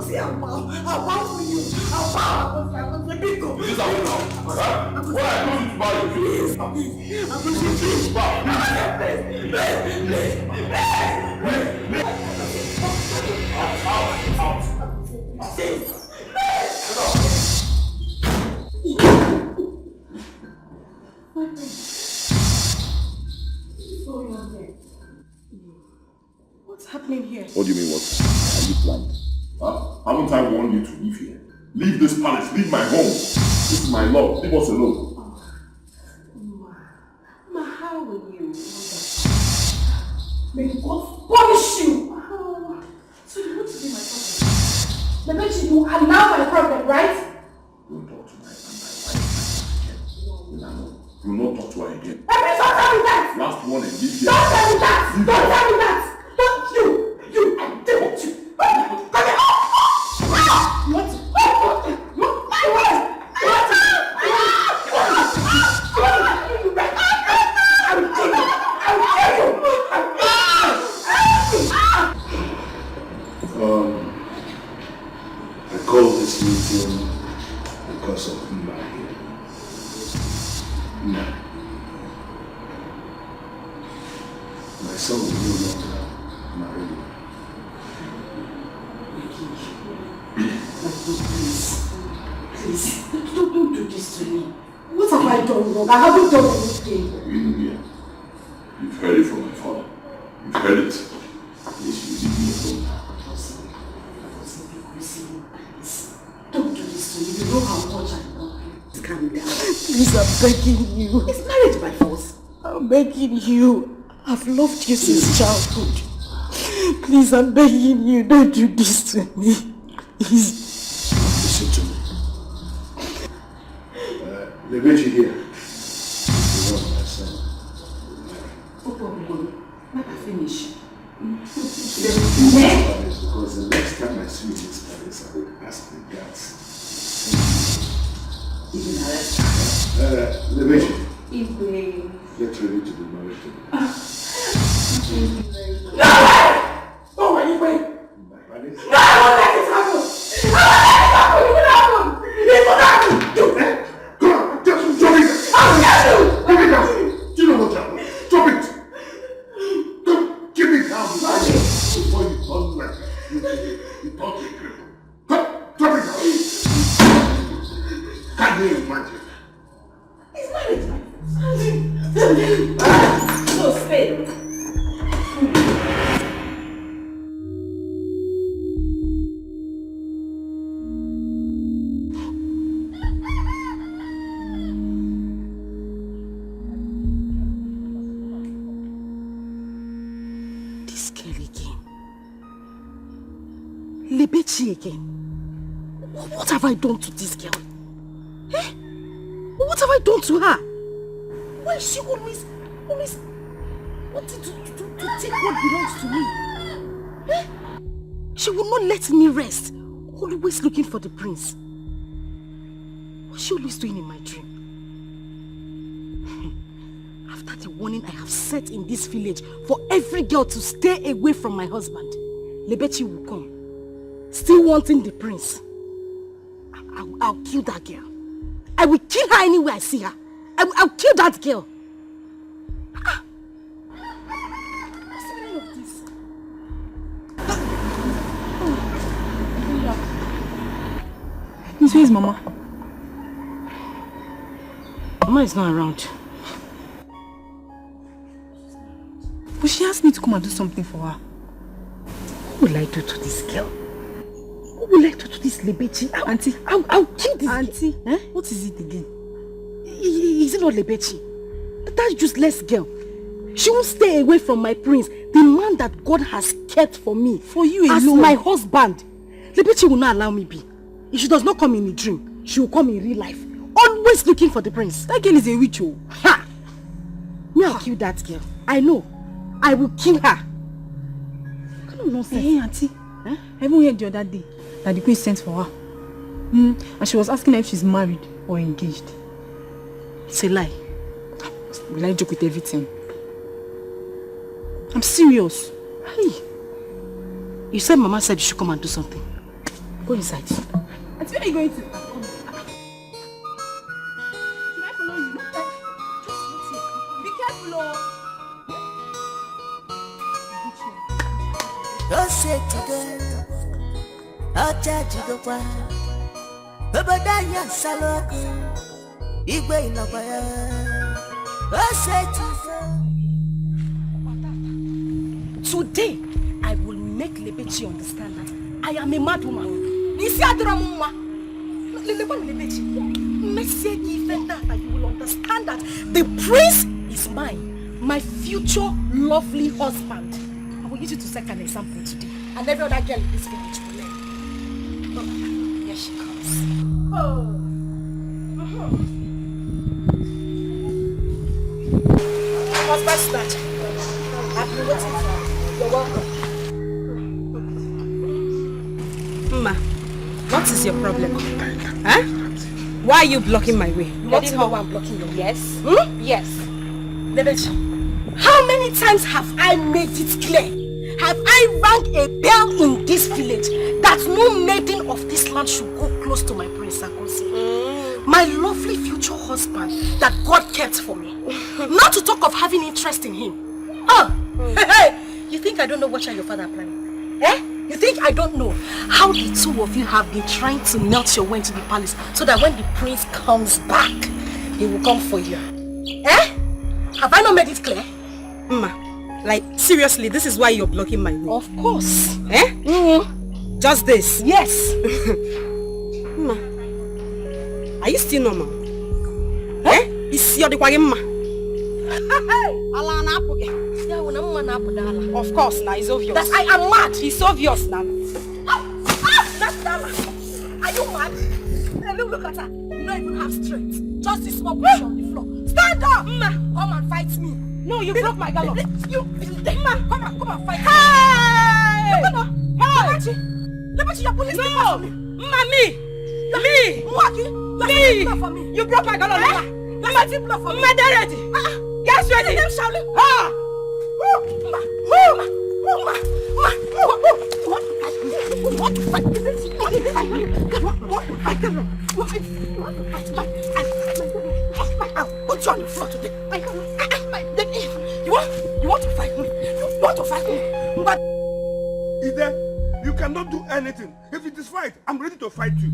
say I'll bow for you. I'll bow. Let me go. This is how you know. What I do to bow you? Please. I'm going to please. Bow. Out. What's happening here? What do you mean, what? Are you planned? Huh? Haven't I warned you to leave here? Leave this palace, leave my home. This is my love, leave us alone. Ma, how will you? May God punish you! So you want to be my problem? The bet you are now my problem, right? Don't talk to my wife again. No. Do not talk to her again. Don't tell me that! Last warning, leave here. Don't tell me that! Don't tell me that! Don't you! I dare want you! Come here! You want to? I called this meeting because of Immerse. No. My son will no longer marry me. Please, don't do this to me. What have I done wrong? I haven't done anything. You've heard it from my father. You've heard it. Yes, you leave me alone. Don't do this to me. You know how much I love you. Calm down. Please, I'm begging you. Is marriage by force? I'm begging you. I've loved you since childhood. Please, I'm begging you. Don't do this to me. Please. Listen to me. The bitch here. You want my son. Let me finish. Because the next time I see this palace, I will ask the guards. Even arrest the bitch. Get ready to be married to me. No! Oh, are you wait? My palace? No, I won't let it happen! I won't let it happen! It will happen! It will happen! Come on, just drop it! I'll get you! Give it down! Do you know what happened? Drop it! Give it down! Before you turn like you talk to a cripple. Drop it down! Can you imagine? It's marriage, my no, stay. This girl again. Lebechi again. What have I done to this girl? Eh? What have I done to her? Why is she always wanting to take what belongs to me? Eh? She will not let me rest. Always looking for the prince. What's she always doing in my dream? After the warning I have set in this village for every girl to stay away from my husband, Lebechi will come. Still wanting the prince. I'll kill that girl. I will kill her anywhere I see her. I'll kill that girl. What's the meaning of this? Miss, where is Mama? Mama is not around. But she asked me to come and do something for her. What will I do to this girl? What will I do to this Lebechi? Auntie. I'll kill this Auntie, girl. Eh? What is it again? Is it not Lebechi? That useless girl. She won't stay away from my prince, the man that God has kept for me. For you alone. As my husband. Lebechi will not allow me be. If she does not come in a dream, she will come in real life. Always looking for the prince. That girl is a witch. Oh. Ha! Me, I'll kill that girl. I know. I will kill her. What kind of nonsense? Hey, Auntie. I even heard the other day that the queen sent for her. And she was asking her if she's married or engaged. It's a lie. Will I joke with everything? I'm serious. Hey. You said Mama said you should come and do something. Go inside. Auntie, where are you going to? Should I follow you? Just wait here. Be careful, oh. Don't say today, I'll charge you the one. Babadaya Saloko, Igwe in a fire. Don't say Today, I will make Lebechi understand that I am a mad woman. Nisi Adramuma. Lebechi. Message even that you will understand that the prince is mine, my future lovely husband. I will use you to set an example today, and every other girl in this village will learn. Oh, here she comes. Husband snatcher. I've been waiting for you. You're welcome. Ma, what is your problem? Huh? Why are you blocking my way? You want to know why I'm blocking your way? Yes. Yes. Lebechi, how many times have I made it clear? Have I rang a bell in this village that no maiden of this land should go close to my prince Akosi? My lovely future husband that God kept for me. Not to talk of having interest in him. Hey, you think I don't know what your father are planning? Eh? You think I don't know how the two of you have been trying to melt your way into the palace so that when the prince comes back, he will come for you? Eh? Have I not made it clear? Ma, like seriously, this is why you're blocking my way. Of course. Eh? Just this? Yes. Ma, are you still normal? Eh? Is your ma? Of course, now it's obvious. That I am mad. It's obvious now. That's Dala. Are you mad? Hey, look at her. You don't even have strength. Just this small push on the floor. Stand up! Ma, come and fight me. No, you broke my gallop. You, Ma, come and fight me. Hey! Hey! Lebechi, you're pulling me for me. Me! You broke my gallop. Lebechi, blow for me. Ma, they're ready. Get ready. Them shouting. You want to fight? Put you on the floor today. You want to fight me? You want to fight me? But Ide, you cannot do anything. If it is fight, I'm ready to fight you.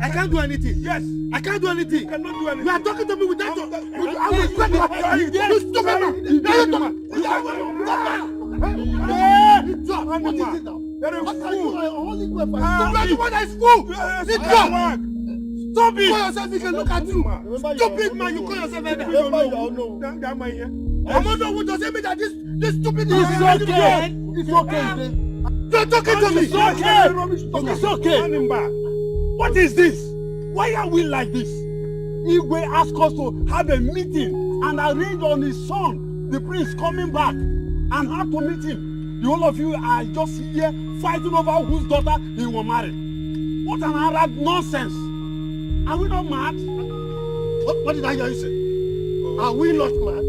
I can't do anything. Yes. I can't do anything. You cannot do anything. You are talking to me without... I will sweat my... You stupid man. What is it now? You're a fool. What is fool? Stop it. Call yourself, you can look at you. Stupid man, you call yourself anything. I'm not who doesn't mean that this stupid is okay. It's okay. You're talking to me. It's okay. It's okay. What is this? Why are we like this? Igwe asked us to have a meeting and arrange on his son, the prince, coming back, and have to meet him. The whole of you are just here fighting over whose daughter he will marry. What an Arab nonsense! Are we not mad? What did I hear you say? Are we not mad?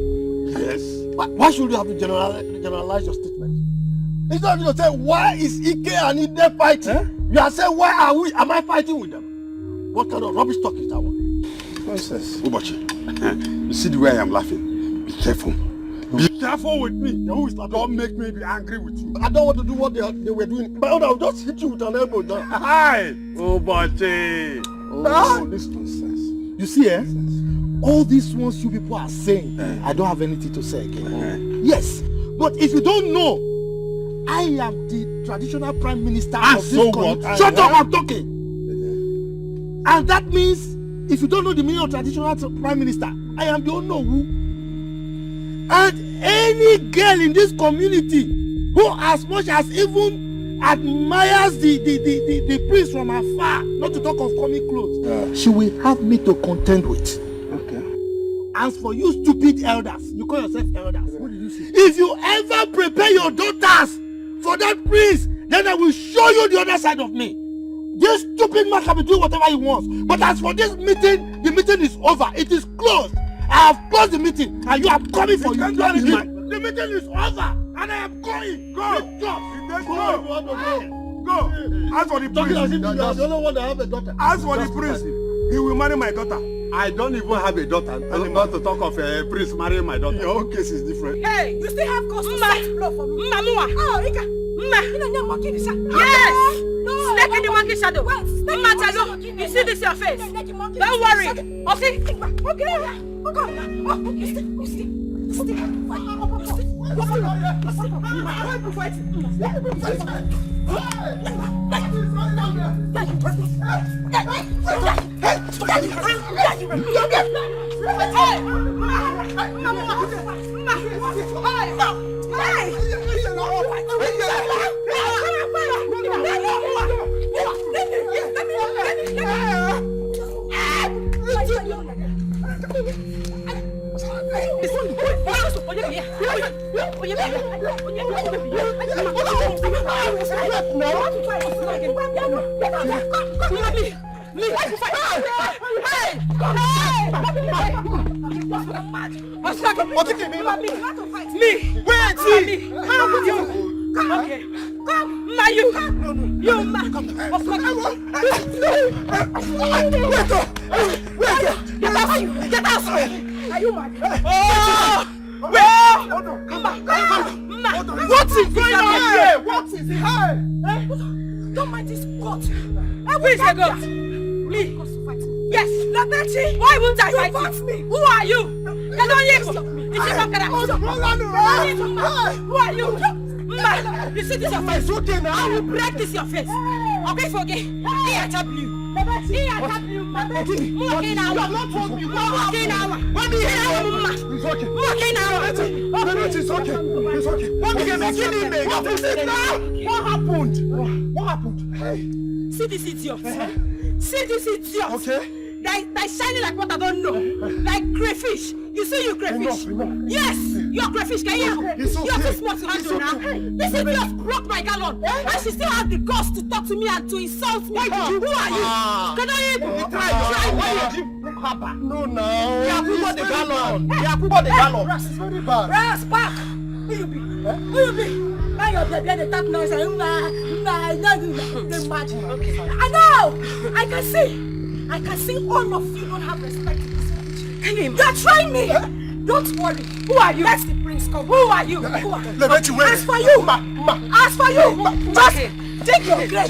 Yes. Why should you have to generalize your statement? Instead of say, why is Ike and Ide fighting? You are saying, why are we? Am I fighting with them? What kind of rubbish talk is that one? Nonsense. Ubochi, you see the way I am laughing? Be careful. Be careful with me. Don't make me be angry with you. I don't want to do what they were doing. But I'll just hit you with an elbow down. Hi! Ubochi! Oh, this nonsense. You see, all these ones you people are saying, I don't have anything to say again. Yes, but if you don't know, I am the traditional prime minister of this country. Shut up, I'm talking. And that means, if you don't know the meaning of traditional prime minister, I am the Onowu. And any girl in this community who as much as even admires the prince from afar, not to talk of coming close, she will have me to contend with. Okay. As for you stupid elders, you call yourself elders. What did you say? If you ever prepare your daughters for that prince, then I will show you the other side of me. This stupid man can be doing whatever he wants. But as for this meeting, the meeting is over. It is closed. I have closed the meeting and you are coming for you. The meeting is over and I am going. Go. Go. Go. Go. Ask for the Talking as prince. if you are the only one that have a daughter. Ask for the prince. He will marry my daughter. I don't even have a daughter. I'm about to talk of a prince marrying my daughter. Your own case is different. Hey, you still have cause to set blow for me. Oh, Ika. Yes! Snake in the monkey shadow. You see this your face? Don't worry. Okay. What is going on here? What is it? Don't mind this goat. Who is a goat? Me. Yes. Why won't I fight you? Who are you? Who are you? You see this your face? I will break this your face. Okay, forget. He attacked you. You have not told me. It's okay. What happened? Hey. See this idiot. See this idiot. Okay. They shining like what I don't know. Like crayfish. You see you crayfish? Enough. Yes, you're crayfish. Can you? It's okay. You're too smart to handle now. This idiot broke my gallon. And she still has the guts to talk to me and to insult me. Who are you? Can I hear you? No, no. Ras, it's very bad. Ras, back. Who you be? Now you're the that noise. I know. I can see all of you don't have respect. You're trying me. Don't worry. Who are you? Let the prince come. Who are you? As for you. Just dig your grave.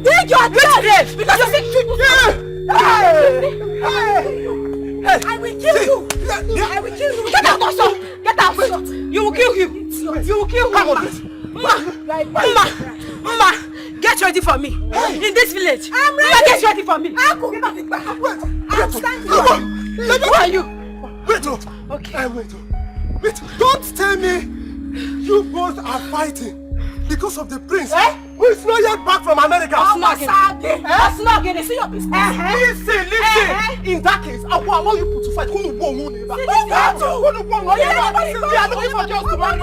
Dig your grave. Because you think I will kill you. Get out also. Get out. You will kill him. You will kill him. Mama, get ready for me. In this village. I'm ready. Get ready for me. I'm standing. Who are you? Wait. Don't tell me you both are fighting because of the prince who is not yet back from America. Snogging. See your business. Listen. In that case, I will allow you to fight. Who will win? We are looking for girls to marry.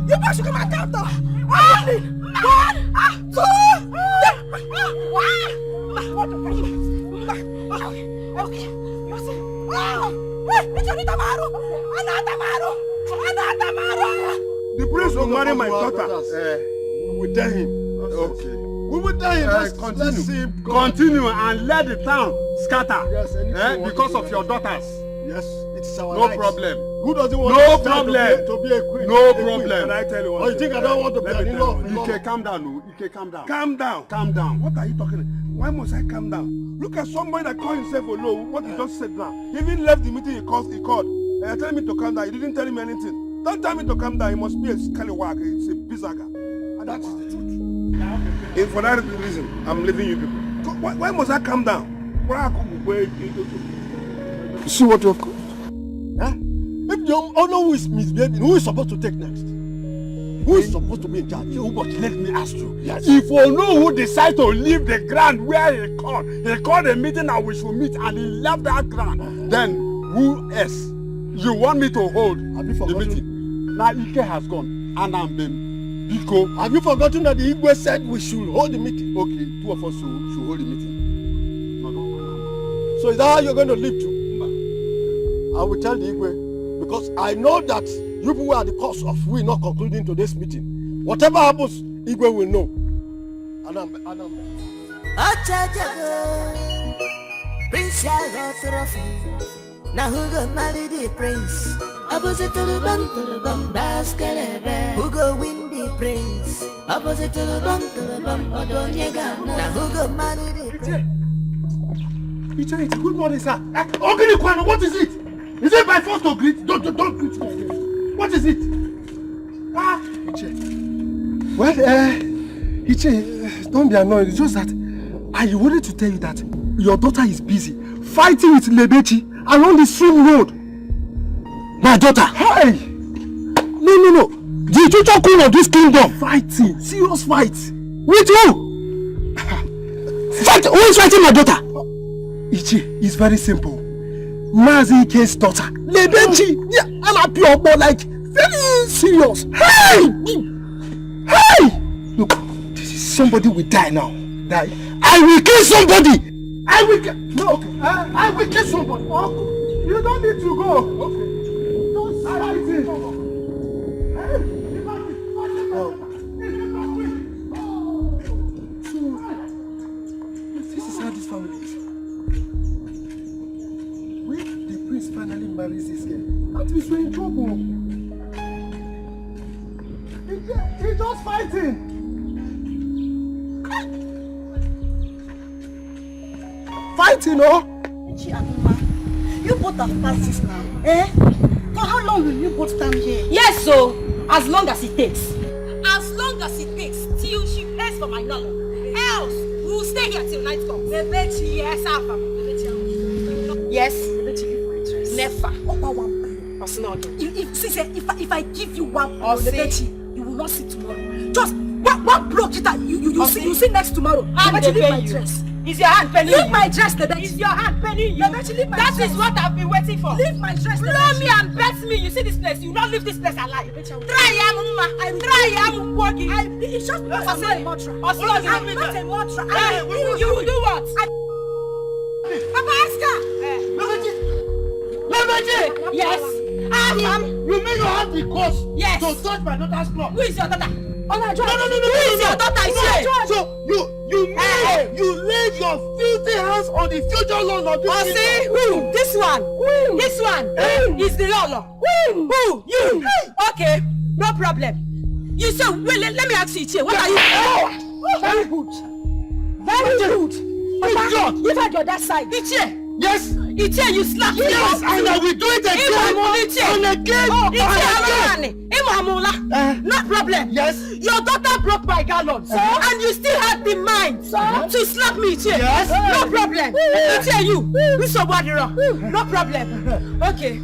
You boys should come and count off. 1, 2, 3. The prince will marry my daughter. We will tell him. Okay. We will tell him. Continue and let the town scatter. Because of your daughters. Yes, it's our No rights. problem. Who doesn't want No to problem. to be a queen? No A queen. problem. Can I tell you one Oh, you think I don't want to be Let an me in-law? tell you. Ike, calm down. Ike, calm down. Calm down. What are you talking? Why must I calm down? Look at somebody that called himself Olo. What he just said now. He even left the meeting. He called. Telling me to calm down. He didn't tell him anything. Don't tell me to calm down. He must be a scallywag. It's a bizaga. And that is the truth. And for that reason, I'm leaving you people. Why must I calm down? You see what you have caused? If the owner who is misbehaving, who is supposed to take next? Who is supposed to be in charge? But let me ask you. Yes. If Ono who decide to leave the ground where he called a meeting and we should meet and he left that ground, then who else You want me to hold the meeting? Now Ike has gone, and I'm been Biko. Have you forgotten that the Igwe said we should hold the meeting? Okay, 2 of us should hold the meeting. No, no. So is that how you're going to live too? I will tell the Igwe, because I know that you people are the cause of we not concluding today's meeting. Whatever happens, Igwe will know. Prince Trophy. Now who go marry the prince? Opposite to the bum, basket. Who go win the prince? Opposite to the bum, now who go marry the prince? It's good morning, sir. Okay, Kwano, what is it? Is it by force to greet? Don't greet me. What is it? Iche. Well, Iche, don't be annoyed. It's just that I wanted to tell you that your daughter is busy fighting with Lebechi along the same road. My daughter. Hey! No. The future queen of this kingdom. Fighting. Serious fight. With who? Who is fighting my daughter? Ichi, it's very simple. Mazi Ike's daughter. Lebechi. Yeah, I'm a pure boy, like, very serious. Hey! Look, this is somebody will die now. Die. I will kill somebody! I will kill somebody. Oh, you don't need to go. Okay. Don't fight it. So, this is how this family is. When the prince finally marries this girl, that means we're in trouble. He's just fighting. Fighting, oh? You both have passed this now. For how long will you both stand here? Yes, so as long as it takes. As long as it takes till she pays for my knowledge. Else, we will stay here till night comes. Yes, Alpha. Yes. Never. If I give you one, you will not see tomorrow. Just one block you see next tomorrow. Leave my dress. Is your hand penny? Leave my dress, Lebechi. Is your hand penny? Lebechi, that is what I've been waiting for. Leave my dress, Blow me and bet me. You see this place? You don't leave this place alive. Try, I'm working. It's just not a mantra. I'm not a mantra. You will do what? Papa, ask her. Lebechi! Yes. You mean you have the cause to touch my daughter's cloth? Who is your daughter? No. Who is your daughter? So you laid your filthy hands on the future loan of this kingdom. Who? This one. This one is the Lolo. Who? You. Okay, no problem. You say, well, let me ask you, Ichie, what are you? Very good. Very good. Papa, give her your that side. Ichie. Yes. Ichie, you slap me. Yes, and I will do it again. No problem. Yes. Your daughter broke my gallons, and you still had the mind to slap me, Ichie. Yes. No problem. Ichie, you somebody wrong. No problem. Okay.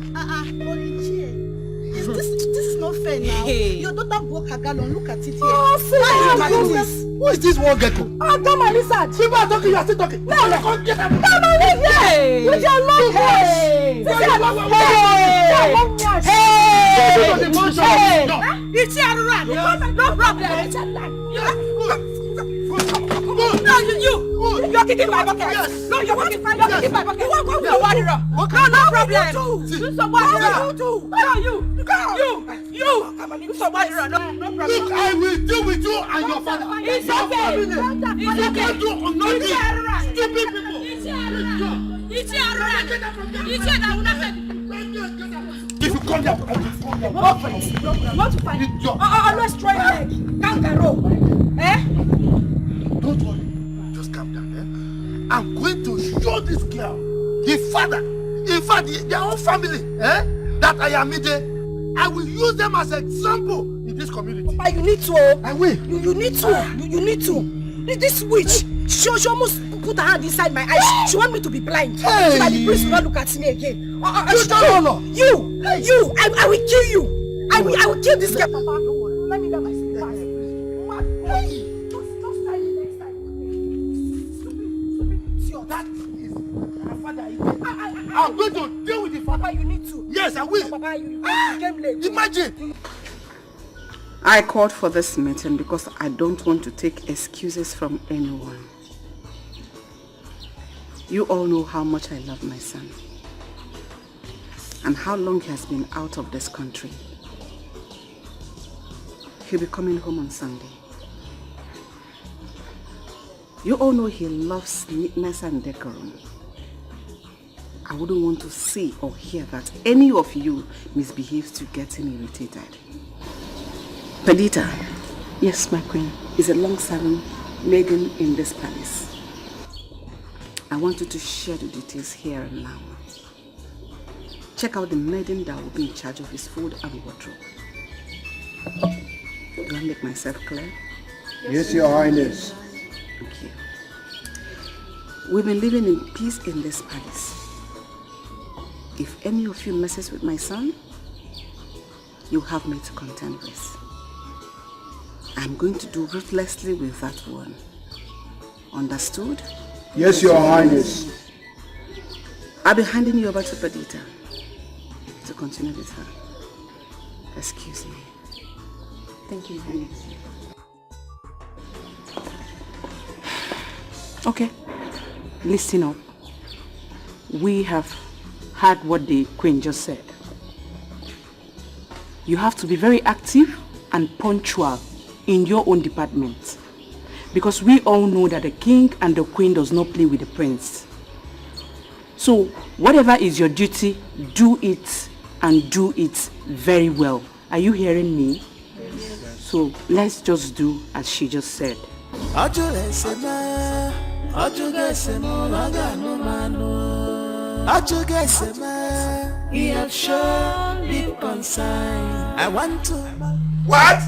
This is not fair now. Your daughter broke her gallon. Look at it here. Why are you this? Who is this one gecko? Come on, listen. People are talking, you are still talking. No, come get them. Come on, listen. With your long hair. It's your run. No problem. No, you're kicking my bucket. Yes. No, you're kicking my bucket. You won't go with the water. No problem. Do somebody run. No, you. Somebody run. No problem. Look, I will deal with you and your father. It's okay. You can't do nothing. Stupid people. It's your run. If you come here, Not to fight. Always try leg. Kangaroo. Don't worry. Just calm down. I'm going to show this girl, the father, in fact, their whole family, that I am in. I will use them as an example in this community. But you need to. I will. You need to. You need to. This witch, she almost put her hand inside my eyes. She want me to be blind. Hey. So that the priest will not look at me again. You don't know. You. I will kill you. I will kill this girl. Papa, don't worry. Let me get my slippers. Hey. Just try it next time. Stupid. That is my father. I'm going to deal with the father. Papa, you need to. Yes, I will. Papa, you came late. Imagine. I called for this meeting because I don't want to take excuses from anyone. You all know how much I love my son and how long he has been out of this country. He'll be coming home on Sunday. You all know he loves neatness and decorum. I wouldn't want to see or hear that any of you misbehaves to get him irritated. Perdita, yes, my queen, is a long-serving maiden in this palace. I want you to share the details here and now. Check out the maiden that will be in charge of his food and wardrobe. Do I make myself clear? Yes, Your Highness. Thank you. We've been living in peace in this palace. If any of you messes with my son, you have me to contend with. I'm going to do ruthlessly with that one. Understood? Yes, Your Highness. I'll be handing you over to Perdita to continue with her. Excuse me. Thank you, Highness. Okay, listen up. We have heard what the Queen just said. You have to be very active and punctual in your own department, because we all know that the King and the Queen does not play with the Prince. So whatever is your duty, do it, and do it very well. Are you hearing me? Yes. So let's just do as she just said. He has shown deep concern. I want to. What?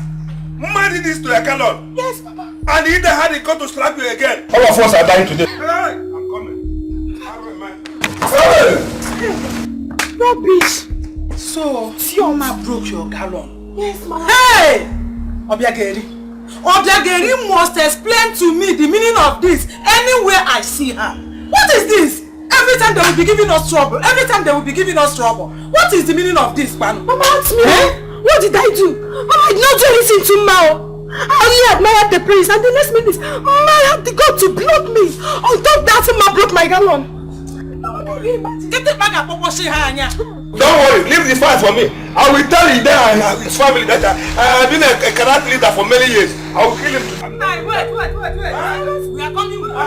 Mama did this to your Calon? Yes, Papa. And he had it come to slap you again. All of us are dying today. Hey, I'm coming. Rubbish. So, Fiona broke your gallon. Yes, Mama. Hey! Obiageri. Obiageri must explain to me the meaning of this anywhere I see her. What is this? Every time they will be giving us trouble. Every time they will be giving us trouble. What is the meaning of this, Panu? Mama, ask me. What did I do? Mama, I did not do anything to Mao. I only admired the prince, and the next minute, Mao had the God to block me. On top of that, Mao broke my gallon. Get it back and Popo Hanya. Don't worry, leave the fight for me. I will tell you there and his family that I've been a karate leader for many years. I will kill him. Hey, wait. We are coming with you.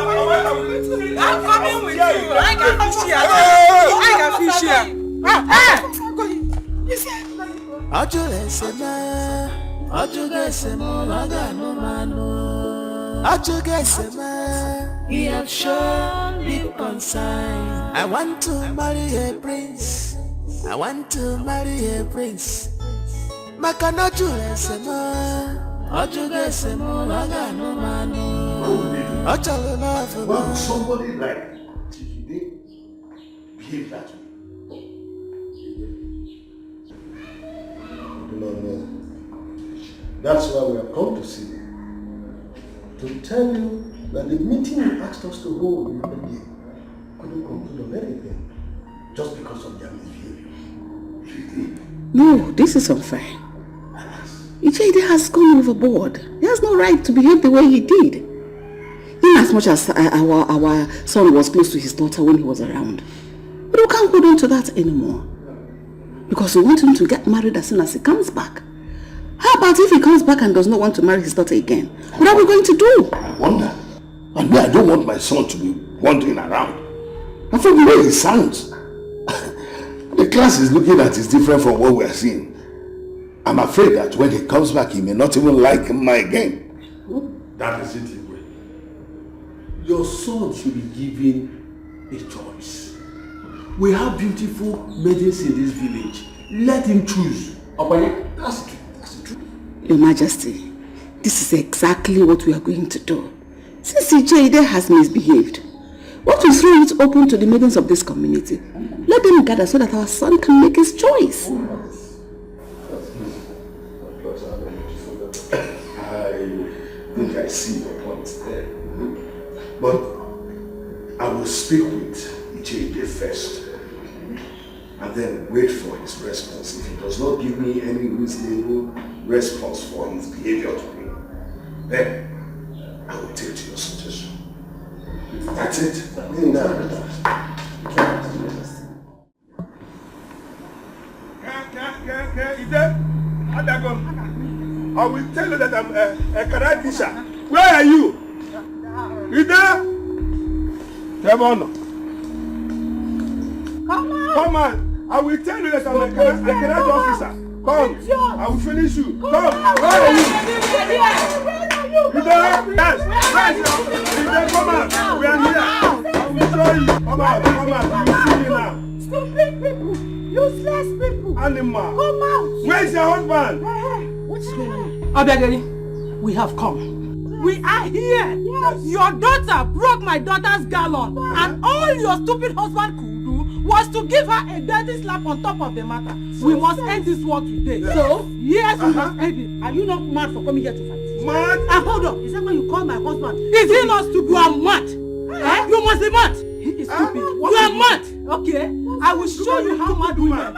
I'm coming with you. I can fish here. I can fish here. He has shown deep concern. I want to marry a prince. I want to marry a prince. Why would somebody like today behave that way? No. That's why we have come to see you. To tell you that the meeting you asked us to hold the other day couldn't conclude on anything just because of their misbehavior. No, this is unfair. Ijede has gone overboard. He has no right to behave the way he did. In as much as our son was close to his daughter when he was around. But we can't hold on to that anymore. Because we want him to get married as soon as he comes back. How about if he comes back and does not want to marry his daughter again? What are we going to do? I wonder. And I don't want my son to be wandering around. And from the way he sounds, the class is looking at is different from what we are seeing. I'm afraid that when he comes back, he may not even like him again. That is it, Igwe. Your son should be given a choice. We have beautiful maidens in this village. Let him choose. That's the truth. Your Majesty, this is exactly what we are going to do. Since Ijede has misbehaved, what will throw it open to the maidens of this community? Let them gather so that our son can make his choice. I think I see your point there. But I will speak with Ijede first. and then wait for his response. If he does not give me any reasonable response for his behavior to me, then I will take to your suggestion. That's it. I will tell you that I'm a karate teacher. Where are you? Ida? Come on. Come on. I will tell you that I'm a karate officer. Come. I will finish you. Come. Where are you? Ida? Yes. Ida, come on. We are here. I will show you. Come on. You see me now. Stupid people. Useless people. Animal. Come out. Where's your husband? What's going on? Obiageli, we have come. We are here. Yes. Your daughter broke my daughter's gallon, and all your stupid husband could do was to give her a dirty slap on top of the matter. We must end this war today. Yes. So, yes, we must end it. Are you not mad for coming here to fight? Mad? And hold on, is that why you call my husband? Is he not stupid? You are mad. You must be mad. He is stupid. You are mad. Okay, I will show you how mad we are.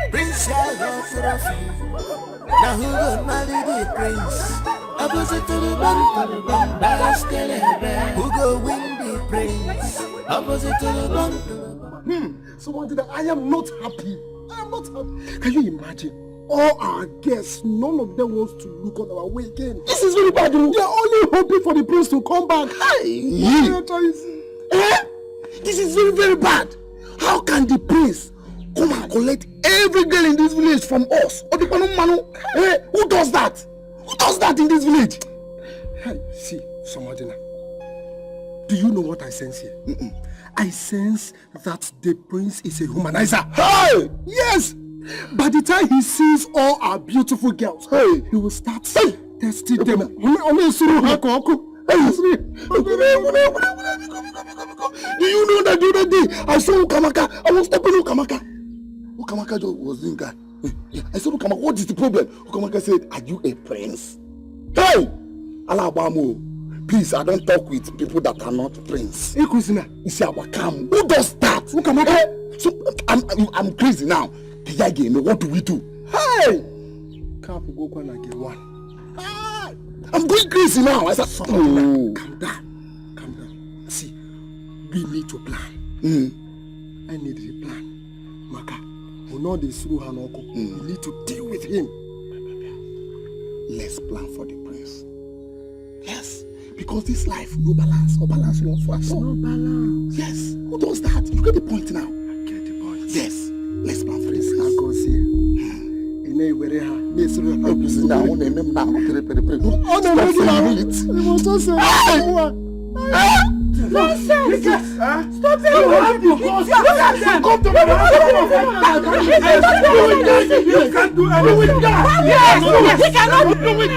Prince now who got married the prince? Opposite to the bum, who go win the prince? Opposite to the bum. So what did I am not happy. I am not happy. Can you imagine? All our guests, none of them wants to look on our way again. This is very bad. They are only hoping for the prince to come back. This is very, very bad. How can the prince come and collect every girl in this village from us? Who does that? Who does that in this village? Hey, see, Somadina, do you know what I sense here? I sense that the prince is a humanizer. Hey! Yes! By the time he sees all our beautiful girls, he will start testing them. Do you know that the other day I saw Ukamaka? I was stopping Ukamaka. Ukamaka was doing that. I said, Ukamaka, what is the problem? Ukamaka said, are you a prince? Hey! Alabamo. Please, I don't talk with people that are not prince. Hey, Kusina. Who does that? Ukamaka. So I'm crazy now. What do we do? Hey! Calm down. I'm going crazy now. I said, calm down. See, we need to plan. I need a plan. Maka, we know this through Hanoko. We need to deal with him. Let's plan for the prince. Yes. Because this life, no balance. No balance not for us. No balance. Yes. Who does that? You get the point now. I get the point. Yes. Let's plan for this. I go see. Stop it! Come to you can't do anything. Yes, he cannot do it.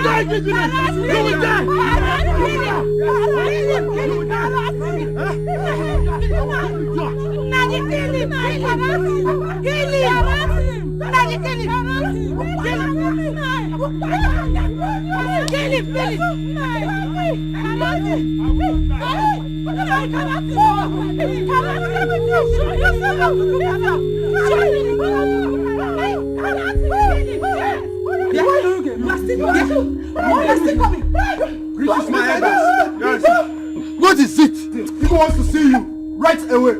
What is it? People want to see you right away.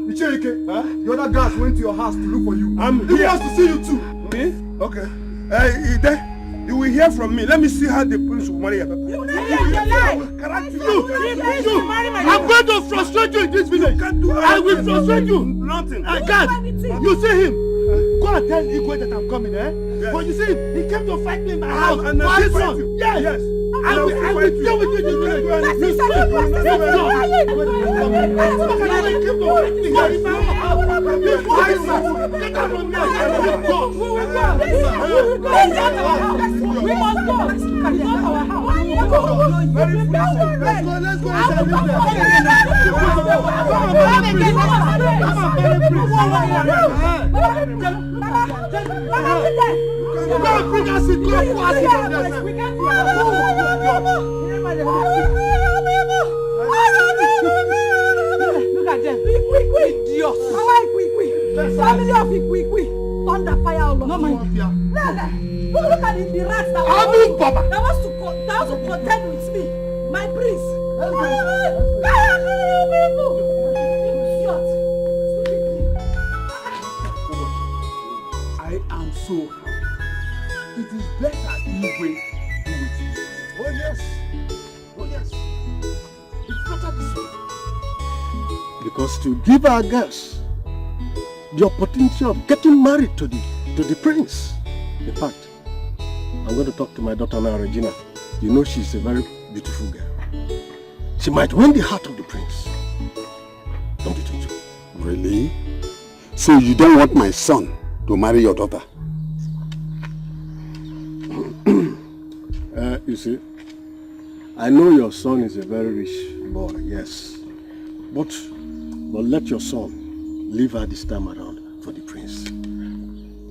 The other guys went to your house to look for you. He wants to see you too. Me? Okay. You will hear from me. Let me see how the prince will marry your papa. I'm going to frustrate you in this village. I will frustrate you. Nothing. I can't. You see him. Go and tell Igwe that I'm coming, eh? Yes. But you see him, he came to fight me in my house. And this one. Yes. I will deal with you in this village. Look at them. Quick. Idiot. Family of quick. Thunder fire all of them. Look at the rats that wants to contend with me. My prince. I am so happy. It is better this way do it. Oh yes. It's better this way. Because to give our girls the opportunity of getting married to the prince. In fact, I'm going to talk to my daughter now, Regina. You know she's a very beautiful girl. She might win the heart of the prince. Don't you think so? Really? So you don't want my son to marry your daughter? You see, I know your son is a very rich boy, yes. But let your son leave her this time around for the prince.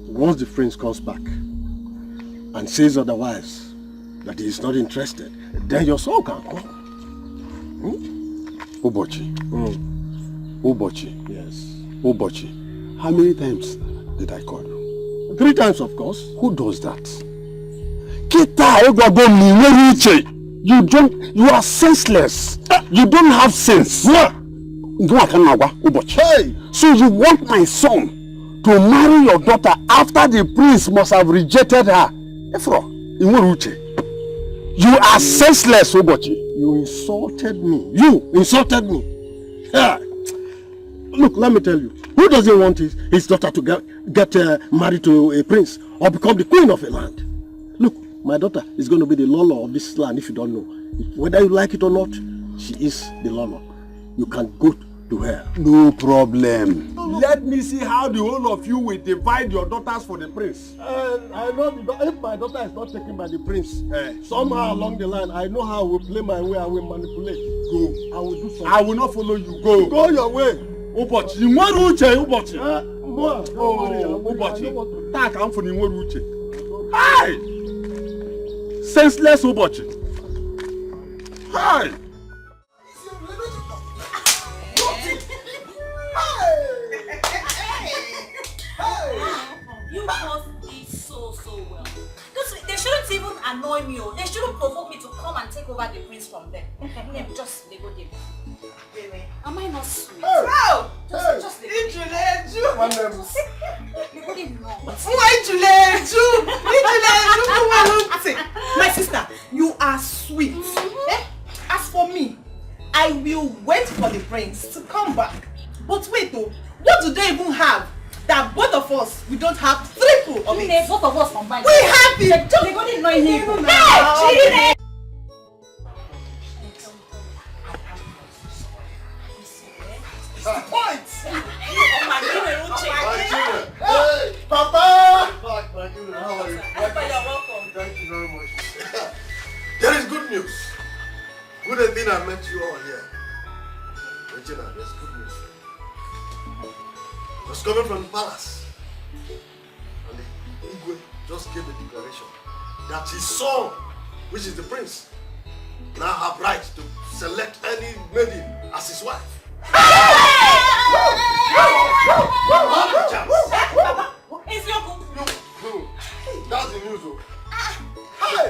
Once the prince comes back and says otherwise, that he is not interested, then your son can come. Ubochi. Ubochi. Yes. Ubochi. How many times did I call you? 3 times, of course. Who does that? You are senseless. You don't have sense. Hey! So you want my son to marry your daughter after the prince must have rejected her? You are senseless, Ubochi. You insulted me. You insulted me. Yeah. Look, let me tell you. Who doesn't want his daughter to get married to a prince or become the queen of a land? Look, my daughter is going to be the Lolo of this land if you don't know. Whether you like it or not, she is the Lolo. You can go to her. No problem. Let me see how the whole of you will divide your daughters for the prince. I know if my daughter is not taken by the prince, somehow along the line, I know how I will play my way, I will manipulate. Go. I will do something. I will not follow you. Go. Go your way. Ubochi. Inwere uche, Ubochi. Ubochi. Tak am for inwere uche. Hi! Senseless Ubochi. Hi! You must be so well. They shouldn't even annoy me. They shouldn't provoke me to come and take over the prince from them. Just they go there. Am I not sweet? Oh! Just they go there. My sister, you are sweet. As for me, I will wait for the prince to come back. But wait though, what do they even have that both of us, we don't have triple of it? Both of us combined. We have it! They go there knowing him. Hey! Point! Oh my goodness, Hey, Papa! How are you? Papa, you're welcome. Thank you very much. There is good news. Good thing I met you all here. Regina, there's good news. I was coming from the palace. And the Igwe just gave a declaration that his son, which is the prince, now have right to select any maiden as his wife. It's your book. That's the news. Hey!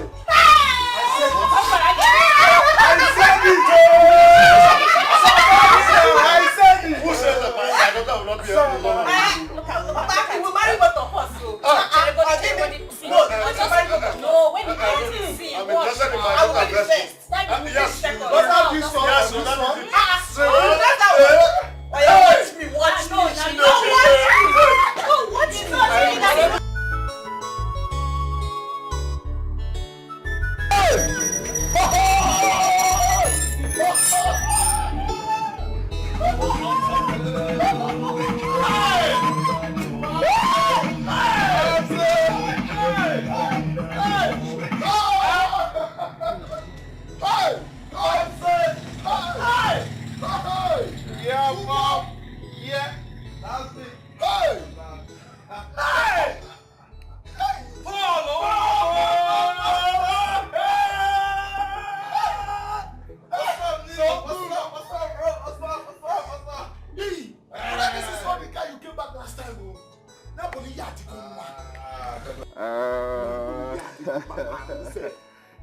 I said it! Who said that my daughter will not be able to love me? We will marry both of us. No, when you go to see, I'm interested in my daughter first. Yes,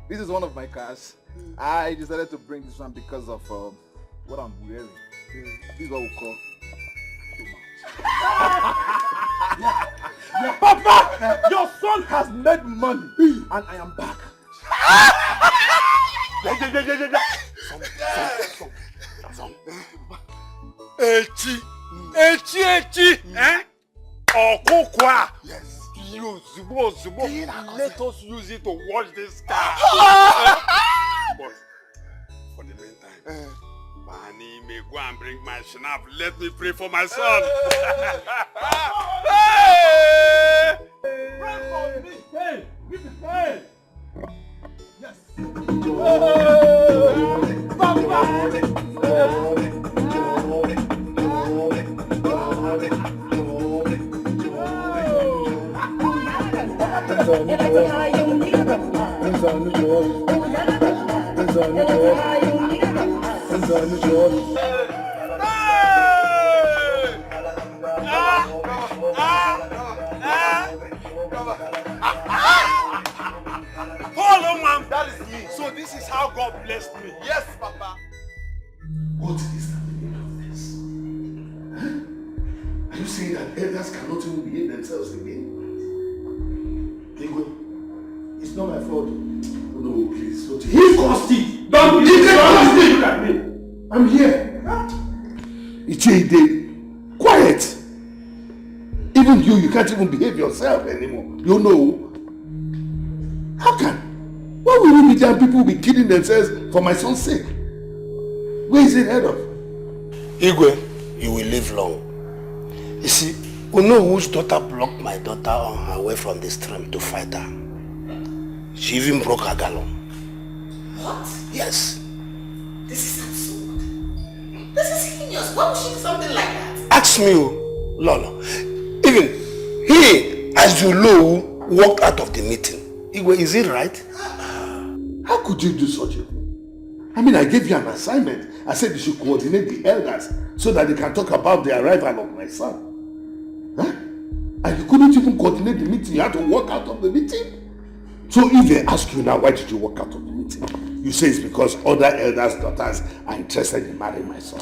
This is one of my cars. I decided to bring this one because of what I'm wearing. This is what we call too much. Papa, your son has made money, and I am back. Echi, eh? Okokwa. Yes. Let us use it to wash this car. But for the meantime, Manny may go and bring my schnapp. Let me pray for my son. Hey! Pray for me. Hey, give it. Hey. Yes. That is me. So this is how God blessed me. Yes, Papa. What is the meaning of this? Huh? Are you saying that elders cannot even behave themselves again? It's not my fault. No, please. Don't He caused it. Don't look at me. I'm here. Ichide, quiet. Even you can't even behave yourself anymore. You know. How can? Why will you be there? People will be killing themselves for my son's sake. Where is it head of? Igwe, you will live long. You see, we know whose daughter blocked my daughter on her way from the stream to fight her. She even broke her gallon. What? Yes. This is absurd. This is heinous. Why would she do something like that? Ask me, Lolo. Even he, as you know, walked out of the meeting. Igwe, is it right? How could you do such a thing? I mean, I gave you an assignment. I said you should coordinate the elders so that they can talk about the arrival of my son. Huh? And you couldn't even coordinate the meeting. You had to walk out of the meeting. So if they ask you now, why did you walk out of the meeting? You say it's because other elders' daughters are interested in marrying my son.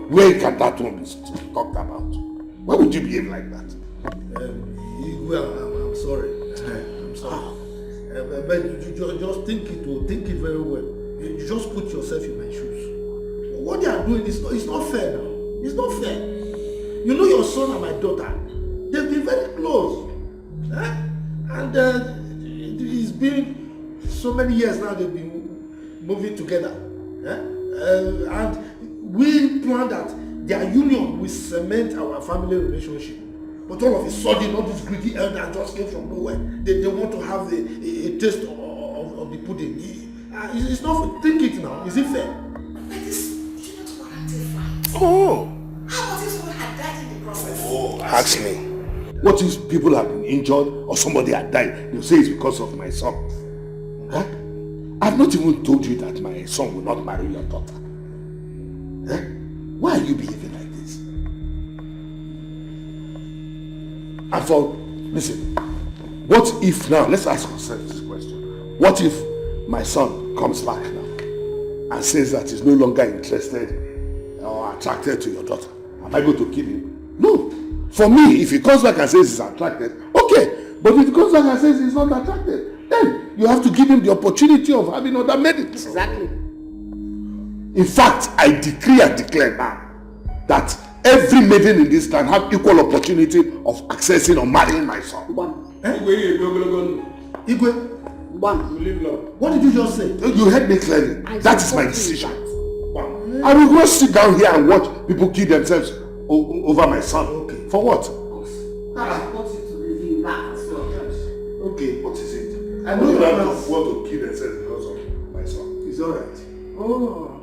Where can that one be talked about? Why would you behave like that? I'm sorry. I'm sorry. But you just think it very well. You just put yourself in my shoes. What they are doing is not fair now. It's not fair. You know your son and my daughter, they've been very close. And it's been so many years now they've been moving together. And we planned that their union will cement our family relationship. But all of a sudden, all these greedy elders just came from nowhere. They want to have a taste of the pudding. It's not, think it now. Is it fair? But this shouldn't warrant a fight. Oh. How about if someone had died in the process? Oh, ask me. What if people have been injured or somebody had died? They'll say it's because of my son. Huh? I've not even told you that my son will not marry your daughter. Huh? Why are you behaving like this? And listen, what if now, let's ask ourselves this question. What if my son comes back now and says that he's no longer interested or attracted to your daughter? Am I going to kill him? No. For me, if he comes back and says he's attracted, okay. But if he comes back and says he's not attracted, then you have to give him the opportunity of having other maidens. Exactly. In fact, I decree and declare now that every maiden in this land have equal opportunity of accessing or marrying my son. Igwe, what did you just say? You heard me clearly. That is my decision. I will not sit down here and watch people kill themselves over my son. Okay. For what? I want you to review that as well. Okay, what is it? I know you don't want to kill themselves because of my son. It's alright. Oh.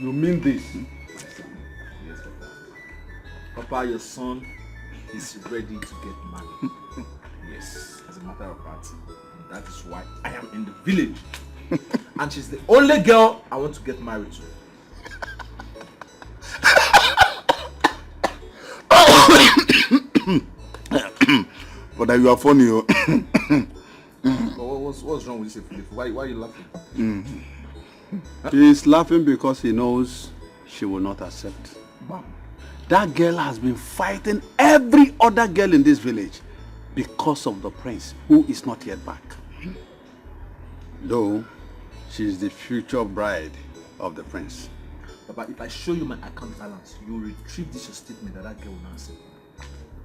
You mean this? Yes, Papa. Papa, your son is ready to get married. Yes, as a matter of fact, that is why I am in the village. And she's the only girl I want to get married to. But you are funny. What's wrong with this, Philip? Why are you laughing? He's laughing because he knows she will not accept. Bam. That girl has been fighting every other girl in this village because of the prince, who is not yet back. Though, she is the future bride of the prince. Papa, if I show you my account balance, you will retrieve this your statement that girl will not accept.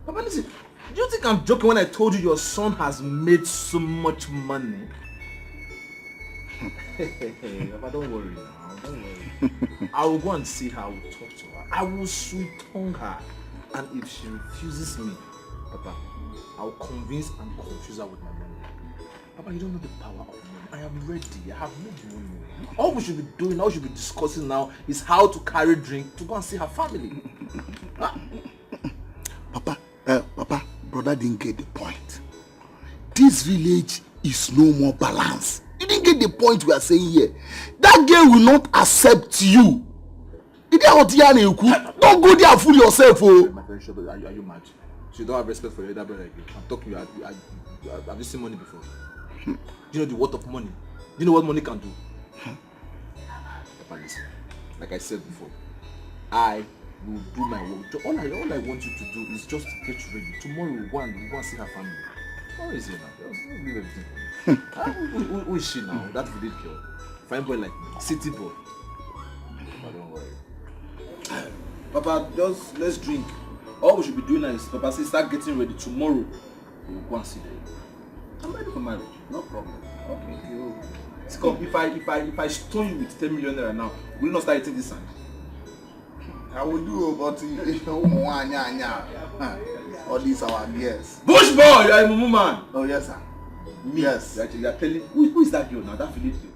Papa, listen, do you think I'm joking when I told you your son has made so much money? Papa, don't worry now, don't worry. I will go and see her, I will talk to her, I will sweet tongue her, and if she refuses me, Papa, I will convince and confuse her with my money. Papa, you don't know the power of money. I am ready, I have no money. All we should be doing, all we should be discussing now is how to carry drink to go and see her family. Papa, brother didn't get the point. This village is no more balanced. You didn't get the point we are saying here. That girl will not accept you. Don't go there and fool yourself. Oh. My friend, are you mad? So you don't have respect for your elder brother again. I'm talking to you. Have you seen money before? Do you know the worth of money? Do you know what money can do? Papa, listen. Like I said before, I will do my work. All I want you to do is just to get ready. Tomorrow we'll go and see her family. What is it now? Just leave everything. Who is she now? That village girl. Fine boy like me. City boy. Papa, don't worry. Papa, just let's drink. All we should be doing now is Papa say start getting ready. Tomorrow we'll go and see them. I'm ready for marriage. No problem. Okay. Come, if I stone you with 10 million naira now, will you not start eating this sand? I will do, but all these our girls. Bush boy, you are a mumu man. Oh yes, sir. Me. Yes. You are telling who is that girl now? That village girl.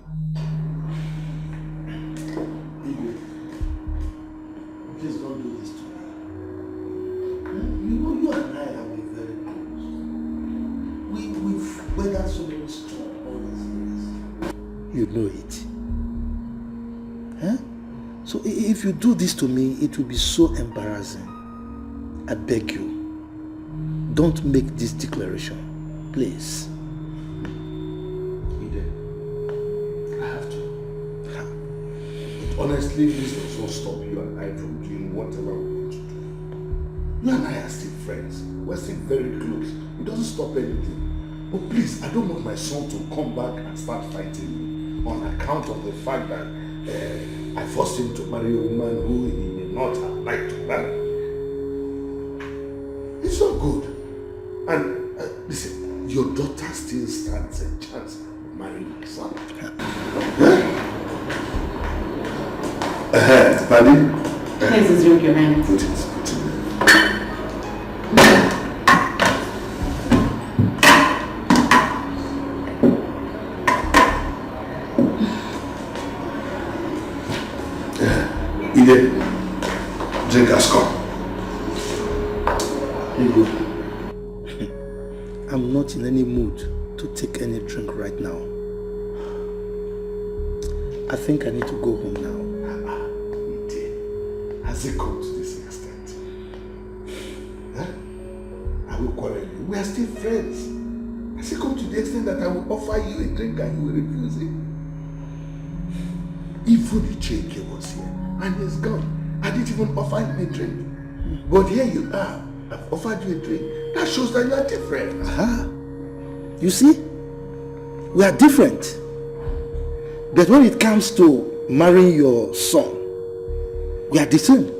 Please don't do this to me. You know you and I have been very close. We've weathered so many storms all these years. You know it. Huh? So if you do this to me, it will be so embarrassing. I beg you, don't make this declaration, please. I have to. Honestly, this does not stop you and I from doing whatever we want to do. You and I are still friends. We're still very close. It doesn't stop anything. But please, I don't want my son to come back and start fighting me on account of the fact that I forced him to marry a woman who he may not have liked to marry. It's not good. And listen, your daughter still stands a chance of marrying my son. Buddy? Please resume your hand. Put it. Drink as come. I'm not in any mood to take any drink right now. I think I need to go home now. Has it come to this extent? Huh? I will quarrel you. We are still friends. Has it come to the extent that I will offer you a drink and you will refuse it? Even the Cheke was here and he's gone. I didn't even offer him a drink. But here you are. I've offered you a drink. That shows that you are different. You see? We are different. But when it comes to marrying your son, we are the same.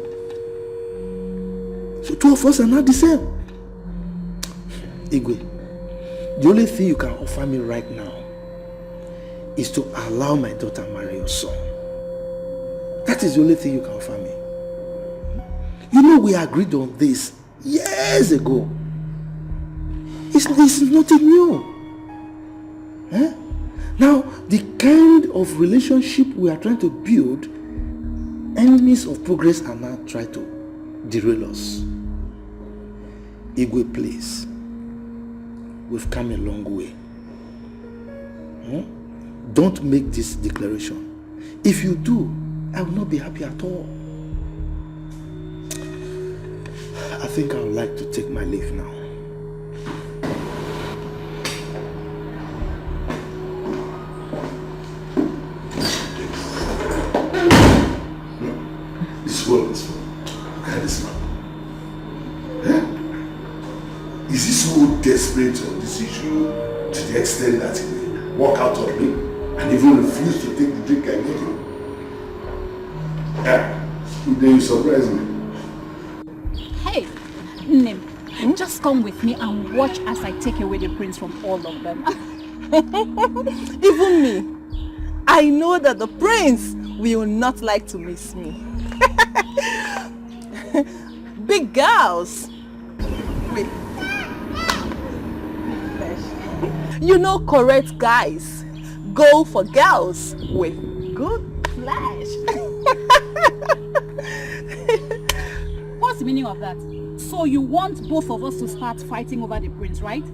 So two of us are not the same. Igwe, the only thing you can offer me right now is to allow my daughter marry your son. That is the only thing you can offer me. You know we agreed on this years ago. It's nothing new. Huh? Now, the kind of relationship we are trying to build, enemies of progress are now trying to derail us. Igwe, please. We've come a long way. Don't make this declaration. If you do, I will not be happy at all. I think I would like to take my leave now. Look at this man. Huh? Is he so desperate on this issue to the extent that he will walk out on me and even refuse to take the drink I gave him? Yeah, then you surprise me. Hey, Nim, just come with me and watch as I take away the prince from all of them. Even me, I know that the prince will not like to miss me. Big girls. Wait. You know, correct guys go for girls with good flesh. What's the meaning of that? So you want both of us to start fighting over the prince, right?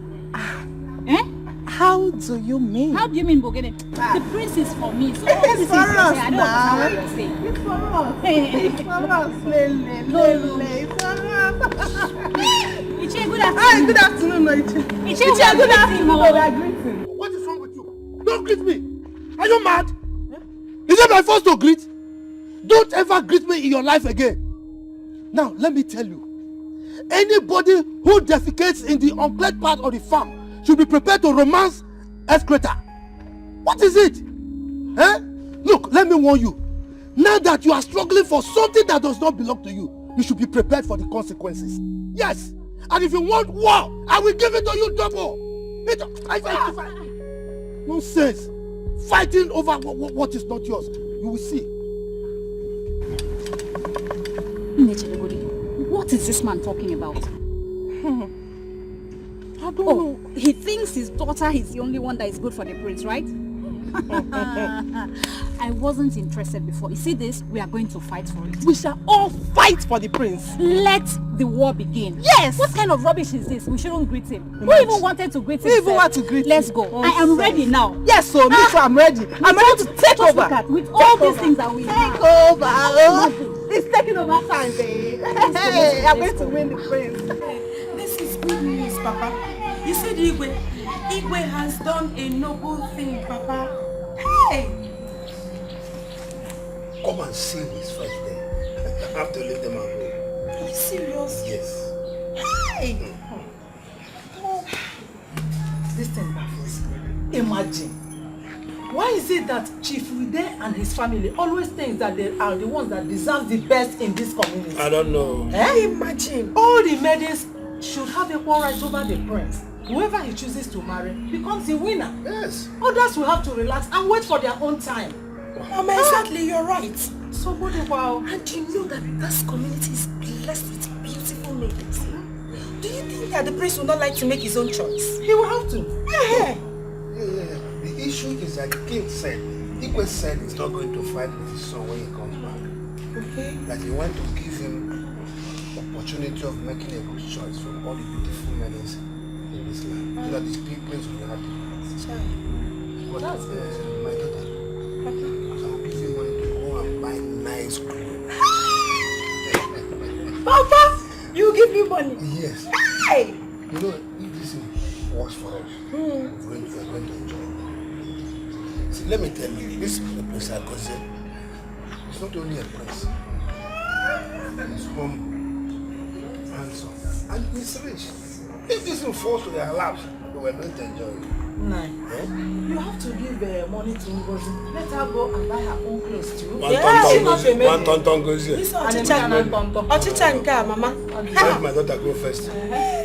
Eh? How do you mean? How do you mean, Bogene? The prince is for me, so all this is for us. I don't understand what you're saying. It's for us. It's for us, Lele. No. It's for us. Iche, good afternoon. Hi, good afternoon, Iche. Iche, good afternoon. What is wrong with you? Don't greet me. Are you mad? Is it my first to greet? Don't ever greet me in your life again. Now, let me tell you. Anybody who defecates in the uncleared part of the farm should be prepared to romance excreta. What is it? Eh? Look, let me warn you. Now that you are struggling for something that does not belong to you, you should be prepared for the consequences. Yes. And if you want war, I will give it to you double. Nonsense. Fighting over what is not yours. You will see. What is this man talking about? I don't know. He thinks his daughter is the only one that is good for the prince, right? I wasn't interested before. You see this? We are going to fight for it. We shall all fight for the prince. Let the war begin. Yes! What kind of rubbish is this? We shouldn't greet him. Who even wanted to greet him? Who even want to greet him? Let's go. I am ready now. Yes, so me too, I'm ready. I'm ready to take over. With all these things that we have. Take over. It's taking over time, babe. Hey, I'm going to win the prince. This is good news, Papa. You see the Igwe? Igwe has done a noble thing, Papa. Hey! Come and see his face there. I have to leave them alone. Are you serious? Yes. Hey! Oh. This thing baffles me. Imagine. Why is it that Chief Ude and his family always think that they are the ones that deserve the best in this community? I don't know. Imagine. All the maidens should have equal rights over the prince. Whoever he chooses to marry becomes the winner. Yes. Others will have to relax and wait for their own time. Mama, exactly, you're right. So what about... And you know that this community is blessed with beautiful maidens. Do you think that the prince will not like to make his own choice? He will have to. Yeah. The issue is that the king said, Igwe said he's not going to fight with his son when he comes back. Okay. That he wants to give him the opportunity of making a good choice from all the beautiful maidens in this land. So that his people will be happy. But that's good. My daughter, I'll give you money to go and buy nice clothes. Papa, you give me money? Yes. Hey! You know, if this works for us, we're going to enjoy it. See, let me tell you, this is the place I consider. It's not only a place. It's humble, handsome, and it's rich. If this will fall to their laps, we're going to enjoy it. Nah. You have to give money to Ngozi. Let her go and buy her own clothes too. One ton goes here. This Ochicha Nka, Mama. Let my daughter go first.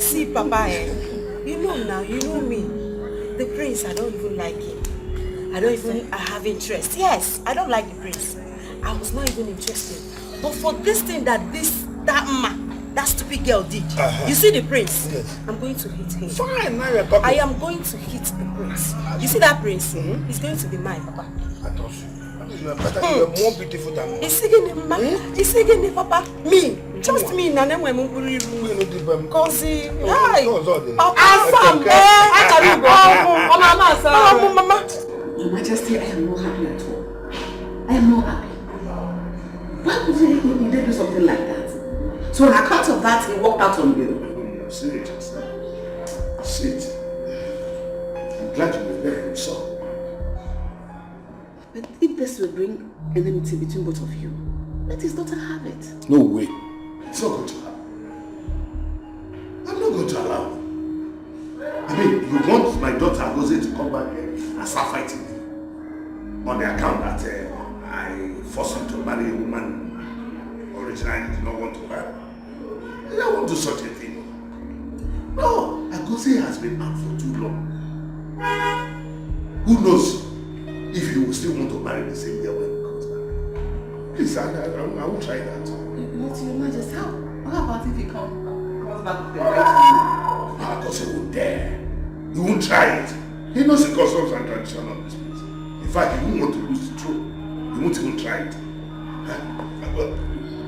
See, Papa, you know now, you know me. The prince, I don't even like him. I don't even have interest. Yes, I don't like the prince. I was not even interested. But for this thing that that stupid girl did, you see the prince? Yes. I'm going to hit him. Fine, now you're talking. I am going to hit the prince. You see that prince? He's going to be mine, Papa. I thought so. You're better, you're more beautiful than me. He's singing Mama. He's singing Papa. Me. Just me. Nane mwe munguri. Kosi. Hi. Papa. Mama. Your Majesty, I am not happy at all. I am not happy. Why would you do something like that? So on account of that, he walked out on you. Sit. Sit. I'm glad you were there, son. But if this will bring enmity between both of you, let his daughter have it. No way. It's not going to happen. I'm not going to allow it. I mean, you want my daughter Jose to come back and start fighting me on the account that I forced him to marry a woman originally did not want to marry. I don't want to do such a thing. No, Jose has been out for too long. Who knows if he will still want to marry the same girl when he comes back. Please, I won't try that. Not your Majesty. How about if he comes back with the right man? Jose won't dare. He won't try it. He knows the customs and tradition of this place. In fact, he won't want to lose the throne. He won't even try it.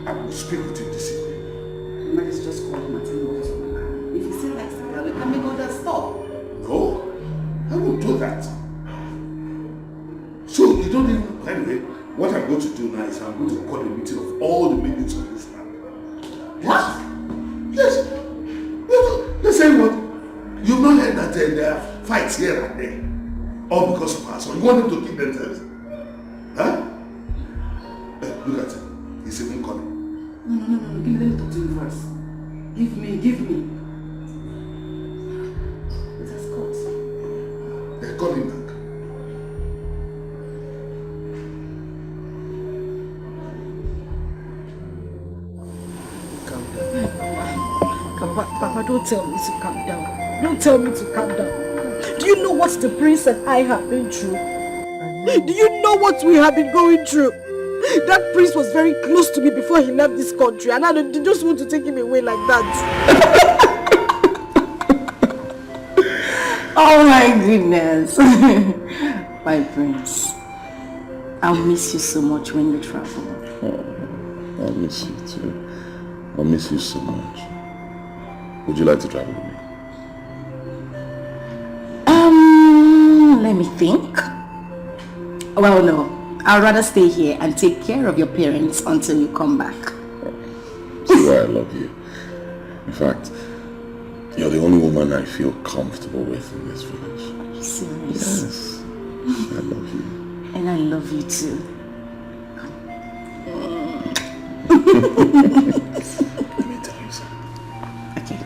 I will speak with him this evening. You might just call him and tell him what's going on. If he still likes the girl, we can make all that stop. No, I won't do that. So you don't even, anyway, what I'm going to do now is I'm going to call a meeting of all the meetings of this land. What? Yes. Let's say what? You've not heard that there are fights here and there. All because of us. So you want them to kill themselves? Huh? Look at him. He's even calling. No. Let me talk to you first. Give me. It has cut. They're calling back. Papa, don't tell me to calm down. Don't tell me to calm down. Do you know what the prince and I have been through? Do you know what we have been going through? That prince was very close to me before he left this country, and I just want to take him away like that. Oh my goodness. My prince, I'll miss you so much when you travel. Oh, I'll miss you too. I'll miss you so much. Would you like to travel with me? Let me think. Well, no. I'd rather stay here and take care of your parents until you come back. See why I love you. In fact, you're the only woman I feel comfortable with in this village. Are you serious? Yes. I love you. And I love you too. Let me tell you something. Okay.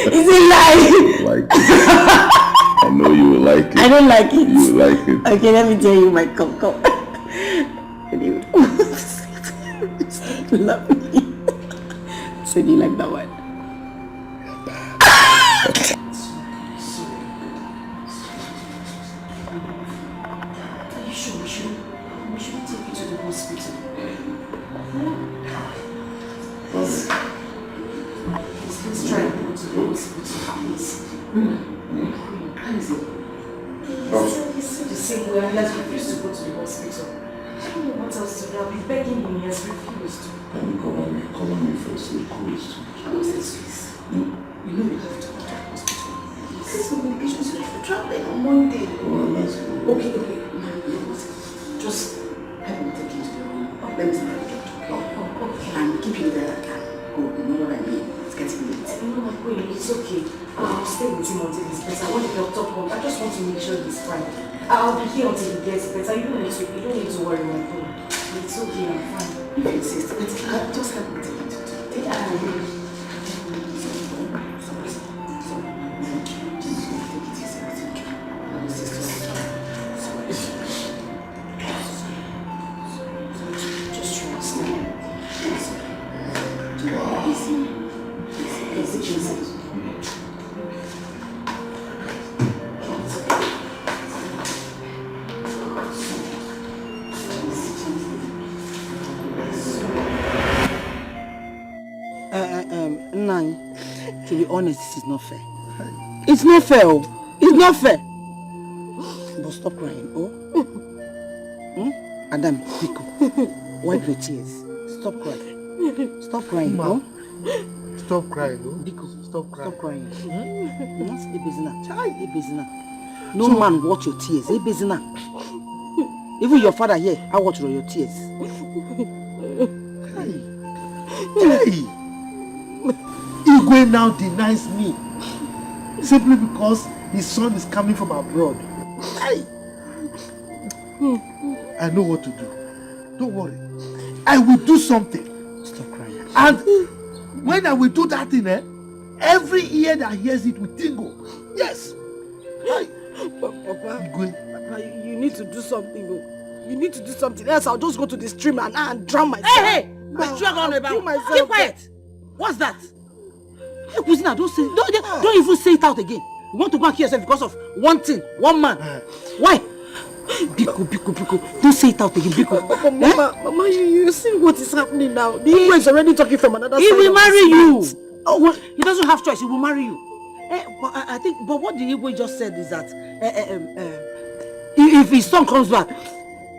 It's a lie. Like it. I know you will like it. I don't like it. You will like it. Okay, let me tell you my come. Love me. So do you like that one? Are you sure we should take you to the hospital? Let's try and go to the hospital, please. How is it? He's still the same way, and he has refused to go to the hospital. I don't know what else to do. I'll be begging him, he has refused. Call on me first. You're cool. How is this, please? You know we have to go to the hospital. This is communications, you have to travel on Monday. Well, let's go. Okay. Just help me take you to the room. Let me see my doctor. Okay. And keep you there. Go. You know what I mean? It's getting late. No, it's okay. I'll stay with him until he's better. When the doctor comes, I just want to make sure he's fine. I'll be here until he gets better. You don't need to worry, my phone. It's okay, I'm fine. If you insist, just help me take you to the room. To be honest, this is not fair. It's not fair. It's not fair. But stop crying, Adam, Pico, wipe your tears. Stop crying. Stop crying, Stop crying, Pico, stop crying. Stop crying. No man watch your tears. Even your father here, I watch your tears. Igwe now denies me simply because his son is coming from abroad. I know what to do. Don't worry. I will do something. Stop crying. And when I will do that thing, every ear that hears it will tingle. Yes. Papa, you need to do something. You need to do something else. I'll just go to the stream and drown myself. Hey! Keep quiet. What's that? Hey, Kuzina, don't even say it out again. You want to go and kill yourself because of one thing, one man. Why? Biko. Don't say it out again, Biko. Mama, you see what is happening now? The Igbo is already talking from another side. He will marry you. Oh, well, he doesn't have choice. He will marry you. But I think, but what the Igbo just said is that if his son comes back,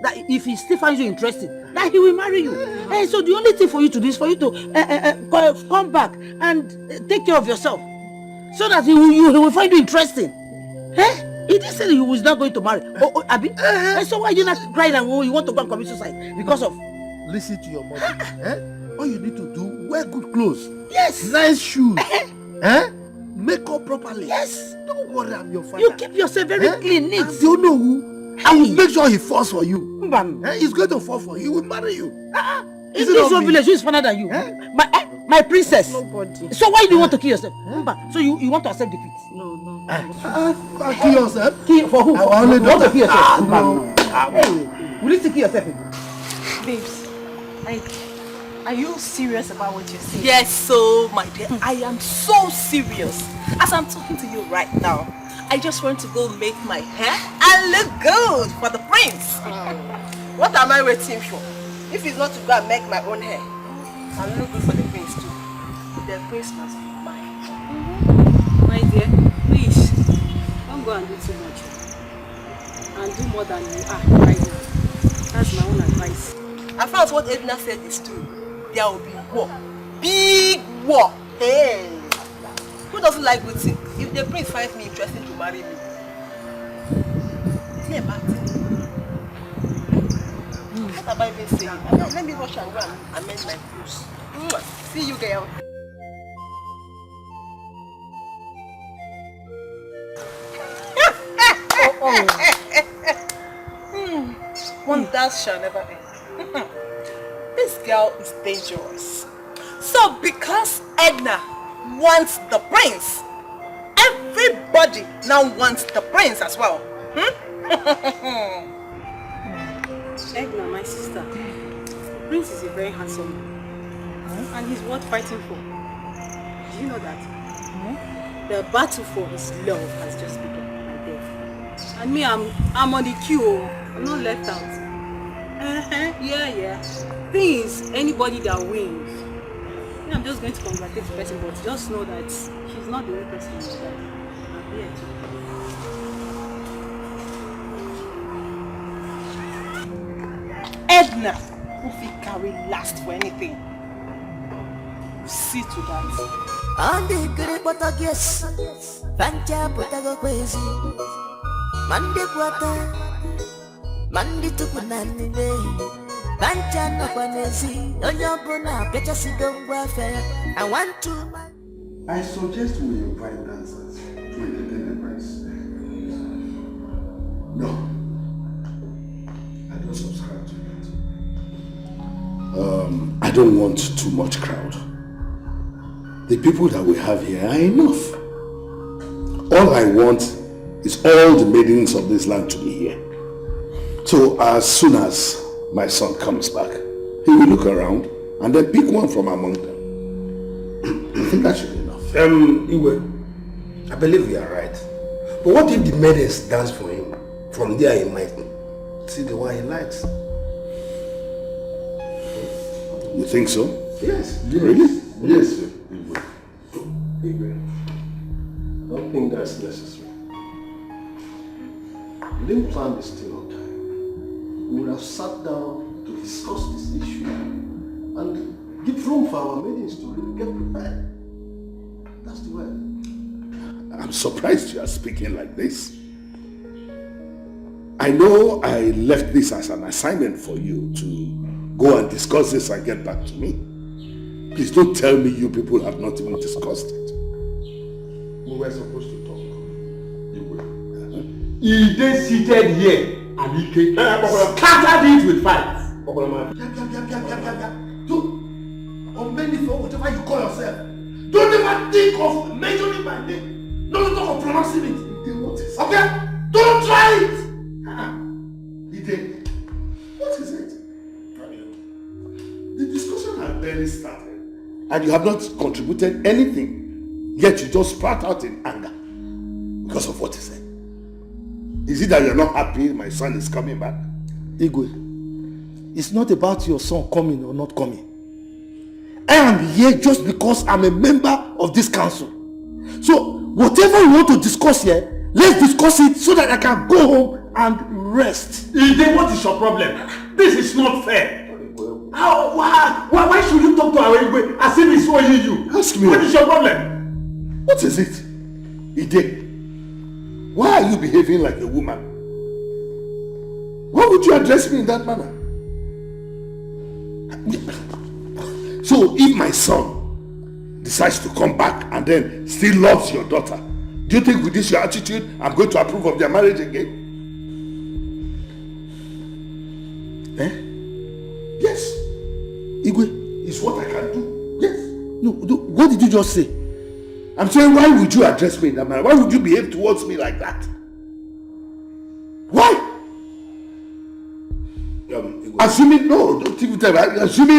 that if he still finds you interesting, that he will marry you. So the only thing for you to do is for you to come back and take care of yourself, so that he will find you interesting. He didn't say that he was not going to marry. Abi? So why are you not crying and you want to go and commit suicide because of? Listen to your mother. All you need to do, wear good clothes. Yes. Nice shoes. Make up properly. Yes. Don't worry, I'm your father. You keep yourself very clean, neat. You know who? I will make sure he falls for you. He's going to fall for you. He will marry you. In this whole village, who is funner than you? My princess. Nobody. So why do you want to kill yourself? So you want to accept defeat? No. Kill yourself? Kill for who? I only you want to kill yourself? No. Hey, will you still kill yourself? Babes, are you serious about what you're saying? Yes, so my dear, I am so serious. As I'm talking to you right now, I just want to go make my hair and look good for the prince. What am I waiting for? If it's not to go and make my own hair and look good for the prince too, the prince must be mine. My dear, please, don't go and do too much. And do more than you are right now. That's my own advice. I found what Edna said is true. There will be war. Big war. Hey! Who doesn't like good things? If the prince finds me interesting to marry me, it's not a bad thing. What have I been saying? Let me rush and go and amend my clothes. See you, girl. One dance shall never end. This girl is dangerous. So because Edna wants the prince, everybody now wants the prince as well. Edna, my sister, the prince is a very handsome man. And he's worth fighting for. Do you know that? The battle for his love has just begun, my dear. And me, I'm on the queue. I'm not left out. Yeah. Things, anybody that wins. I'm just going to congratulate the person, but just know that she's not the only person in my life. I'm here too. Edna, if he carry last for anything, see to that. On the good but I guess Pancha Potago crazy Monday quarter Monday to Punani Day Pancha no Panesi No Yabona Pecha Sidon Warfare I want to I suggest we invite dancers to entertain the prince. No, I don't subscribe to that. I don't want too much crowd. The people that we have here are enough. All I want is all the maidens of this land to be here. So as soon as my son comes back, he will look around and then pick one from among them. I think that should be enough. Iwe, I believe you are right. But what if the maidens dance for him? From there he might see the one he likes. You think so? Yes. Really? Yes, sir. Iwe, I don't think that's necessary. We didn't plan this thing on time. We would have sat down to discuss this issue and give room for our maidens to really get prepared. That's the way. I'm surprised you are speaking like this. I know I left this as an assignment for you to go and discuss this and get back to me. Please don't tell me you people have not even discussed it. We were supposed to talk. He then seated here and he came, scattered it with fire. On many for whatever you call yourself. Don't ever think of mentioning my name. Don't talk of pronouncing it. Okay? Don't try it. What is it? The discussion has barely started. And you have not contributed anything. Yet you just sprout out in anger. Because of what he said. Is it that you're not happy my son is coming back? Igwe, it's not about your son coming or not coming. I am here just because I'm a member of this council. So, whatever you want to discuss here, let's discuss it so that I can go home and rest. Ide, what is your problem? This is not fair. Why should you talk to our Igwe as if he's owing you? Ask me. What is your problem? What is it? Ide, why are you behaving like a woman? Why would you address me in that manner? So if my son decides to come back and then still loves your daughter, do you think with this your attitude I'm going to approve of their marriage again? Yes. Igwe, it's what I can do. Yes. No, what did you just say? I'm saying, why would you address me in that manner? Why would you behave towards me like that? Why? Assuming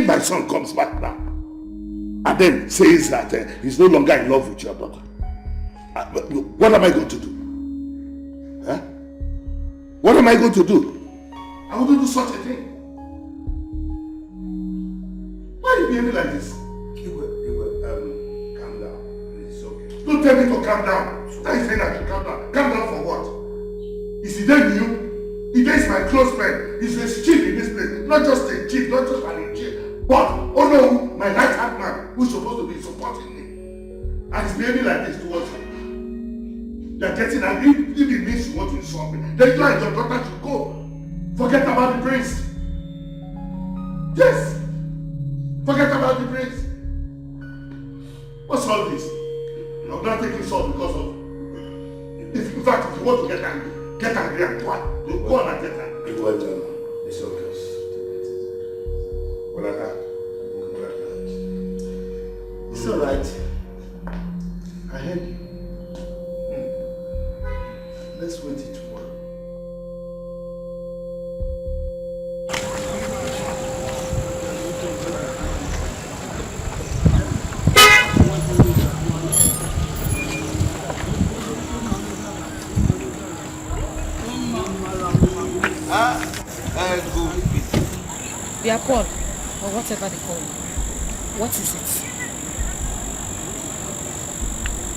my son comes back now and then says that he's no longer in love with your daughter, what am I going to do? Huh? What am I going to do? I wouldn't do such a thing. Why are you behaving like this? Calm down. It's okay. Don't tell me to calm down. Why are you saying I should calm down? Calm down for what? Is he then you? He is my close friend. He's a chief in this place. Not just a chief, not just an chief. But, oh no, my right hand man who's supposed to be supporting me. And he's behaving like this towards me. They're getting angry. If it means you want to insult me, then you and your daughter should go. Forget about the prince. Yes. Forget about the prince. What's all this? I'm not taking salt because of... In fact, if you want to get angry and go on and get angry. It's okay. It's alright. I heard you. Let's wait it tomorrow. They are Paul, or whatever they call you. What is it?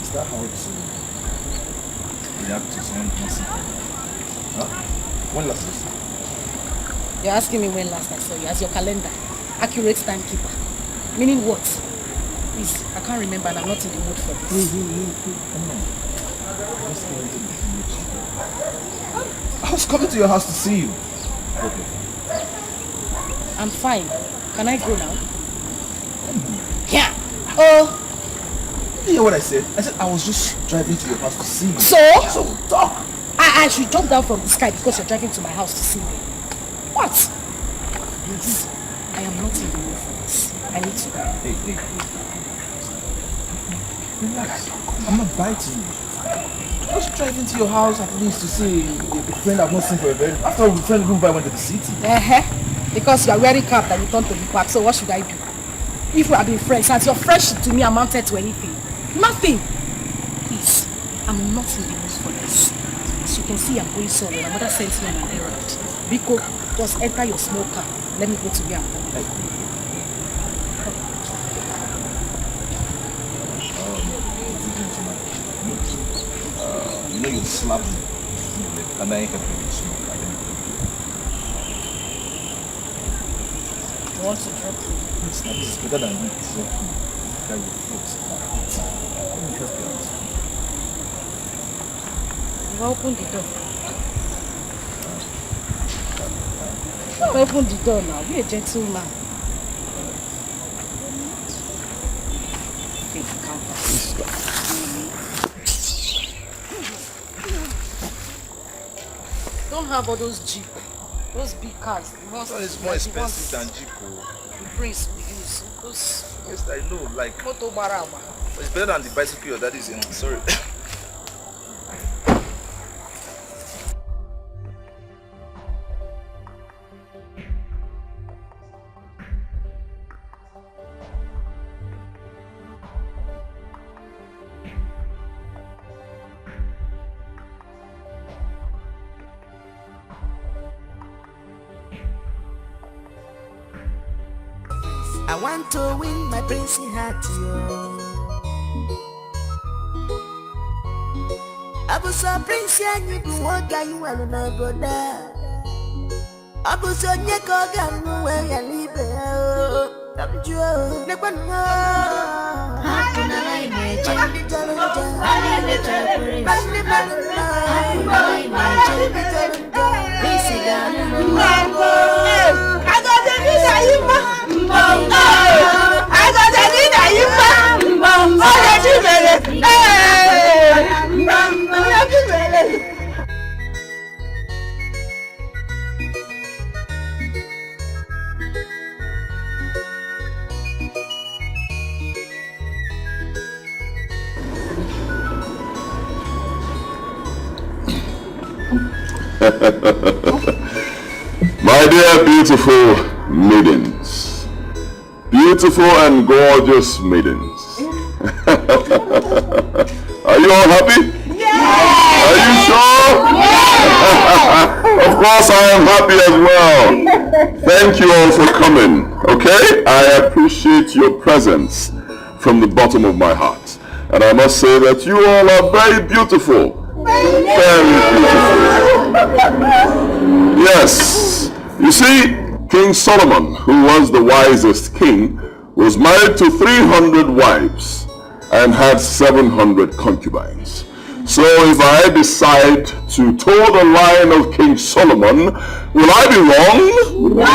Is that how to react to someone missing? Huh? When last I saw you? You're asking me when last I saw you, as your calendar. Accurate timekeeper. Meaning what? Please, I can't remember and I'm not in the mood for this. I was coming to your house to see you. Okay. I'm fine. Can I go now? Yeah. Oh. You hear what I said? I said I was just driving to your house to see you. So talk. I should jump down from the sky because you're driving to my house to see me. What? Please. I am not in the mood for this. I need to go. Hey. Relax. I'm not biting you. I was driving to your house at least to see a friend I've not seen for a very long time. After all, the friend Rumba went to the city. Because you are wearing cap that you turn to the back, so what should I do? If we have been friends, and your friendship to me amounted to anything? Nothing! Please, I'm not in the mood for this. As you can see, I'm going somewhere. My mother sent me on an errand. Biko, just enter your small car. Let me go to where I'm going. You know you slapped me. And I ain't helping you smoke. You want to drop me? It's better than me. So, carry your foot. Let me help you out. You open the door. Open the door now. Be a gentleman. don't have all those Jeep. Those big cars. This one is more expensive than Jeep. The Prince will use. Those... Yes, I know. Like... Moto Barama. It's better than the bicycle your daddy is in. Sorry. I want to win my princey heart, yo. I was a prince and you do what you want to go there. I was on your gun where you live. I'm Joe. The one how can I imagine? My dear beautiful maidens, beautiful and gorgeous maidens, are you all happy? Yeah! Are you sure? Yeah! Of course I am happy as well. Thank you all for coming, okay? I appreciate your presence from the bottom of my heart. And I must say that you all are very beautiful. Very beautiful. Yes. You see, King Solomon, who was the wisest king, was married to 300 wives and had 700 concubines. So if I decide to toe the line of King Solomon, will I be wrong? No!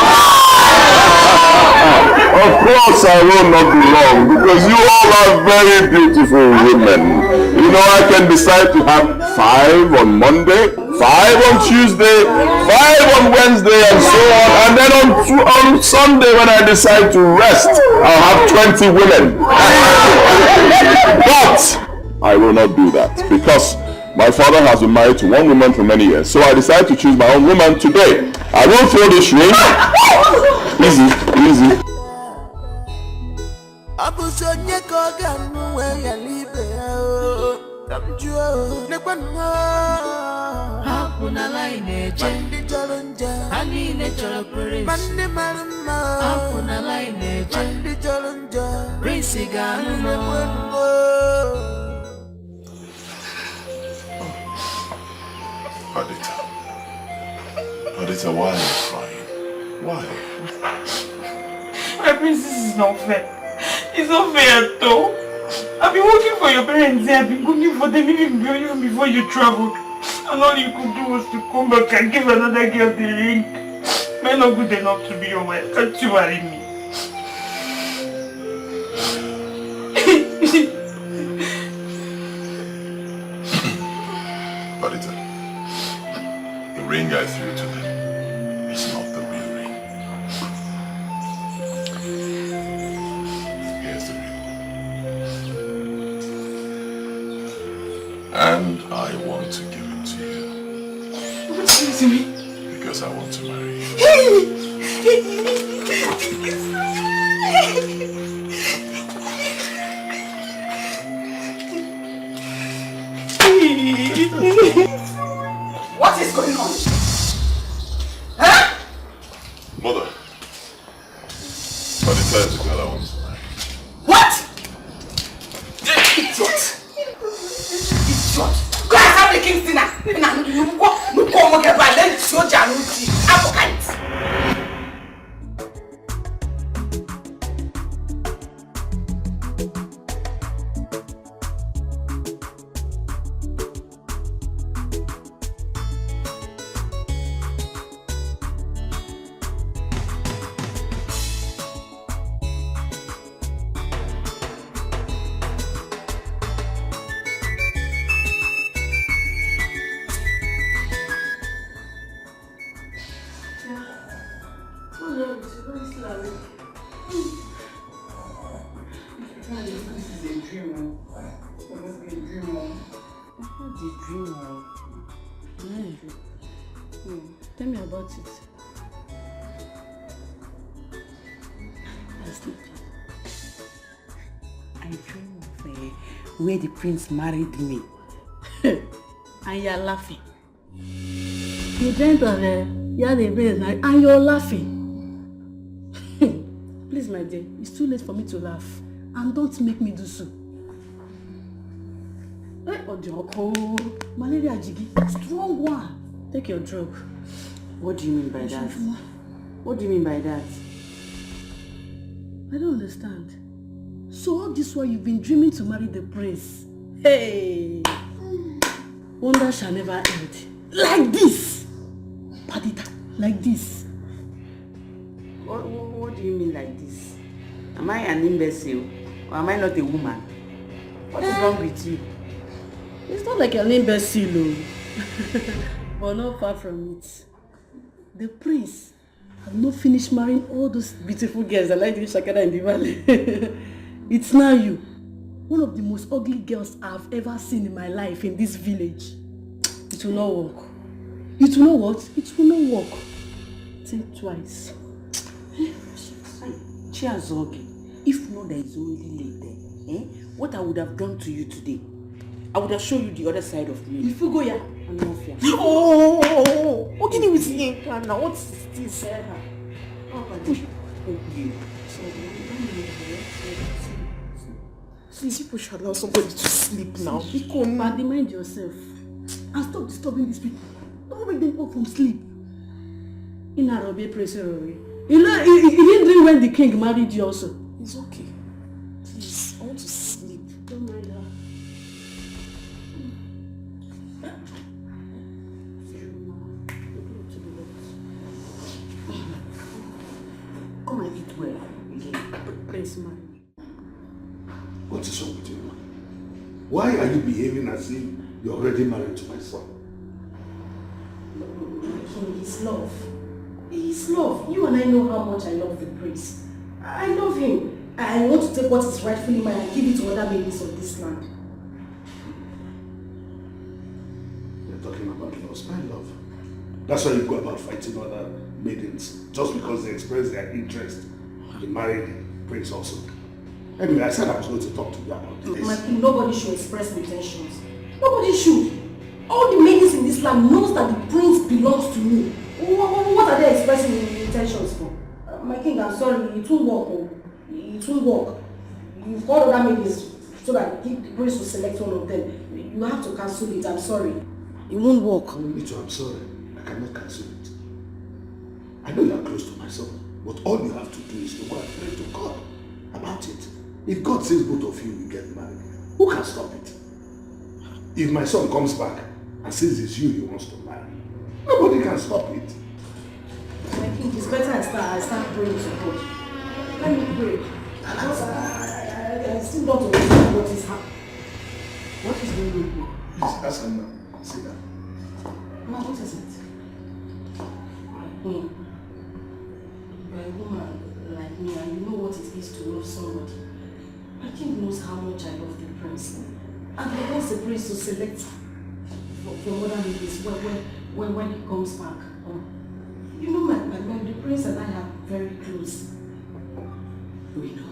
Of course I will not be wrong, because you all are very beautiful women. You know, I can decide to have 5 on Monday, 5 on Tuesday, 5 on Wednesday, and so on. And then on Sunday, when I decide to rest, I'll have 20 women. But I will not do that, because my father has been married to one woman for many years. So I decided to choose my own woman today. I will throw this ring. Easy, easy. Adita, why are you crying? Why? My prince, this is not fair. It's not fair at all. I've been working for your parents here. I've been cooking for them even before you traveled. And all you could do was to come back and give another girl the ring. Men are good enough to be your wife. Can't you marry me? Adita, the ring I threw to them is not the real ring. Here's the ring. And I want to give it to you. What to me? Because I want to marry you. What is going on? Huh? Mother, Adita is the girl I want to marry. What? Idiot! Idiot! Go and have the king's dinner. Oh. Tell me about it. I dream of where the prince married me. And you're laughing. You dreamt of you're the prince and you're laughing. Please, my dear, it's too late for me to laugh. And don't make me do so. Malaria jiggy, strong one. Take your drug. What do you mean by that? What do you mean by that? I don't understand. So all this while you've been dreaming to marry the prince. Hey! Wonder shall never end. Like this! Padita, like this. What do you mean like this? Am I an imbecile? Or am I not a woman? What is wrong with you? It's not like an imbecile, but not far from it. The prince have not finished marrying all those beautiful girls that like the Shakara in the valley. It's now you. One of the most ugly girls I've ever seen in my life in this village. It will not work. It will not what? It will not work. Think twice. Chiazogi, if not there is already late there, what I would have done to you today, I would have shown you the other side of me. If you go here, I'm not fair. What can you with me now? What is this? Please, people should allow somebody to sleep now. Badly mind yourself. And stop disturbing these people. Don't wake them up from sleep. In Arabic, you know, he didn't dream when the king married you also. It's okay. Please, I want to sleep. Don't mind her. Come and eat well again. Prince man. What is wrong with you? Why are you behaving as if you're already married to my son? His love. His love. You and I know how much I love the prince. I love him. I want to take what is rightfully mine and give it to other ladies of this land. You're talking about love, my love. That's why you go about fighting other maidens, just because they express their interest in marrying the prince also. Anyway, I said I was going to talk to you about this. My king, nobody should express intentions. Nobody should. All the maidens in this land knows that the prince belongs to me. What are they expressing intentions for? My king, I'm sorry, it won't work. It won't work. You've got other maidens so that the prince will select one of them. You have to cancel it, I'm sorry. It won't work. Me too, I'm sorry. I cannot cancel it. I know you're close to my son, but all you have to do is to go and pray to God about it. If God says both of you will get married, who can stop it? If my son comes back and says it's you he wants to marry, nobody can stop it. I think it's better I start praying to God. Let me pray. I still don't understand what is happening. What is going on here? Please ask him now. Sit down. Ma, what is it? You're a woman like me and you know what it is to love somebody. My king knows how much I love the prince. And he wants the prince to select from other ladies when he comes back. You know, the prince and I are very close. We know.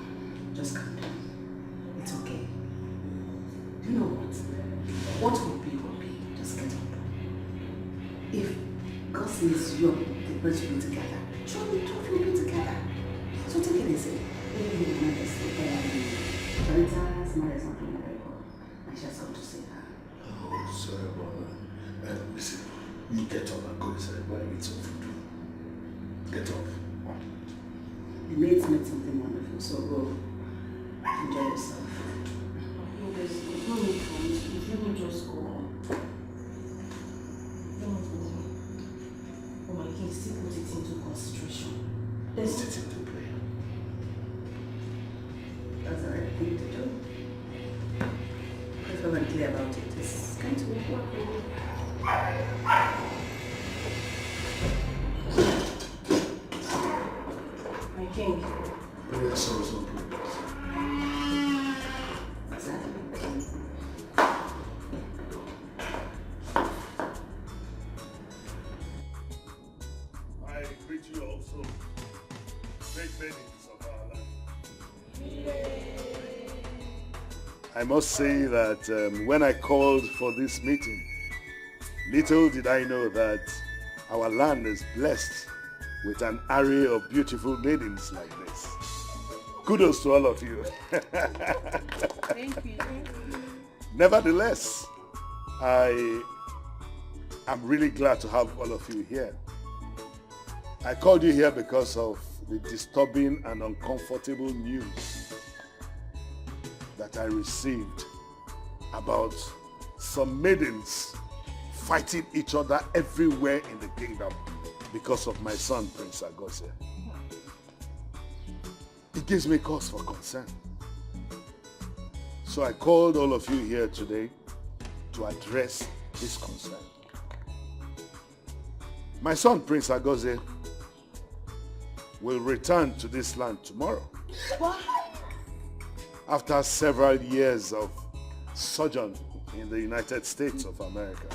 Just calm down. It's okay. You know what? What will be will be. Just get up. If God says you and the prince will be together, surely the two will be together. So take it easy. Charita's married something very good. I just want to say that. Oh, sorry about that. Listen, you get up and go inside and eat some food. Get up. The maids made something wonderful, so go enjoy yourself. No, there's no need for me. Let me just go on. Oh my king, still put it into consideration. Let's put it into prayer. That's the right thing to do. If we're very clear about it, it's going to work. My king. Prayer solves all problems. Exactly. maidens of our land. I must say that when I called for this meeting, little did I know that our land is blessed with an array of beautiful maidens like this. Kudos to all of you. Thank you. Nevertheless, I am really glad to have all of you here. I called you here because of the disturbing and uncomfortable news that I received about some maidens fighting each other everywhere in the kingdom because of my son, Prince Agozie. It gives me cause for concern. So I called all of you here today to address this concern. My son, Prince Agozie, will return to this land tomorrow. What? After several years of sojourn in the United States of America.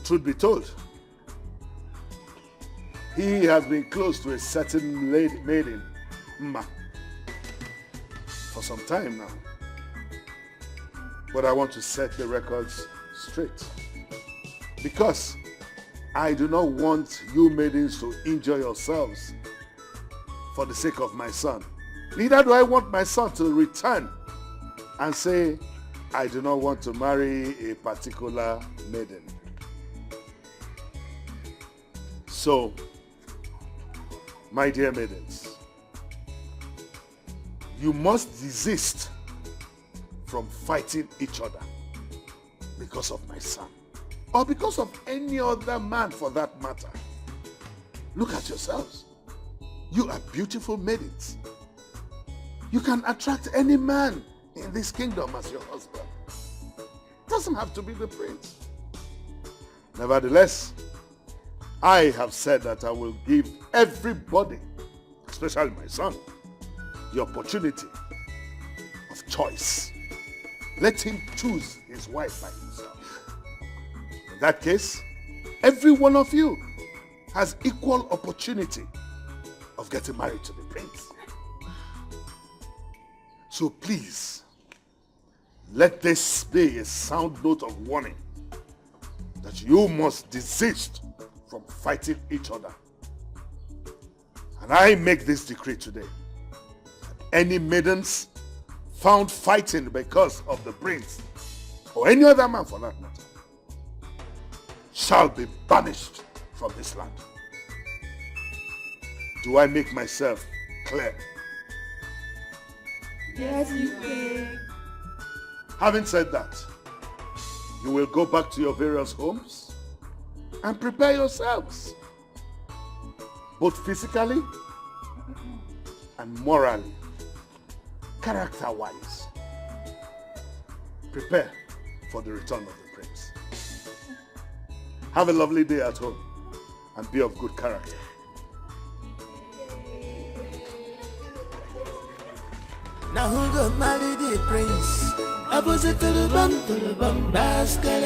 Truth be told, he has been close to a certain maiden, Mma, for some time now. But I want to set the records straight. Because I do not want you maidens to injure yourselves for the sake of my son. Neither do I want my son to return and say, I do not want to marry a particular maiden. So, my dear maidens, you must desist from fighting each other because of my son, or because of any other man for that matter. Look at yourselves. You are beautiful maidens. You can attract any man in this kingdom as your husband. Doesn't have to be the prince. Nevertheless, I have said that I will give everybody, especially my son, the opportunity of choice. Let him choose his wife by himself. In that case, every one of you has equal opportunity of getting married to the prince. So please, let this be a sound note of warning that you must desist from fighting each other. And I make this decree today. Any maidens found fighting because of the prince, or any other man for that matter, shall be banished from this land. Do I make myself clear? Yes, you will. Having said that, you will go back to your various homes and prepare yourselves, both physically and morally, character-wise. Prepare for the return of the prince. Have a lovely day at home and be of good character. Now who go marry the prince? Opposite to the bum, basket.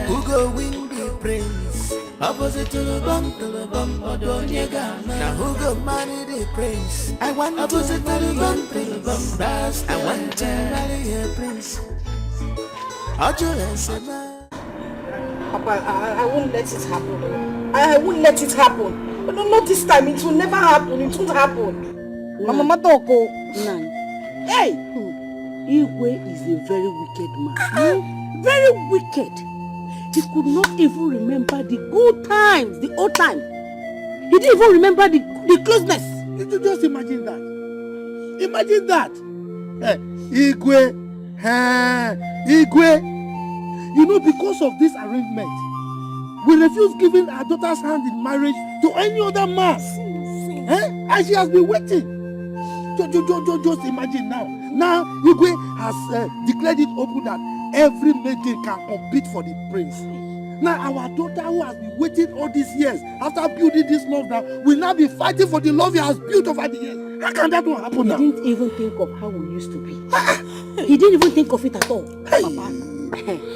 Who go win the prince? Opposite to the bum, Odonyega. Now who go marry the prince? I want opposite to the bum, basket. I want to marry a prince. Papa, I won't let it happen. I won't let it happen. But not this time. It will never happen. It won't happen. Mama Matoko. Hey! Igwe is a very wicked man. Very wicked. He could not even remember the good times, the old time. He didn't even remember the closeness. Did you just imagine that? Imagine that. Igwe. Igwe. You know, because of this arrangement, we refuse giving our daughter's hand in marriage to any other man. And she has been waiting. Just imagine now. Now, Igwe has declared it open that every maiden can compete for the prince. Now, our daughter who has been waiting all these years, after building this love now, will now be fighting for the love he has built over the years. How can that one happen now? He didn't even think of how we used to be. He didn't even think of it at all.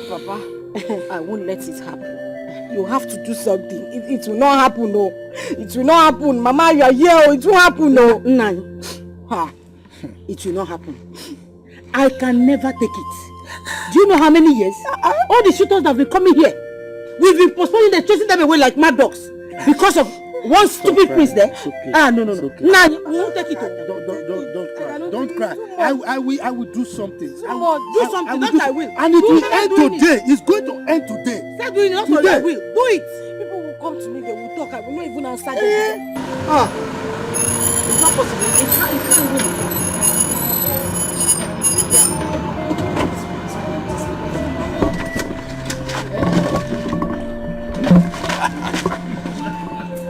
Papa, I won't let it happen. You have to do something. It will not happen, no. It will not happen. Mama, you are here. It will happen, no. Nani. Ha. It will not happen. I can never take it. Do you know how many years? All the shooters that have been coming here, we've been postponing them, chasing them away like mad dogs because of one stupid prince there. Okay. No. Okay. Nah, you won't take it. Don't cry. I will do something. Do something. I will. And it will end today. It's going to end today. Start doing it. That's what I will. Do it. People will come to me. They will talk. I will not even answer them. It's not possible. It can't really.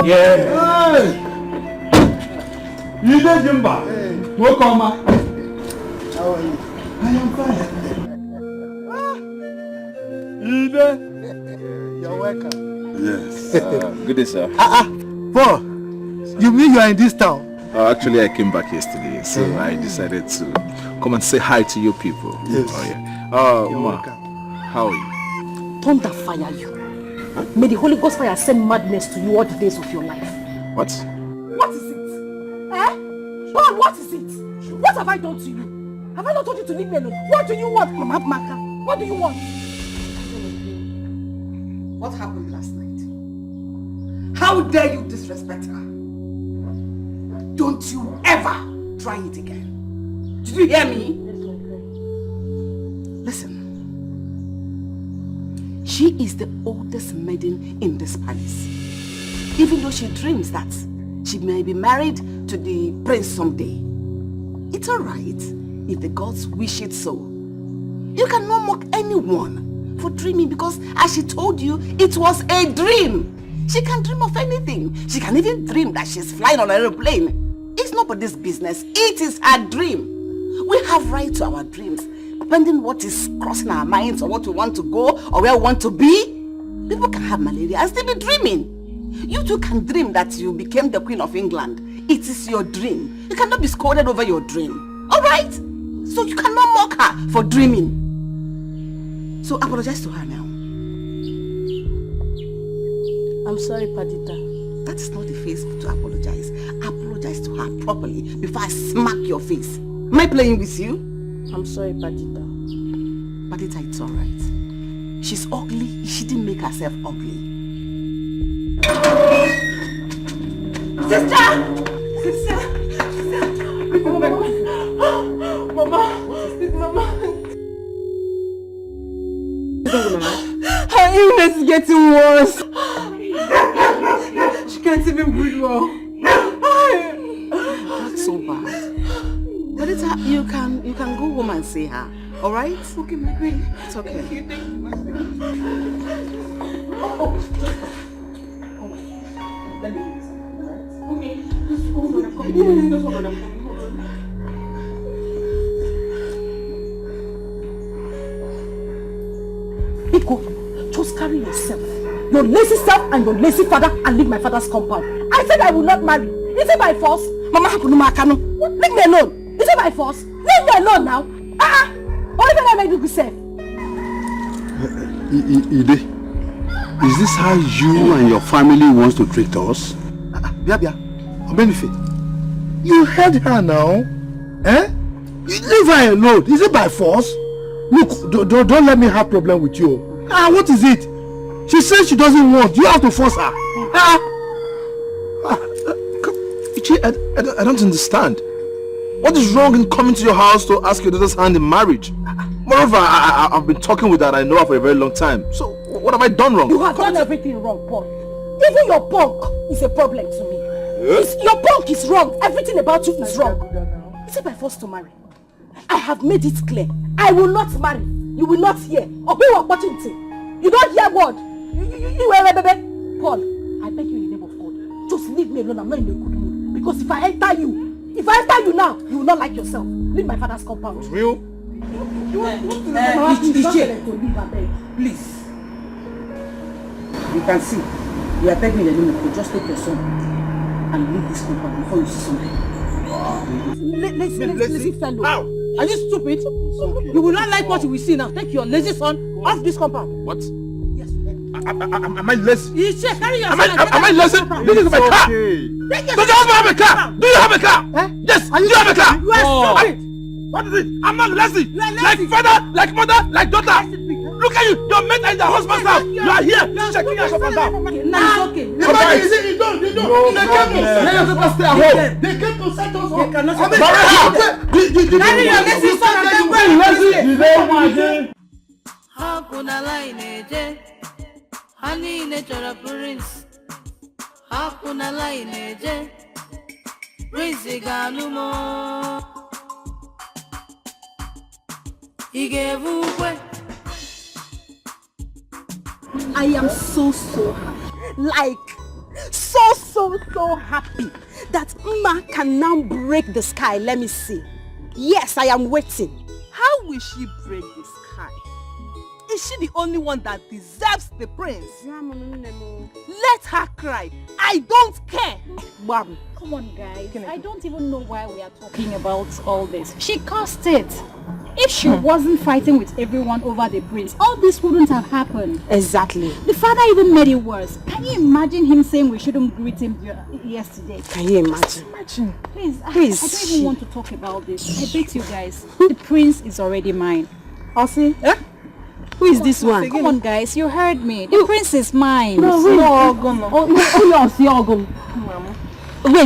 Yeah. Hey. You did Jimba. Welcome. How are you? I am fine. Ide. You're welcome. Yes. Good day, sir. Paul, you mean you are in this town? Actually, I came back yesterday, so I decided to come and say hi to you people. Yes. Oh, yeah. You're Ma, welcome. how are you? Thunder fire you. May the Holy Ghost fire send madness to you all the days of your life. What? What is it? Paul, what is it? What have I done to you? Have I not told you to leave me alone? What do you want, Mama Maka? What do you want? What happened last night? How dare you disrespect her? Don't you ever try it again. Did you hear me? Listen. She is the oldest maiden in this palace. Even though she dreams that she may be married to the prince someday. It's alright if the gods wish it so. You cannot mock anyone for dreaming because, as she told you, it was a dream. She can dream of anything. She can even dream that she's flying on an aeroplane. It's nobody's business. It is her dream. We have right to our dreams. Depending what is crossing our minds or what we want to go or where we want to be. People can have malaria and still be dreaming. You too can dream that you became the Queen of England. It is your dream. You cannot be scolded over your dream. Alright? So you cannot mock her for dreaming. So apologize to her now. I'm sorry, Padita. That is not the face to apologize. Apologize to her properly before I smack your face. Am I playing with you? I'm sorry, Padita. Padita, it's alright. She's ugly. She didn't make herself ugly. Sister! Mama! Her illness is getting worse. She can't even breathe well. That's so bad. But it's you can go home and see her. All right? Okay, my queen. It's okay. Thank you. Let me do something, all right? Okay. Iko, just carry yourself, your lazy self and your lazy father, and leave my father's compound. I said I will not marry. Is it by force? Mama, leave me alone. Is it by force? Leave me alone now. What if I made you say? Ide, is this how you and your family wants to treat us? Bia, you heard her now. You leave her alone. Is it by force? Look, don't let me have problem with you. What is it? She says she doesn't want. You have to force her. I don't understand. What is wrong in coming to your house to ask your daughter's hand in marriage? Moreover, I've been talking with her and I know her for a very long time. So, what have I done wrong? You have done everything wrong, Paul. Even your punk is a problem to me. Your punk is wrong. Everything about you is wrong. Is it by force to marry? I have made it clear. I will not marry. You will not hear. Or be opportunity. You don't hear word. You baby. Paul, I beg you in the name of God. Just leave me alone. I'm not in a good mood. Because if I enter you now, you will not like yourself. Leave my father's compound. Real? Please. You can see. You are begging the name of God. Just take your son and leave this compound before you see something. Lazy fellow. How? Are you stupid? Okay. You will not like what you will see now. Take your lazy son off this compound. What? Yes. Am I lazy? You check, carry your Am I lazy? This is my car. Does your husband have a car? Do you have a car? Yes. Do you have a car? You are stupid. What is it? I'm not lazy. Like father, like mother, like daughter. Look at you. Your mate and your husband's house. You are here checking us up and down. Now it's okay. You don't. They came to stay at home. They came to set us up. Carry your lazy son and then go. Hakuna line eje, hani nechora prince. Hakuna line eje, prince ganumo. Igevukwe. I am so happy. Like, so happy that Mma can now break the sky. Let me see. Yes, I am waiting. How will she break the sky? Is she the only one that deserves the prince? Let her cry. I don't care. Bam. Come on, guys. I don't even know why we are talking about all this. She caused it. If she wasn't fighting with everyone over the prince, all this wouldn't have happened. Exactly. The father even made it worse. Can you imagine him saying we shouldn't greet him yesterday? Can you imagine? Please. I don't even want to talk about this. I beg you guys. The prince is already mine. Osi? Who is this one? Come on, guys. You heard me. The prince is mine. Wait,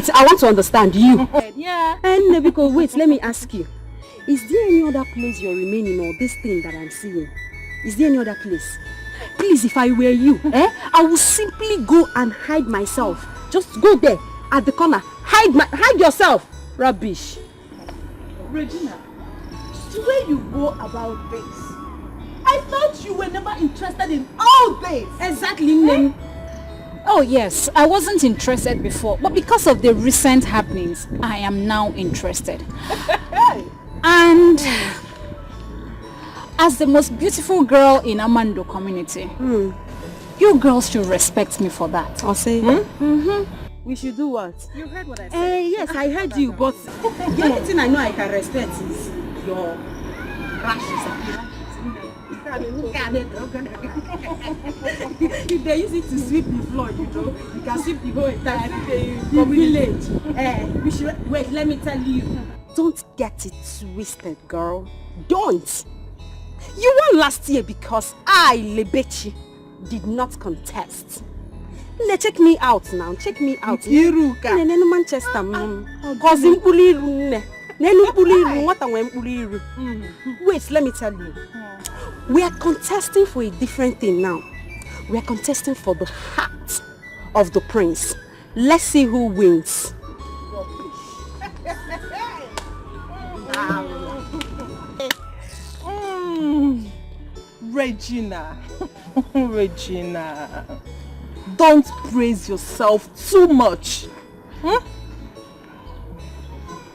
I want to understand you. Yeah. And because wait, let me ask you. Is there any other place you're remaining or this thing that I'm seeing? Is there any other place? Please, if I were you, I would simply go and hide myself. Just go there at the corner. Hide yourself. Rubbish. Regina, the way you go about this, I thought you were never interested in all this. Exactly. Oh yes, I wasn't interested before, but because of the recent happenings, I am now interested. And as the most beautiful girl in Amando community, you girls should respect me for that. I'll say we should do what? You heard what I said? Yes, I heard you, but the only thing I know I can respect is your rashes. If they use it to sweep the floor, you can sweep the whole entire village. We should wait. Let me tell you. Don't get it twisted, girl. Don't. You won last year because I, Lebechi, did not contest. Check me out now. Check me out. Manchester. Wait, let me tell you. We are contesting for a different thing now. We are contesting for the heart of the prince. Let's see who wins. Regina. Regina. Don't praise yourself too much.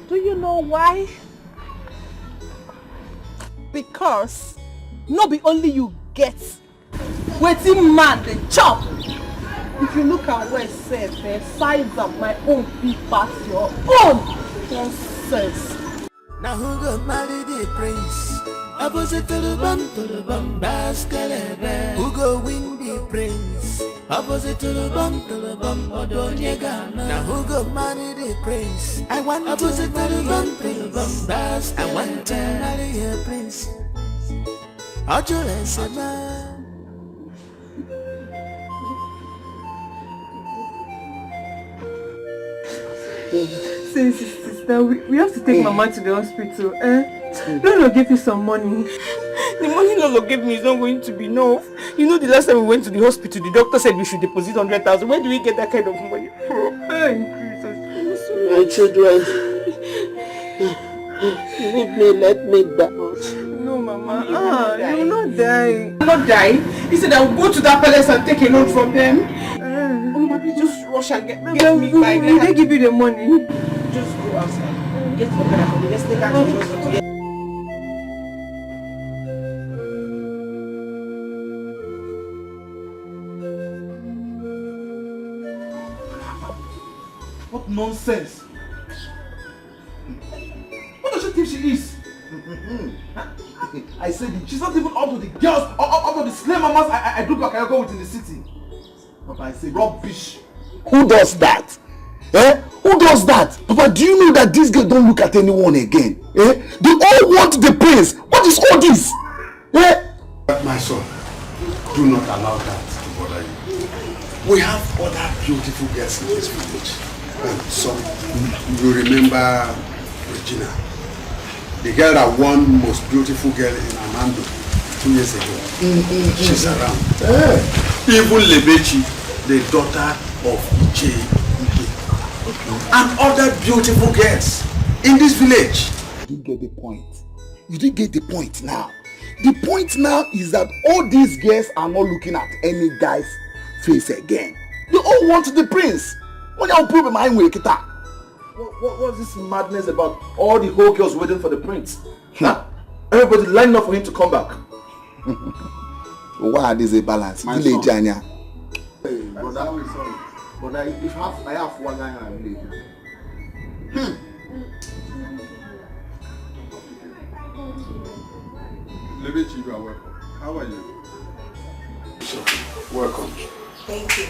Do you know why? Because not be only you get waiting man the chop. If you look at where it says the size of my own feet past your own nonsense. Now who go marry the prince? Opposite to the bum, baskelebe. Who go win the prince? Opposite to the bum, odonyega. Now who go marry the prince? I want opposite to the bum, baskelebe. I want to marry a prince. Sister, we have to take Mama to the hospital. Lolo gave you some money. The money Lolo gave me is not going to be enough. You know, the last time we went to the hospital, the doctor said we should deposit 100,000. Where do we get that kind of money from? My children, leave me, let me die. No, Mama. You will not die. You will not die? He said I will go to that palace and take a loan from them. Oh, Mama, please just rush and get me back. Will they give you the money? Just go outside. Get the car for me. Let's take her to the hospital. What nonsense! What does she think she is? I said it. She's not even up to the girls, up to the slave mamas I do back I go with in the city. Papa, I say rubbish. Who does that? Who does that? Papa, do you know that these girls don't look at anyone again? They all want the prince. What is all this? My son, do not allow that to bother you. We have other beautiful girls in this village. Some, you remember Regina, the girl that won most beautiful girl in Amando 2 years ago. She's around. Even Lebechi, the daughter of Iche, and other beautiful girls in this village. You didn't get the point. You didn't get the point now. The point now is that all these girls are not looking at any guy's face again. They all want the prince. What's this madness about all the whole girls waiting for the prince? Everybody lining up for him to come back. Why is a balance? My Village son. Anya. Hey, brother, but if I have one guy in village. Lebechi, you are welcome. How are you? Welcome. Thank you.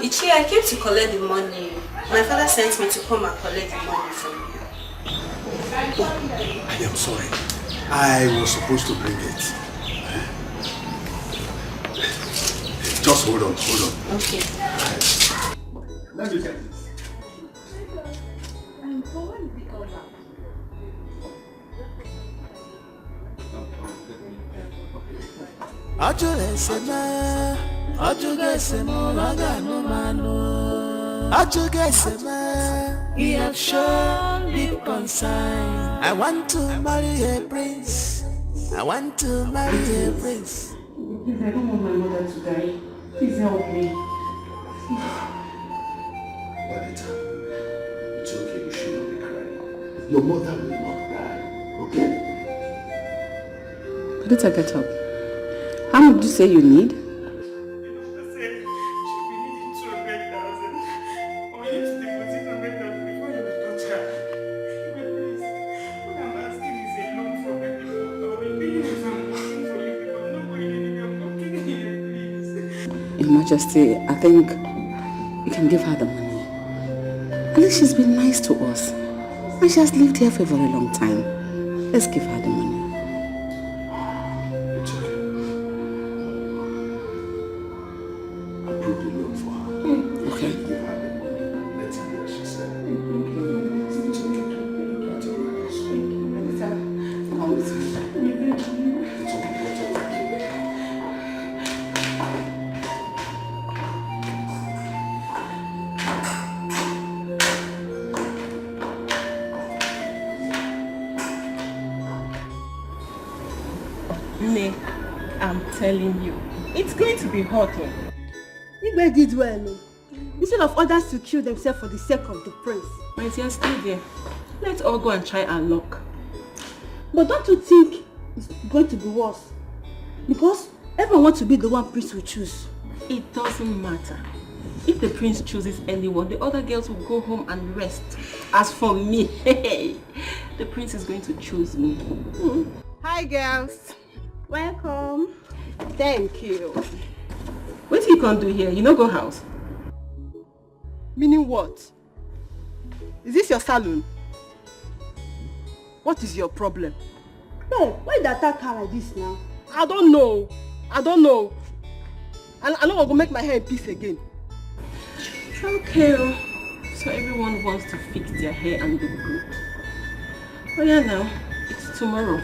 Ichi, I came to collect the money. My father sent me to come and collect the money from you. I am sorry. I was supposed to bring it. Just hold on. Okay. Let me get this. He have shown deep concern. I want to marry a prince. I want to marry a prince. Please, I don't want my mother to die. Please help me. Badita, it's okay. You should not be crying. Your mother will not die. Okay? Badita, get up. How much do you say you need? Your Majesty, I think you can give her the money. At least she's been nice to us. And she has lived here for a very long time. Let's give her the money. It's okay. Approve the loan for her. Okay. Give her the money. Let's see what she said. It's okay. It's all right. Come with me. It's okay. Nne, I'm telling you, it's going to be hot. Igwe did well. Instead of others to kill themselves for the sake of the prince. My dear, stay there. Let's all go and try our luck. But don't you think it's going to be worse? Because everyone wants to be the one prince will choose. It doesn't matter. If the prince chooses anyone, the other girls will go home and rest. As for me, the prince is going to choose me. Hi girls. Welcome. Thank you. What you can do here? You no go house? Meaning what? Is this your salon? What is your problem? No, why did you attack her like this now? I don't know. And I'm not going to make my hair in peace again. Okay. So everyone wants to fix their hair and look good. Oh yeah, now. It's tomorrow.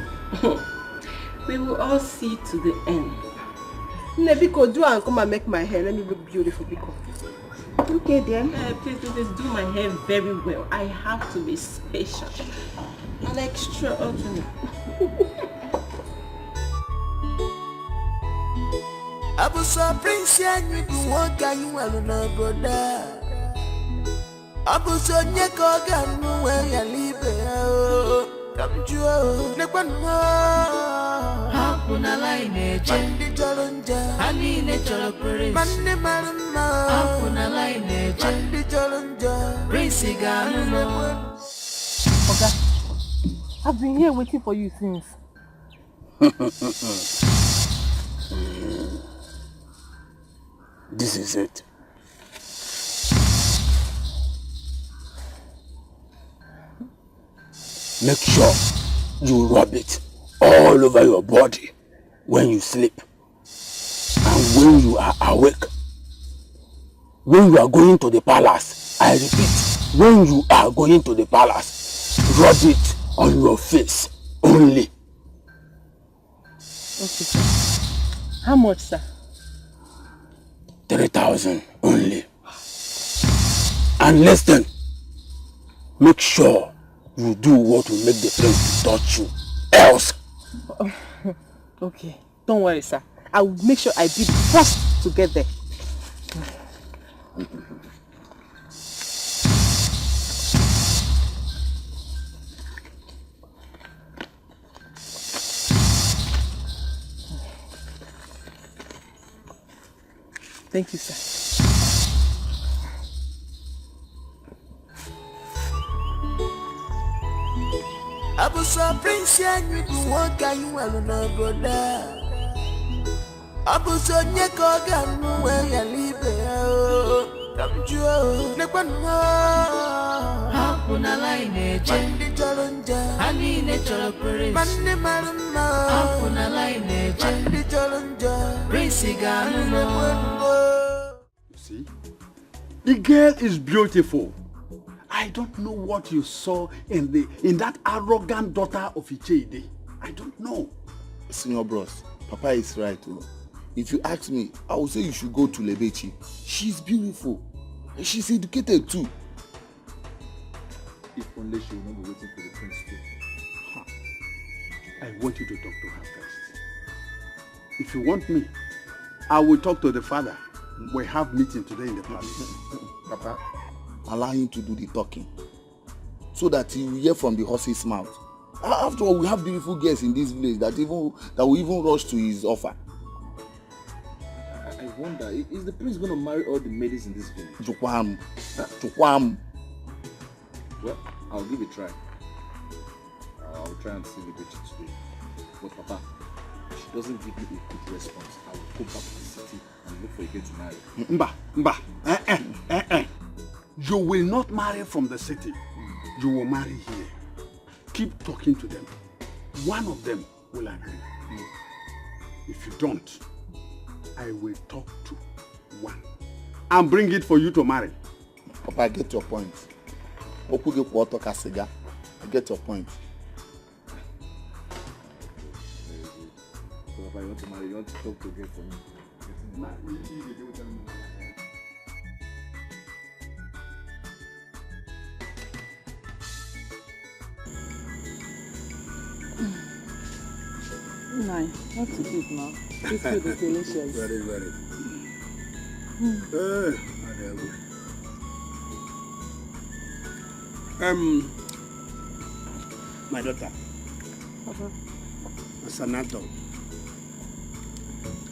We will all see to the end. Nebiko, do and come and make my hair. Let me look beautiful, Biko. Okay then. Please do my hair very well. I have to be special and extraordinary. Abuso prince yanyu kuwoga yuwalu na broda. Abuso nyeko ganu we ya libe o. Kamjuo nekwanu. Hakuna line eje. Mandi jolonja. Ani ne jolo prince. Mandi maruma. Hakuna line eje. Mandi jolonja. Prince ganu no. Oga, I've been here waiting for you since. This is it. Make sure you rub it all over your body when you sleep and when you are awake. When you are going to the palace, I repeat, when you are going to the palace, rub it on your face only. Okay, sir. How much, sir? 3,000 only. And listen, make sure you do what will make the prince touch you. Else. Okay, don't worry, sir. I will make sure I be the first to get there. Thank you, sir. I was so prince and you do what can you alone brother. I was so near Kogan where you live. Come to Hakuna line, Chandi Chalanja, Honey Natural Prince, Mandi Maruna, Hakuna line, Chandi Chalanja, Prince Ganu. See, the girl is beautiful. I don't know what you saw in that arrogant daughter of Ichede. I don't know. Senior bros, Papa is right. If you ask me, I would say you should go to Lebechi. She's beautiful. And she's educated too. If only she will not be waiting for the prince too. I want you to talk to her first. If you want me, I will talk to the father. We have meeting today in the palace. Papa, allow him to do the talking so that he will hear from the horse's mouth. After all, we have beautiful girls in this village that will even rush to his offer. I wonder, is the prince going to marry all the ladies in this village? Chukwam. Well, I'll give it a try. I'll try and see the bitch today. But Papa, if she doesn't give me a quick response, I will go back to the city and look for a girl to marry. You will not marry from the city. You will marry here. Keep talking to them. One of them will agree. If you don't, I will talk to one and bring it for you to marry. Papa, I get your point. I get your point. So Papa, you want to marry? You want to talk to a girl for me? Nine. What to eat now? This food is delicious. Very, very. My daughter. Papa. As an adult,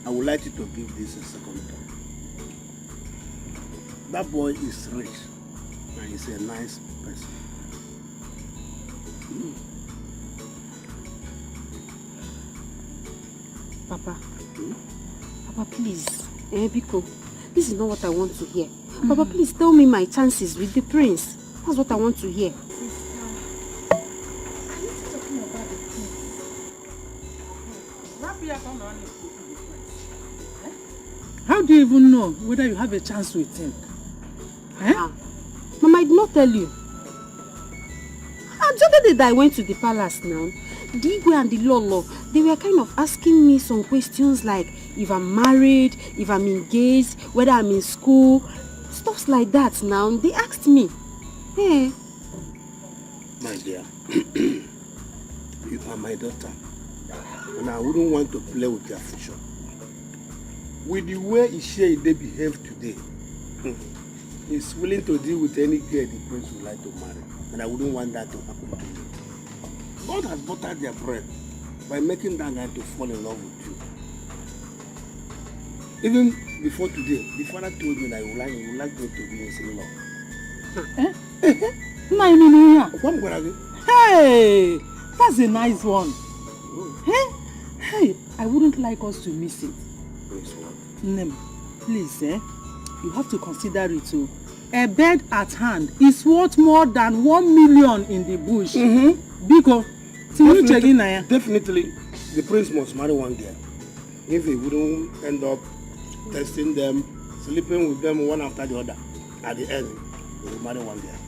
I would like you to give this a second thought. That boy is rich and he's a nice person. Papa. Papa, please. Biko, this is not what I want to hear. Papa, please tell me my chances with the prince. That's what I want to hear. How do you even know whether you have a chance with him? Mama, I did not tell you. The other day that I went to the palace now, the Igwe and the Lolo, they were kind of asking me some questions like if I'm married, if I'm engaged, whether I'm in school, stuff like that now. They asked me. Hey. My dear, you are my daughter, and I wouldn't want to play with your future. With the way Ishie they behave today, he's willing to deal with any girl the prince would like to marry, and I wouldn't want that to happen to you. God has buttered their bread by making that guy to fall in love with you. Even before today, the father told me that he would like me to be his in-law. Hey, that's a nice one. Hey, I wouldn't like us to miss it. Nem, please, you have to consider it too. A bed at hand is worth more than 1 million in the bush. Because definitely, the prince must marry one girl. If he wouldn't end up testing them, sleeping with them one after the other, at the end, he will marry one girl.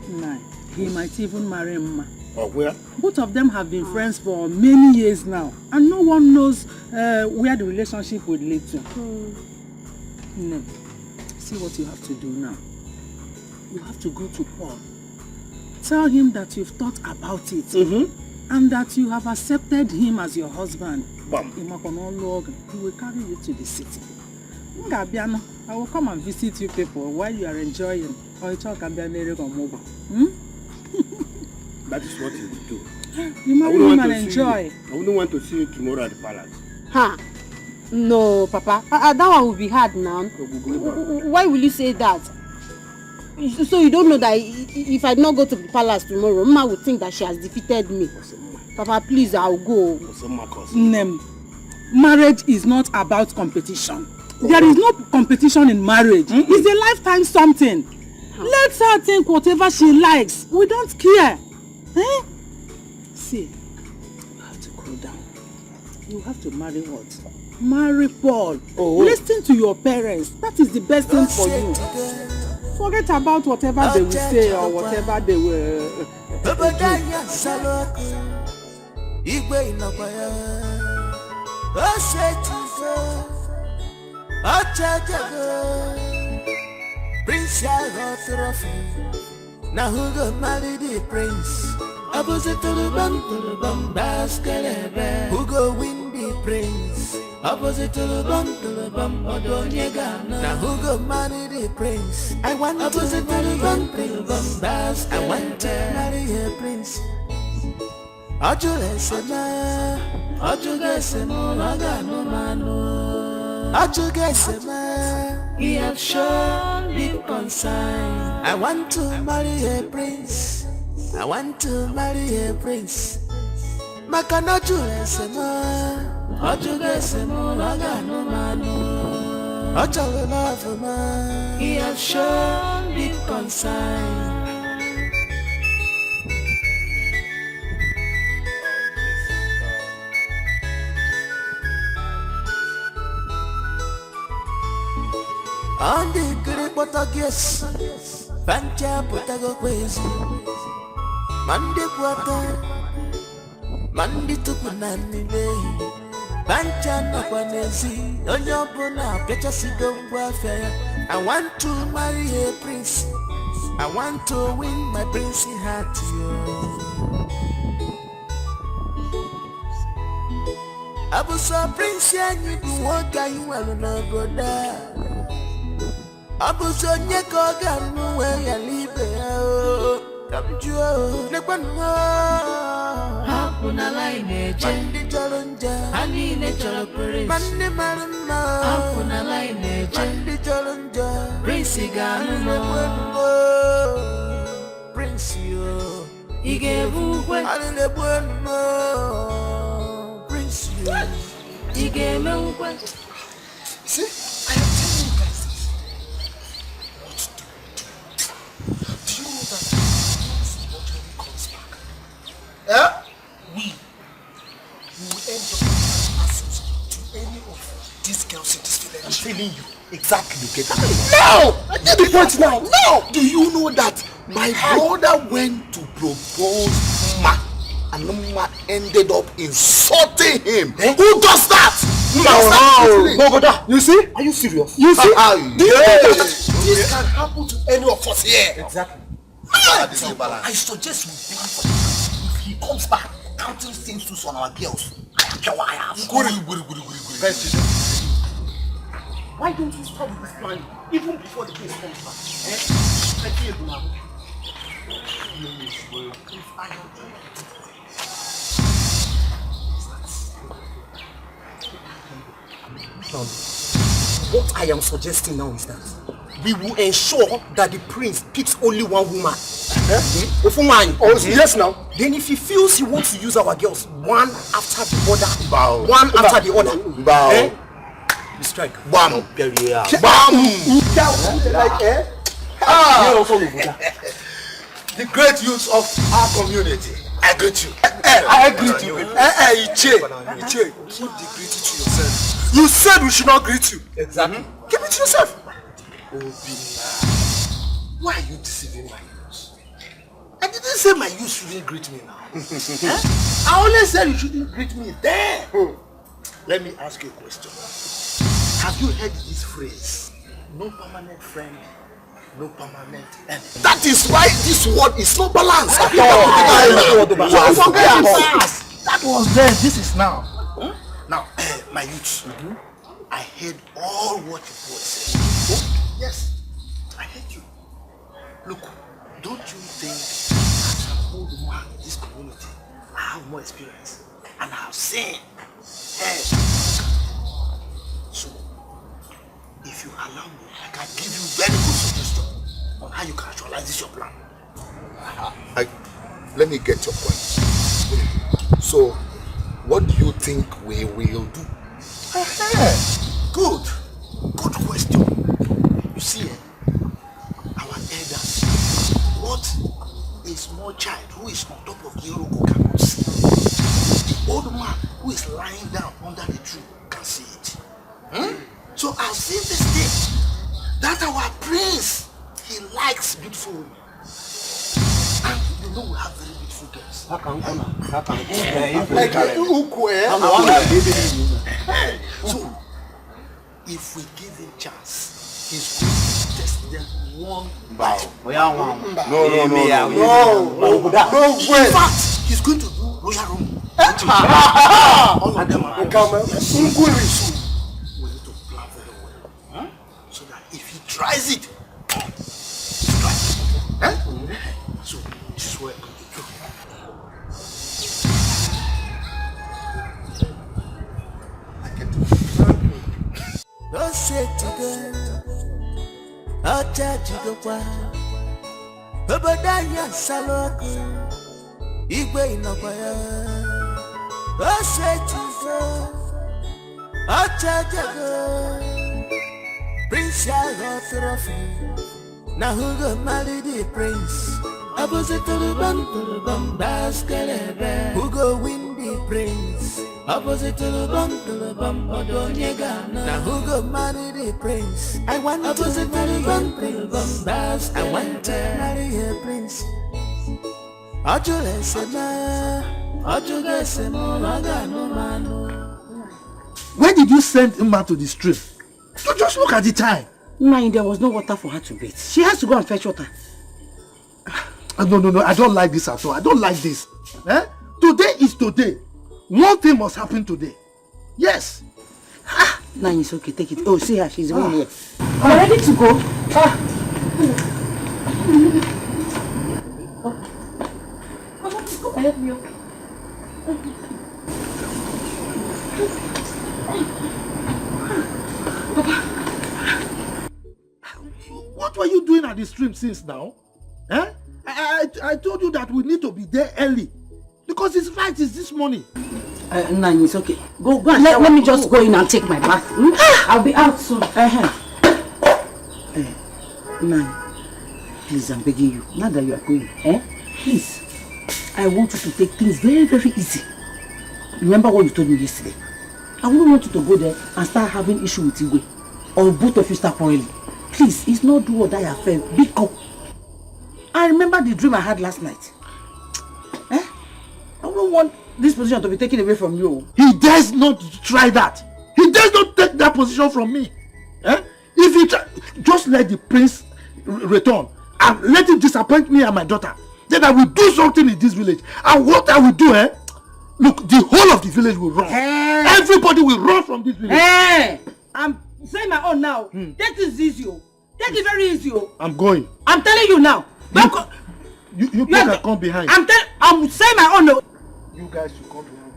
Nah, he might even marry Mma. Or where? Both of them have been friends for many years now, and no one knows where the relationship would lead to. No. See what you have to do now. You have to go to Paul. Tell him that you've thought about it, and that you have accepted him as your husband. He will carry you to the city. I will come and visit you people while you are enjoying. That is what you will do. You marry him and enjoy. I wouldn't want to see you tomorrow at the palace. Huh? No, Papa. That one will be hard now. Why will you say that? So you don't know that if I not go to the palace tomorrow, Mama would think that she has defeated me. Papa, please, I'll go. Nem, marriage is not about competition. There is no competition in marriage. It's a lifetime something. Let her think whatever she likes. We don't care. See, you have to cool down. You have to marry what? Marry Paul. Listen to your parents. That is the best thing for you. Forget about whatever they will say or whatever they will Now who go marry the prince? Opposite to the bum, basket. Who go win the prince? Opposite to the bum, Odonyega. Now who go marry the prince? I want opposite to the bum, basket. I want to marry a prince. Ajulesema, Agano mano. Ajulesema, he has shown deep concern. I want to marry a prince. I want to marry a prince. Makanajulesema, Agano mano. Ajulesema, he has shown deep concern. On the great Portuguese, Pancha Potago Quiz, Mandi Water, Mandi Tupunani, Pancha Napanesi, Onyopona, Petasigo Warfare. I want to marry a prince. I want to win my princely heart. I was a prince, and you do what I want to go there. Abuzonye koga nuwe ya libe Kamjua Nekwanwa Hakuna line je Mandi chalonja Hanine chalopere Mandi marama Hakuna line je Mandi chalonja Prince Ganuno Prince yo Igebuwe Hanine bueno Prince yo Igemewe See? We will end up access to any of these girls in this village. I'm telling you exactly. No! I get the point now. No! Do you know that my brother went to propose Ma and Ma ended up insulting him? Who does that? No, brother. You see? Are you serious? You see? Do you know that this can happen to any of us here? Exactly. I suggest we plan for this. He comes back, counting things on our girls. Why don't you start with this plan even before the case comes back? I feel now. What I am suggesting now is that we will ensure that the prince picks only one woman. Yes, now. Then if he feels he wants to use our girls one after the other, one after the other, we strike. Bam! Bam! The great youths of our community, I greet you. I greet you. Iche, keep the greeting to yourself. You said we should not greet you. Exactly. Keep it to yourself. Why are you deceiving my youth? I didn't say my youth shouldn't greet me now. I only said you shouldn't greet me there. Let me ask you a question. Have you heard this phrase? No permanent friend, no permanent enemy. That is why this word is not balanced. That was then, this is now. Now, my youth, I heard all what you said. Yes, I heard you. Look, don't you think as an old man in this community, I have more experience and I have seen. So, if you allow me, I can give you very good suggestion on how you can actualize this your plan. Let me get your point. So, what do you think we will do? Good question. You see, our elders, what a small child who is on top of the Iroko cannot see, the old man who is lying down under the tree can see it. So I've seen this thing, that our prince, he likes beautiful women. And you know we have very beautiful girls. So, if we give him chance, he's going to test them one by one. No. In fact, he's going to do royal room. All of them are yes. We need to plan very well. So that if he tries it, so this is where I'm going to do. Obadanya Saloku Igwe Inokwaya Osetigo Ochajago Prince Yago Trophy Na Hugo marry the prince Opposite to the bum Baskelebe Hugo win the prince Opposite to the bum Odonyega Na Hugo marry the prince I want opposite to the bum Baskelebe I want to marry a prince Where did you send Imma to the stream? So just look at the time. No, there was no water for her to bathe. She has to go and fetch water. No, I don't like this at all. I don't like this. Today is today. One thing must happen today. Yes. No, it's okay. Take it. Oh, see her. She's going here. I'm ready to go. Help me. What were you doing at the stream since now? I told you that we need to be there early. Because his flight is this morning. No, it's okay. Go and let me just go in and take my bath. I'll be out soon. Nan, please, I'm begging you. Now that you are going, please. I want you to take things very, very easy. Remember what you told me yesterday. I wouldn't want you to go there and start having issue with Igwe. Or both of you start quarreling. Please, it's not do or die affair. Big up. I remember the dream I had last night. I don't want this position to be taken away from you. He dares not try that. He dares not take that position from me. If he just let the prince return and let him disappoint me and my daughter, then I will do something in this village. And what I will do, look, the whole of the village will run. Everybody will run from this village. I'm saying my own now. That is easy. That is very easy. I'm going. I'm telling you now. You can come behind. I'm saying my own now. You guys should come behind.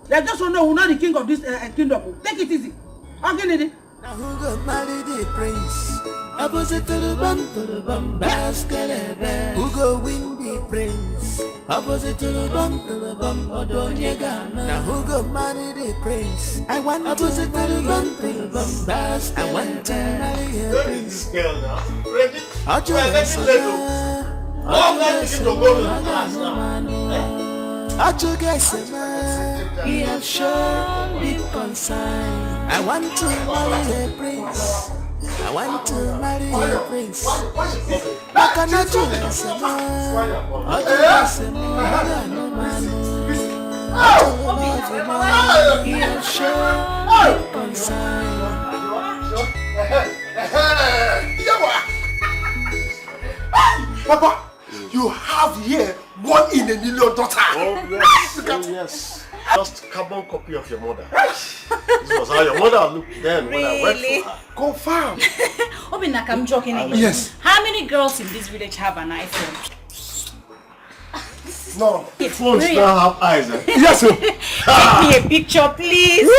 They just don't know who's not the king of this kingdom. Take it easy. Okay, lady. Now who go marry the prince? Opposite to the bum, basket. Who go win the prince? Opposite to the bum, Odonyega. Now who go marry the prince? I want opposite to the bum, basket. I want to marry a prince. I'll join you guys, he has shown me concern. I want to marry a prince. I want to marry a prince. I cannot do this. He has shown me concern. Papa, you have here 1 in a million daughter. Oh yes. Just carbon copy of your mother. This was how your mother looked then when I worked for her. Confirm. Obinaka, I'm joking again. Yes. How many girls in this village have an iPhone? No. Phones now have eyes. Eh? Yes, sir. Take me a picture, please.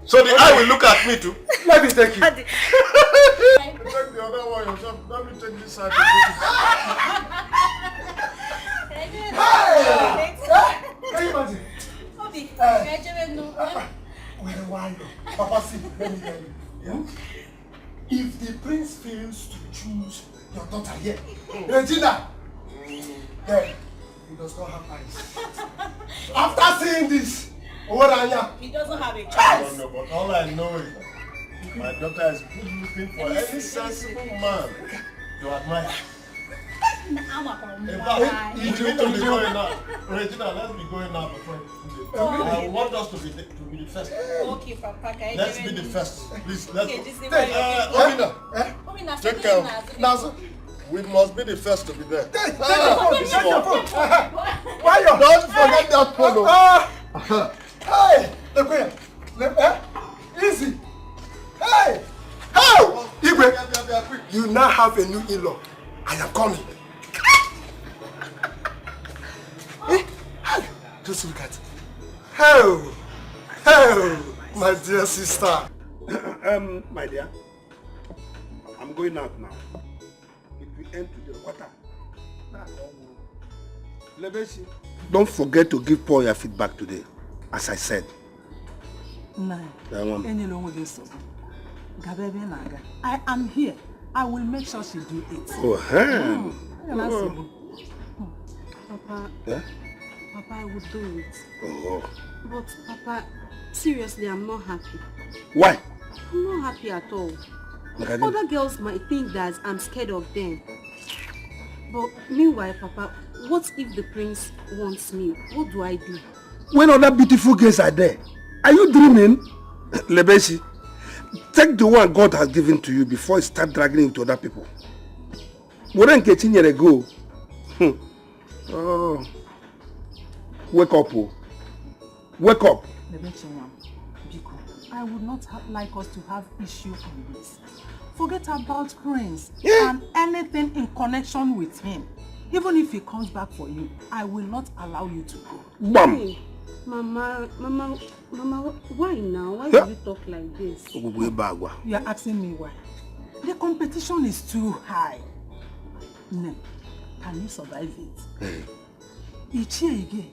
So the eye will look at me too. Let me take you. Take the other one yourself. Let me take this side. Can you imagine? Papa, see, let me tell you. Yeah? If the prince fails to choose your daughter here, Regina, then he does not have eyes. After seeing this, what are you? He doesn't have a choice. No, but all I know is my daughter is good looking for any sensible man to admire. In fact, we need to be going now. Regina, let's be going now before I want us to be the first. Okay, Papa. Let's be the first. Please, let's go. Obina, Take care. Now, we must be the first to be there. Take your phone. Why you? Don't forget that phone. Hey, look here. Easy. Hey. How? Igwe, you now have a new in-law. I am coming. Just look at it. Oh, my dear sister. My dear, I'm going out now. If we end to the water, don't forget to give Paul your feedback today, as I said. I am here. I will make sure she do it. Papa, yeah? Papa, I would do it. Oh. But Papa, seriously, I'm not happy. Why? I'm not happy at all. Other girls might think that I'm scared of them. But meanwhile, Papa, what if the prince wants me? What do I do? When other beautiful girls are there, are you dreaming? Lebeshi, take the one God has given to you before you start dragging it to other people. Wouldn't get in here ago. Oh. Wake up, oh. Wake up. I would not like us to have issue on this. Forget about Prince and anything in connection with him. Even if he comes back for you, I will not allow you to go. Bam. Hey, Mama, why now? Why do you talk like this? You are asking me why. The competition is too high. No, can you survive it? Ichiege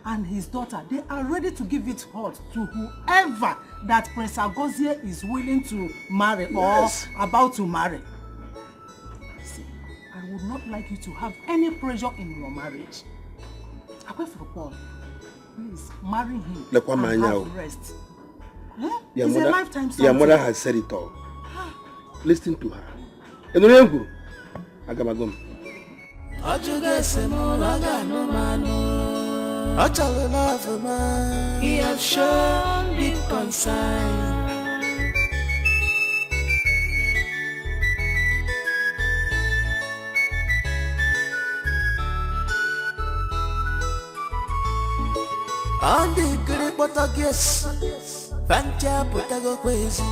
and his daughter, they are ready to give it hot to whoever that Prince Agozie is willing to marry or about to marry. See, I would not like you to have any pressure in your marriage. Apart from Paul, please marry him and have rest. It's a lifetime something. Your mother has said it all. Listen to her. He has shown big concern. On the great Portuguese, Pancha Potago crazy.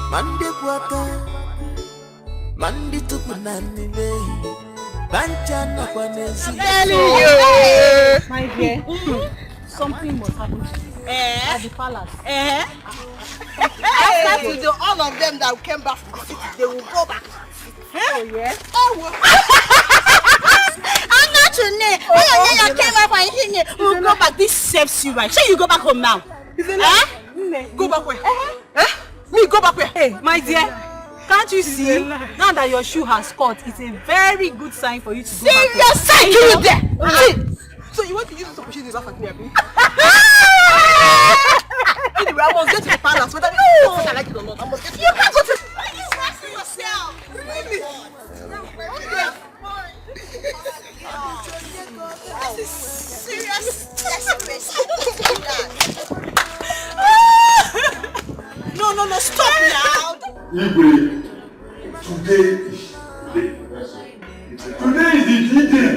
Mandi Puata, Mandi Tupunani, Pancha Nakwanesi. My dear, something must happen at the palace. After today, all of them that came back from the city, they will go back. Oh, yes? I'm not your name. Oh, you came back from here. We'll go back. This saves you, right? So you go back home now. Go back where? Me, go back where? Hey, my dear. Can't you see? Now that your shoe has caught, it's a very good sign for you to go back. Serious sign? You there? So you want to use this opportunity to laugh at me, Abi? Anyway, I must get to the palace. Whether I like it or not, I must get to the palace. You can't go to... Why are you stressing yourself? Really? This is serious desperation. No, stop now. Igwe, today is the day. Today is the day.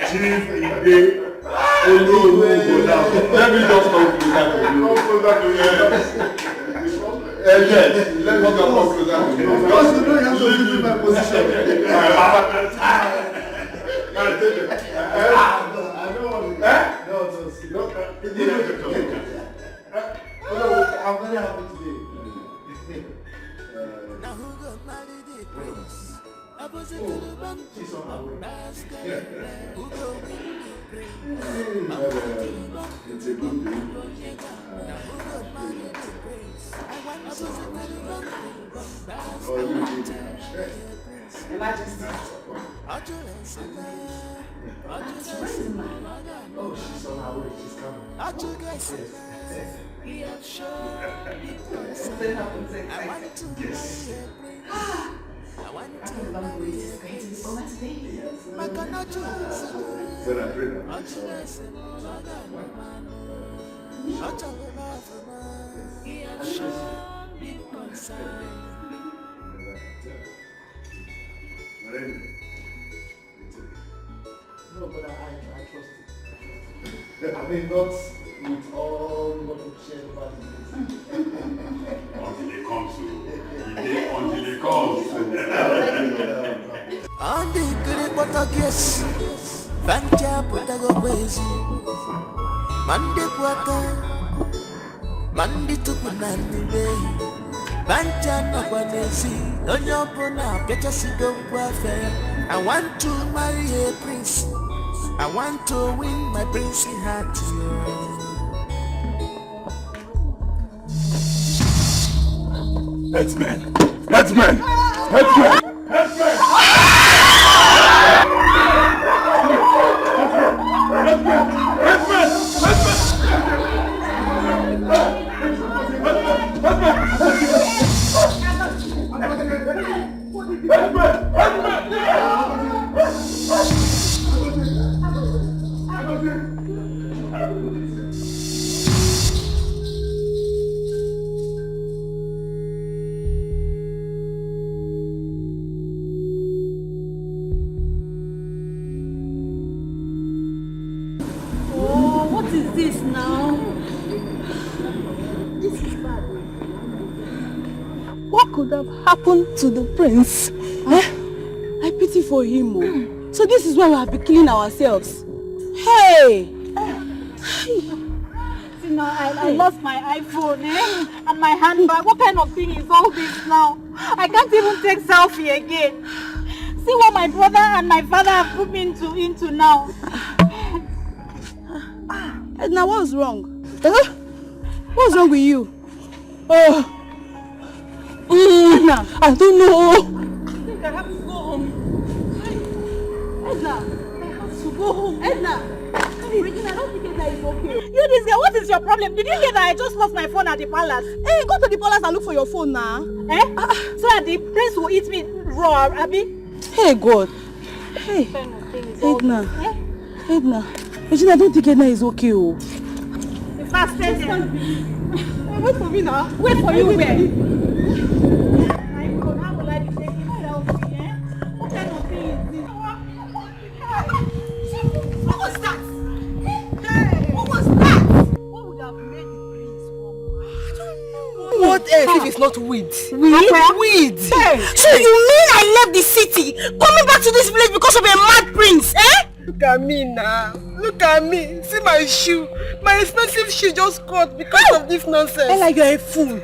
Chief Igwe, let me just come closer to you. Yes, let me come closer to you. Because you know you have to leave my position. I'm very happy today. She's on her way. It's a good day. Your Majesty. Oh, she's on her way. She's coming. Yes. I want to believe this is going to be over today. When I pray now. No, but I trust it. I mean, not with all what we share about it. Until they come to until they come. And the great Portuguese, Bancha Potagoese, Mandi Puaka, Mandi Tupunani Bay, Bancha Napanesi, Onyopona, Petasigo Quafe. I want to marry a prince. I want to win my princely heart. Headsman! Headsman! Headsman! Headsman! Happened to the prince. I pity for him. So this is why we have been killing ourselves. Hey! See now, I lost my iPhone and my handbag. What kind of thing is all this now? I can't even take selfie again. See what my brother and my father have put me into now. Now what's wrong? What's wrong with you? Edna, I don't know. I think I have to go home. Edna, I have to go home. Edna, Regina, I don't think Edna is okay. You this girl, what is your problem? Did you hear that I just lost my phone at the palace? Hey, go to the palace and look for your phone now. So that the prince will eat me raw, Abby? Hey, God. Hey, Edna. Edna. Regina, I don't think Edna is okay. The fastest one. Wait for me now. Wait for you where? How will I be taking selfie, What kind of thing is this? What was that? Hey! What was that? What would have made the prince walk? I don't know. What else if it's not weed? Weed? Hey. So you mean I left the city, coming back to this village because of a mad prince, Look at me now. Look at me. See my shoe. My expensive shoe just caught because of this nonsense. Ella, you're a fool.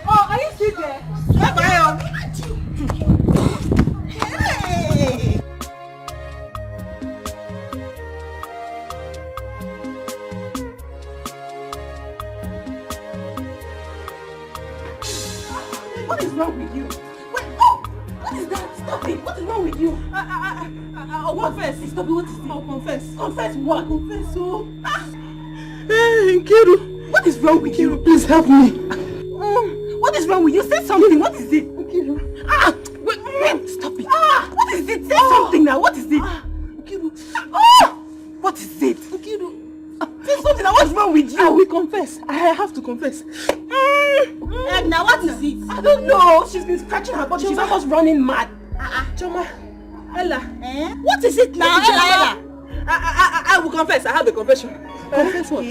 Oh, are you still there? Bye-bye. Hey! What is wrong with you? Wait, oh! What is that? Stop it! What is wrong with you? I'll confess. Stop it, what is it? I'll confess. Confess what? Confess, oh. Hey, Nkiru. What is wrong with you? Please help me. What is wrong with you? Say something. What is it? Nkiru. Wait, stop it. What is it? Say something now. What is it? Nkiru. What is it? Nkiru. Say something now. What's wrong with you? I will confess. I have to confess. Now what is it? I don't know. She's been scratching her body. She's almost running mad. Choma. Ella. What is it now? Ella. I will confess. I have a confession. Confess what?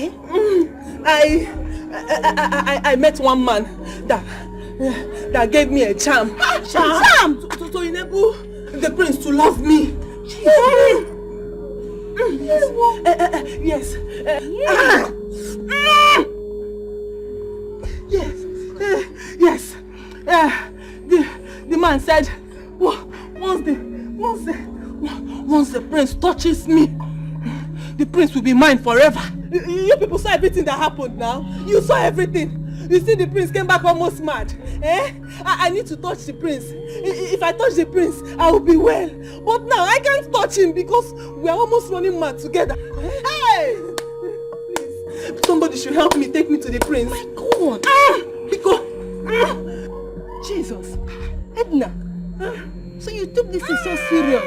I met one man that gave me a charm. Charm? To enable the prince to love me. Yes. Yes. The man said once the prince touches me, the prince will be mine forever. You people saw everything that happened now. You saw everything. You see the prince came back almost mad. I need to touch the prince. If I touch the prince, I will be well. But now I can't touch him because we are almost running mad together. Hey! Please, somebody should help me take me to the prince. My God! Because Jesus. Edna, so you took this thing so serious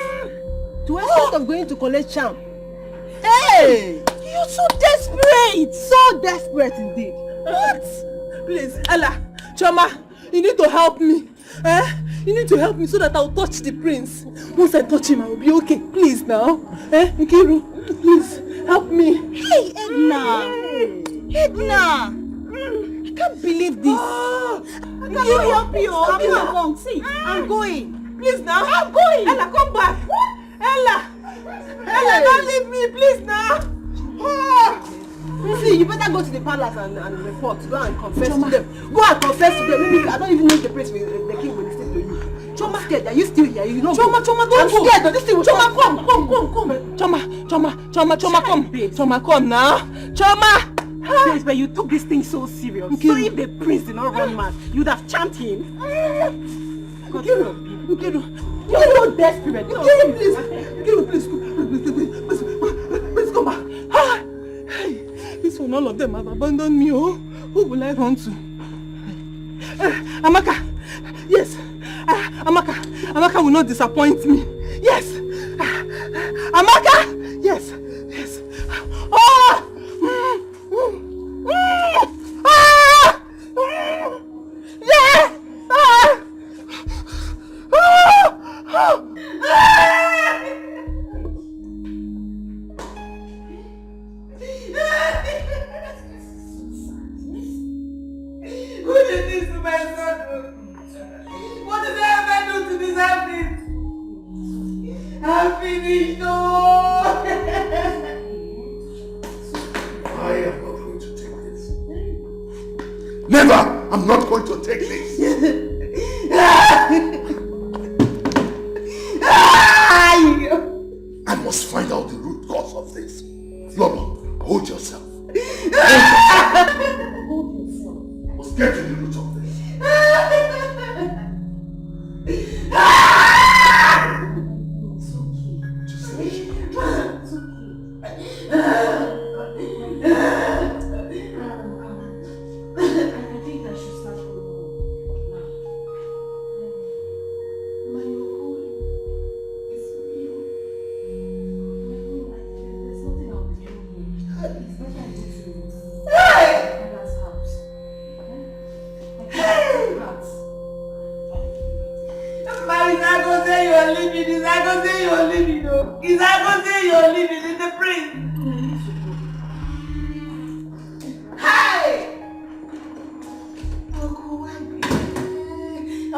to extent of going to collect charm. Hey! You're so desperate! So desperate indeed. What? Please, Ella, Choma, you need to help me. You need to help me so that I'll touch the prince. Once I touch him, I will be okay. Please now. Nkiru, please, help me. Hey, Edna! Edna! I can't believe this. I can't help you. I'm along. See, I'm going. Please now. I'm going. Ella, come back. Ella, don't leave me, please now. See, you better go to the palace and report. Go and confess to them. Go and confess to them. Maybe I don't even know if the prince, the king will listen to you. Choma, scared. Are you still here? You know. Choma, don't go. I'm scared. This thing will Choma, come. Choma, come. Choma, come now. Choma. Please, but you took this thing so serious. So if the prince did not run mad, you'd have charmed him. Nkiru, you're so desperate. Please come back. This one, all of them have abandoned me. Oh, who will I run to? Amaka. Yes. Amaka will not disappoint me. Yes. Amaka. Yes. Oh. Yeah. Who did this to my son? What did I ever do to deserve this? I'm finished. Oh. I am not going to take this. Never! I'm not going to take this. I must find out the root cause of this. Lobo, hold yourself. Let's get to the root of this.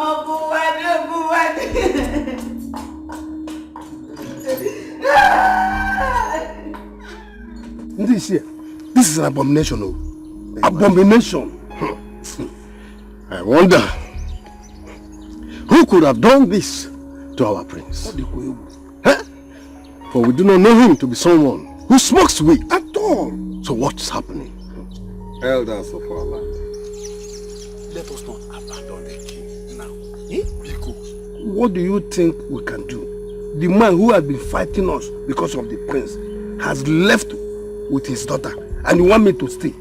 Oh, This is an abomination, oh. Abomination. I wonder who could have done this to our prince. Huh? For we do not know him to be someone who smokes weed at all. So what's happening? Elders of our land, let us not abandon the king now. Because what do you think we can do? The man who has been fighting us because of the prince has left with his daughter, and you want me to stay?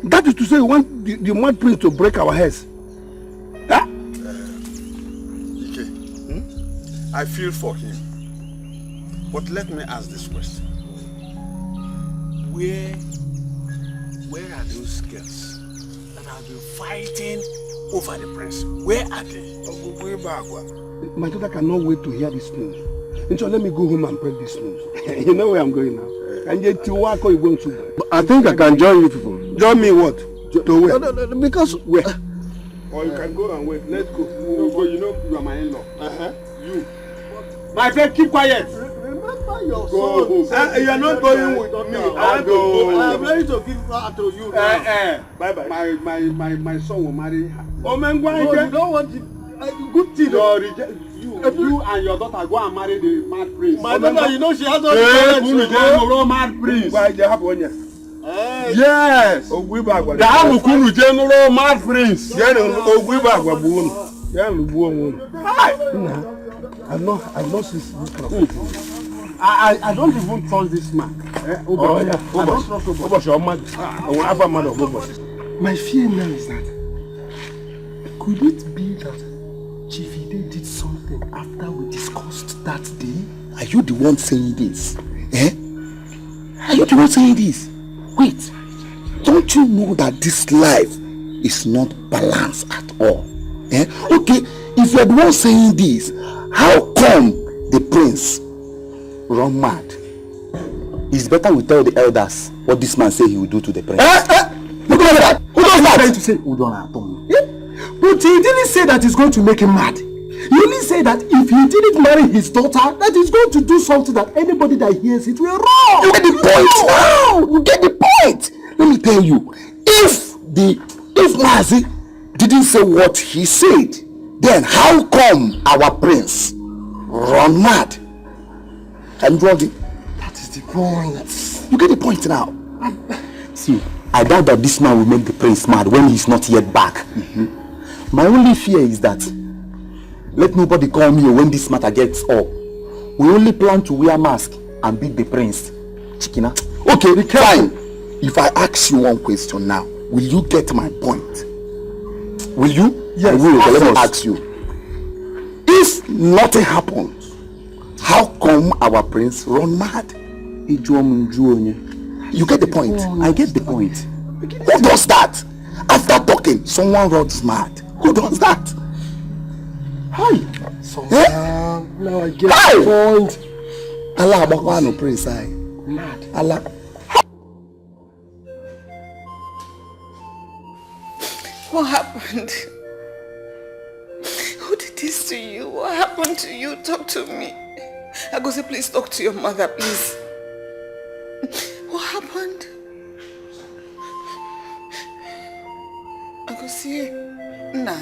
That is to say, you want the mad prince to break our heads. Huh? Ike, I feel for him. But let me ask this question. Where are those girls that have been fighting over the prince? Where are they? My daughter cannot wait to hear this news. And so let me go home and break this news. You know where I'm going now. And yet you are going to. I think I can join you people. Join me what? To where? No, because where? Or you can go and wait. Let's go. You know you are my in-law. You. My friend, keep quiet. Remember your son. You are not going with me. I'm ready to give her to you now. Bye bye. My son will marry her. Oh man, why you don't want it? Good thing. You and your daughter go and marry the mad prince. My daughter, you know she has all the parents. Mad prince. Why they have one? Yes. The Amukuru General Mad Prince. I've not seen this kind of I don't even trust this man. My fear now is that could it be that Chief Ide did something after we discussed that day? are you the one saying this? Are you the one saying this? Wait, don't you know that this life is not balanced at all? Okay, if you're the one saying this, how come the prince run mad? It's better we tell the elders what this man said he will do to the prince. Who does that? Who does that? Trying to say but he didn't say that he's going to make him mad. He only said that if he didn't marry his daughter, that he's going to do something that anybody that hears it will wrong. You get the point now. You get the point. Let me tell you, if Mazi didn't say what he said, then how come our prince run mad? And Brody, that is the point. You get the point now. See, I doubt that this man will make the prince mad when he's not yet back. My only fear is that let nobody call me when this matter gets up. We only plan to wear mask and beat the prince. Chikina. Okay, fine. If I ask you one question now, will you get my point? Will you? Yes. I will. Okay, let me ask you. If nothing happens, how come our prince run mad? You get the point. I get the point. Who does that? After talking, someone runs mad. Who does that? Hi. Now I get the point. Allah Bakwano prince. Mad. Allah. What happened? Who did this to you? What happened to you? Talk to me. Agosi, please talk to your mother, please. What happened? Agosi, nah.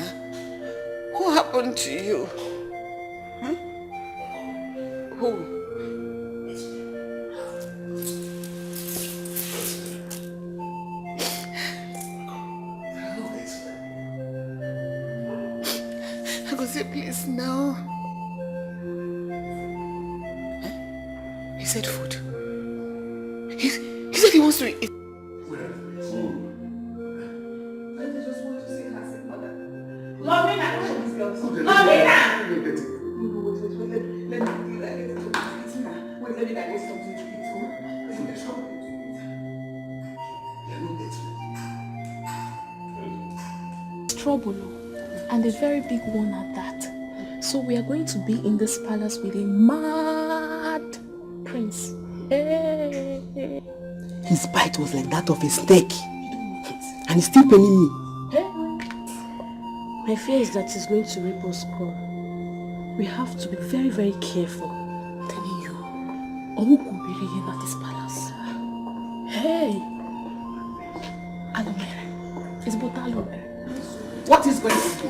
What happened to you? Huh? Who? Agosi, please, now. He said food. He said he wants to eat. Trouble, and a very big one at that. So we are going to be in this palace with a mad prince. Hey. His bite was like that of a snake, and he's still paining me. My fear is that it's going to reap us poor. We have to be very, very careful. I'm telling you, Owu could be reigning at this palace. Hey! Alomere. It's about Alomere. What is going to do?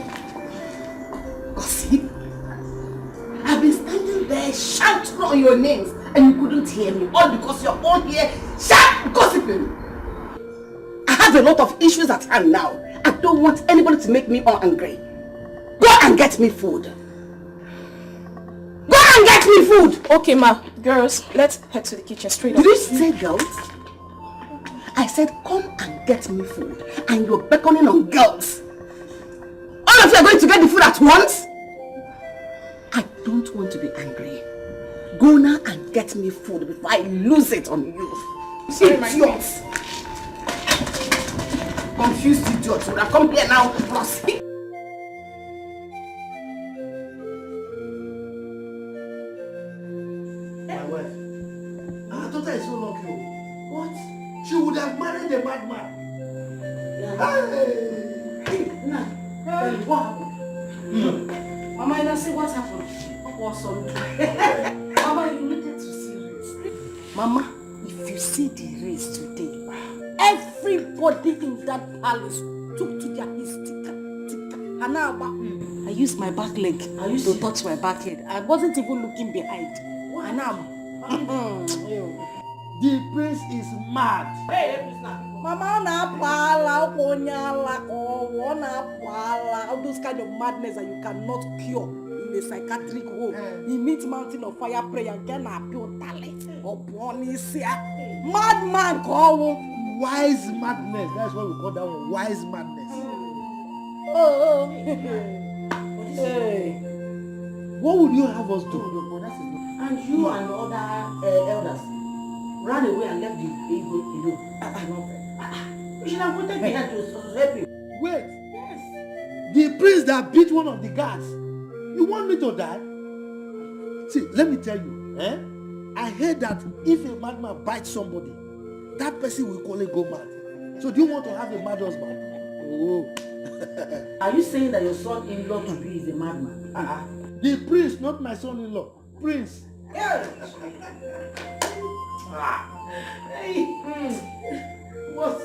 Gossip? I've been standing there shouting on your names and you couldn't hear me. All because you're all here shout gossiping. I have a lot of issues at hand now. I don't want anybody to make me angry. Go and get me food. Go and get me food! Okay, ma. Girls, let's head to the kitchen straight up. Did you say girls? I said come and get me food. And you're beckoning on girls. All of you are going to get the food at once? I don't want to be angry. Go now and get me food before I lose it on you. Sorry, my idiots. Confused idiots. Would I come here now? Plus. My wife. Our daughter is so lucky. What? She would have married a madman. Hey, nah. What happened? Mama, you don't see what happened. What's on? Mama, you needed to see this. Mama, if you see the race today, everybody in that palace took to their I used my back leg to touch my back head. I wasn't even looking behind. The prince is mad. Hey, Mama, all those kind of madness that you cannot cure in a psychiatric home. He meets mountain of fire prayer and can appeal talent upon his madman call. Wise madness. That's what we call that one. Wise madness. Oh. Hey. What would you have us do? And you and the other elders ran away and left the ego alone. You should have wanted me here to help you. Wait. Yes. The prince that beat one of the guards. You want me to die? See, let me tell you. I heard that if a madman bites somebody, that person will call it go mad. So do you want to have a mad husband? Oh. Are you saying that your son-in-law to be is a madman? The prince, not my son-in-law. Prince. Hey. What?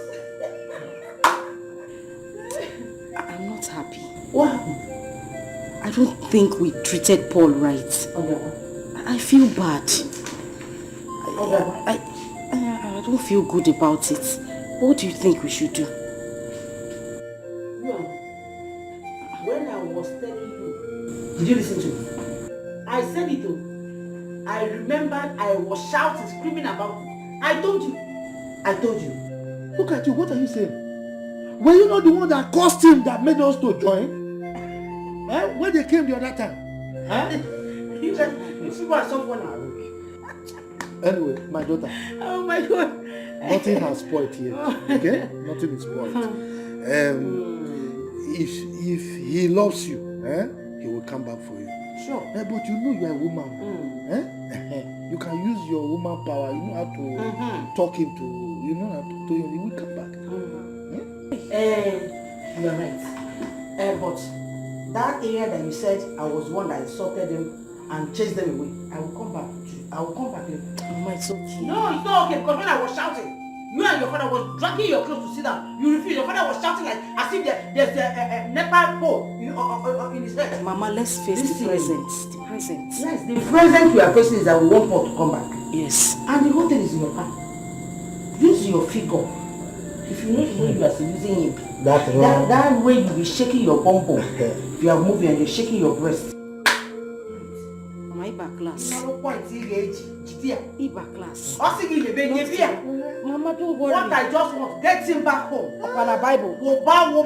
I'm not happy. What happened? I don't think we treated Paul right. I feel bad. I don't feel good about it. What do you think we should do? When I was telling you, did you listen to me? I said it though. I remembered I was shouting, screaming about it. I told you. Look at you, what are you saying? Were you not the one that caused him that made us to join? When they came the other time? You are someone I wrote. Anyway, my daughter. Oh my God. Nothing has spoiled here. Okay? Nothing is spoiled. If he loves you, he will come back for you. Sure. But you know you are a woman. You can use your woman power. You know how to talk him to. You know how to him. He will come back. You are right. But that area that you said I was one that insulted them and chased them away, I will come back. I will come back. Mama, it's okay. No, it's not okay because when I was shouting, you and your father was dragging your clothes to sit down. You refused. Your father was shouting like as if there's a Nepal pole in his head. Mama, let's face the present. The present. Yes, the present we are facing is that we want Paul to come back. Yes. And the whole thing is in your hand. Use your figure. If you know the way you are using him, that's wrong. That way you will be shaking your bum bum. If you are moving and you're shaking your breast. Mama, Iba class. Iba class. Mama, don't worry. What I just want, get him back home. Upon a Bible.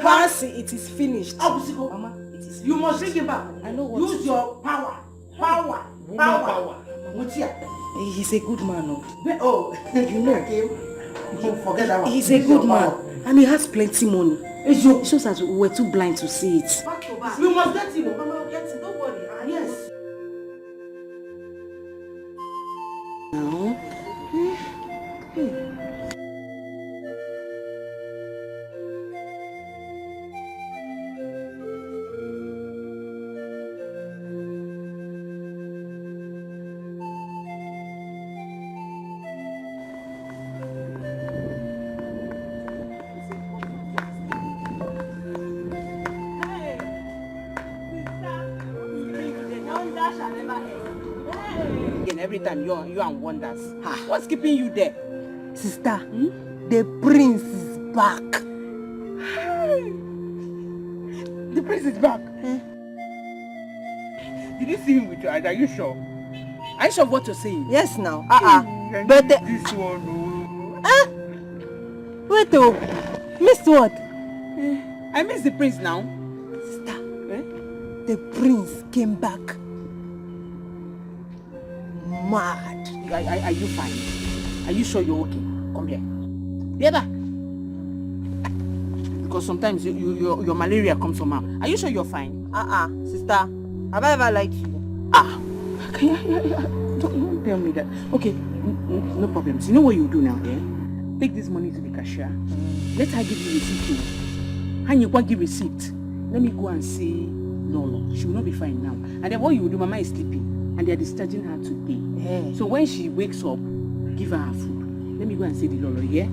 Fancy, it is finished. Mama, it is. You must bring him back. I know what. Use your power. Power. He's a good man. Oh, you know. Forget that one. He's a good man. And he has plenty money. It shows that we were too blind to see it. Back to back. We must get him. Mama, we'll get him. Don't worry. Yes. Now. Again, every time you and wonders. What's keeping you there? Sister, the prince is back. The prince is back. Did you see him with your eyes? Are you sure? Are you sure of what you're saying? Yes, now. But this one. Wait, oh, missed what? I miss the prince now. Sister, the prince came back mad. Are you fine? Are you sure you're okay? Come here. Get back. Because sometimes your malaria comes from her. Are you sure you're fine? Sister, have I ever lied to you? Don't tell me that. Okay, no problems. You know what you do now, yeah? Take this money to the cashier. Let her give you receipt. And you can't give receipt. Let me go and see Lolo. She will not be fine now. And then what you will do, Mama is sleeping. And they are discharging her today. So when she wakes up, give her food. Let me go and see the Lolo, yeah?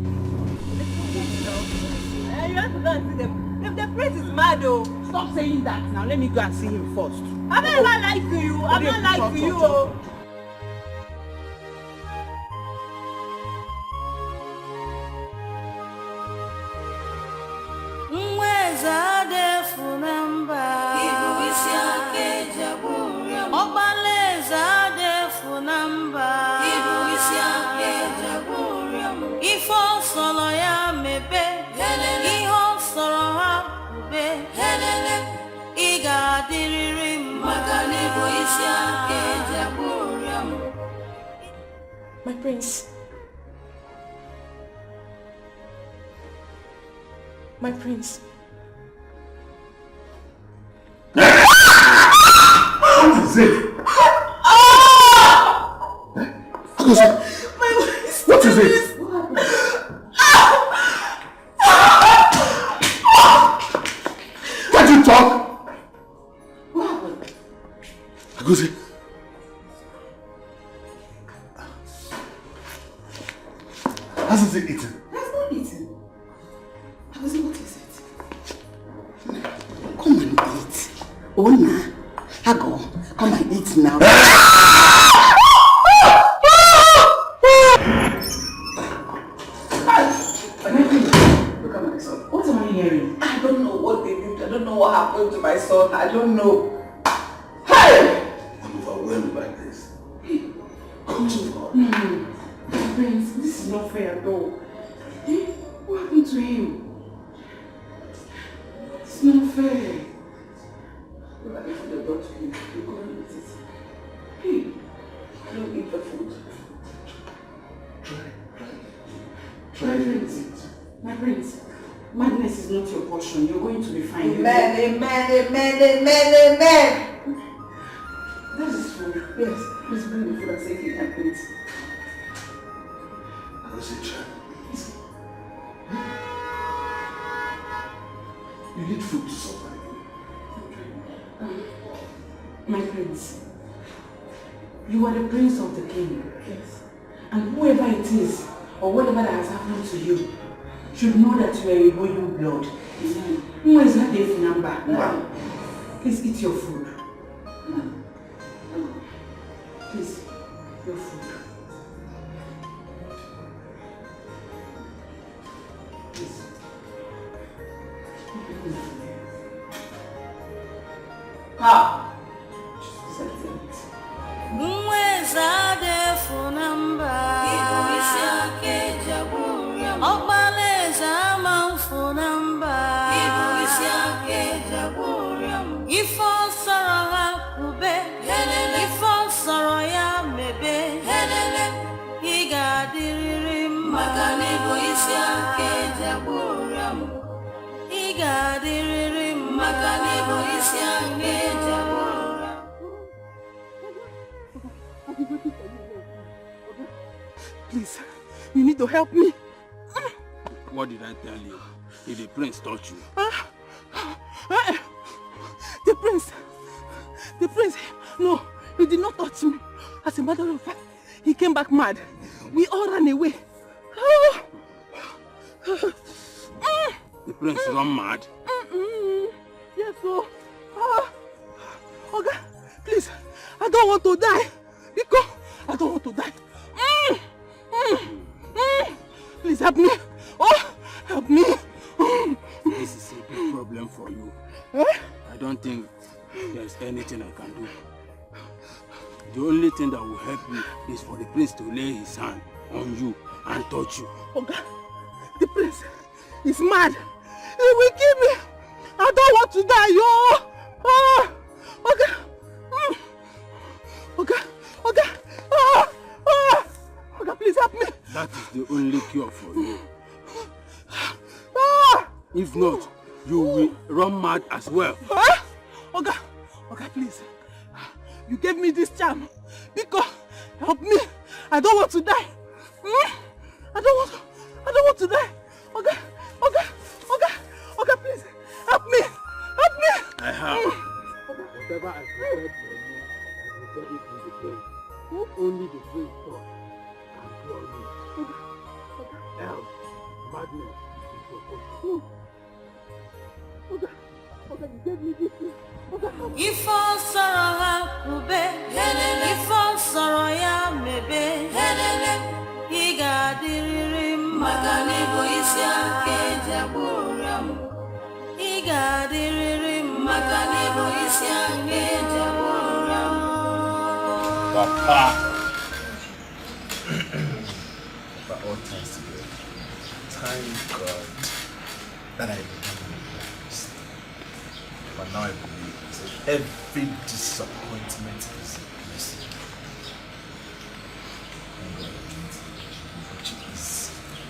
You have to go and see them. The prince is mad, though. Stop saying that now. Let me go and see him first. I'm not lying to you. I'm not lying to you. My prince. My prince. What is it? What is it? Can't you talk? What happened? Agosi. Hasn't it eaten? Has not eaten. Agosi, what is it? Come and eat. Ona, Hago, come and eat now. What am I hearing? I don't know what they did. I don't know what happened to my son. I don't know. Hey! I'm overwhelmed by this. Prince, this is not fair at all. What happened to him? It's not fair. Look at the food they brought to you. You couldn't eat it. Hey, I don't eat the food. Try to eat it. My prince, madness is not your portion. You're going to be fine. Amen. This is food. Yes, please bring the food and say it and eat. You need food to survive. My prince, you are the prince of the king. Yes. And whoever it is, or whatever that has happened to you, should know that you are a royal blood. Who is that Dave number? Please eat your food. Please, your food. Please, you need to help me. What did I tell you? If the prince touched you? The prince, no, he did not touch me. As a matter of fact, he came back mad. We all ran away. The prince run mad? Yes, so. Oga, please, I don't don't want to die. Because I don't want to die. Please help me. Oh, help me. This is a big problem for you. I don't think there's anything I can do. The only thing that will help you is for the prince to lay his hand on you and touch you. Okay. The prince is mad. He will kill me. I don't want to die, yo. Oh, okay. Okay. Okay. Okay, please help me. That is the only cure for you. If not, you will run mad as well. Okay. Okay, please. You gave me this charm. Because help me. I don't want to die. I don't want to die. Okay. Okay, please. Help me. I have. Whatever I prepared for you, I prepared it with the prince. Only the prince thought can cure you. Else, madness is your portion. Okay, you gave me this thing. If all sorrow hakube, if all sorrow ya mebe, he got the Makanibo is ya kejaburam. He got the Makanibo is ya kejaburam. Papa. But all thanks to God. Thank God that I became a priest. But now I believe that every disappointment is a blessing. And God is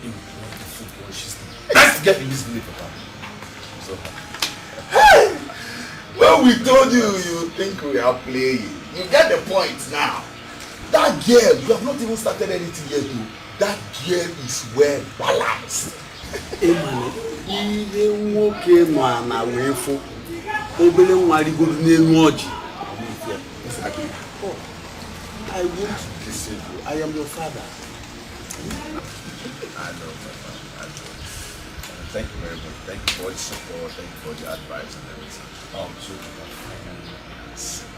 a wonderful boy. She's the best girl in this village, Papa. So, Hey! When we told you, you think we are playing. You get the point now. That girl, you have not even started anything yet, though. That girl is well balanced. Ihe nwoke nọ na wefo obele nwa rigoro n'elu ọjị. I want to deceive you. I am your father. I know, Papa. I know. Thank you very much. Thank you for the support. Thank you for the advice and everything. So you can finally accept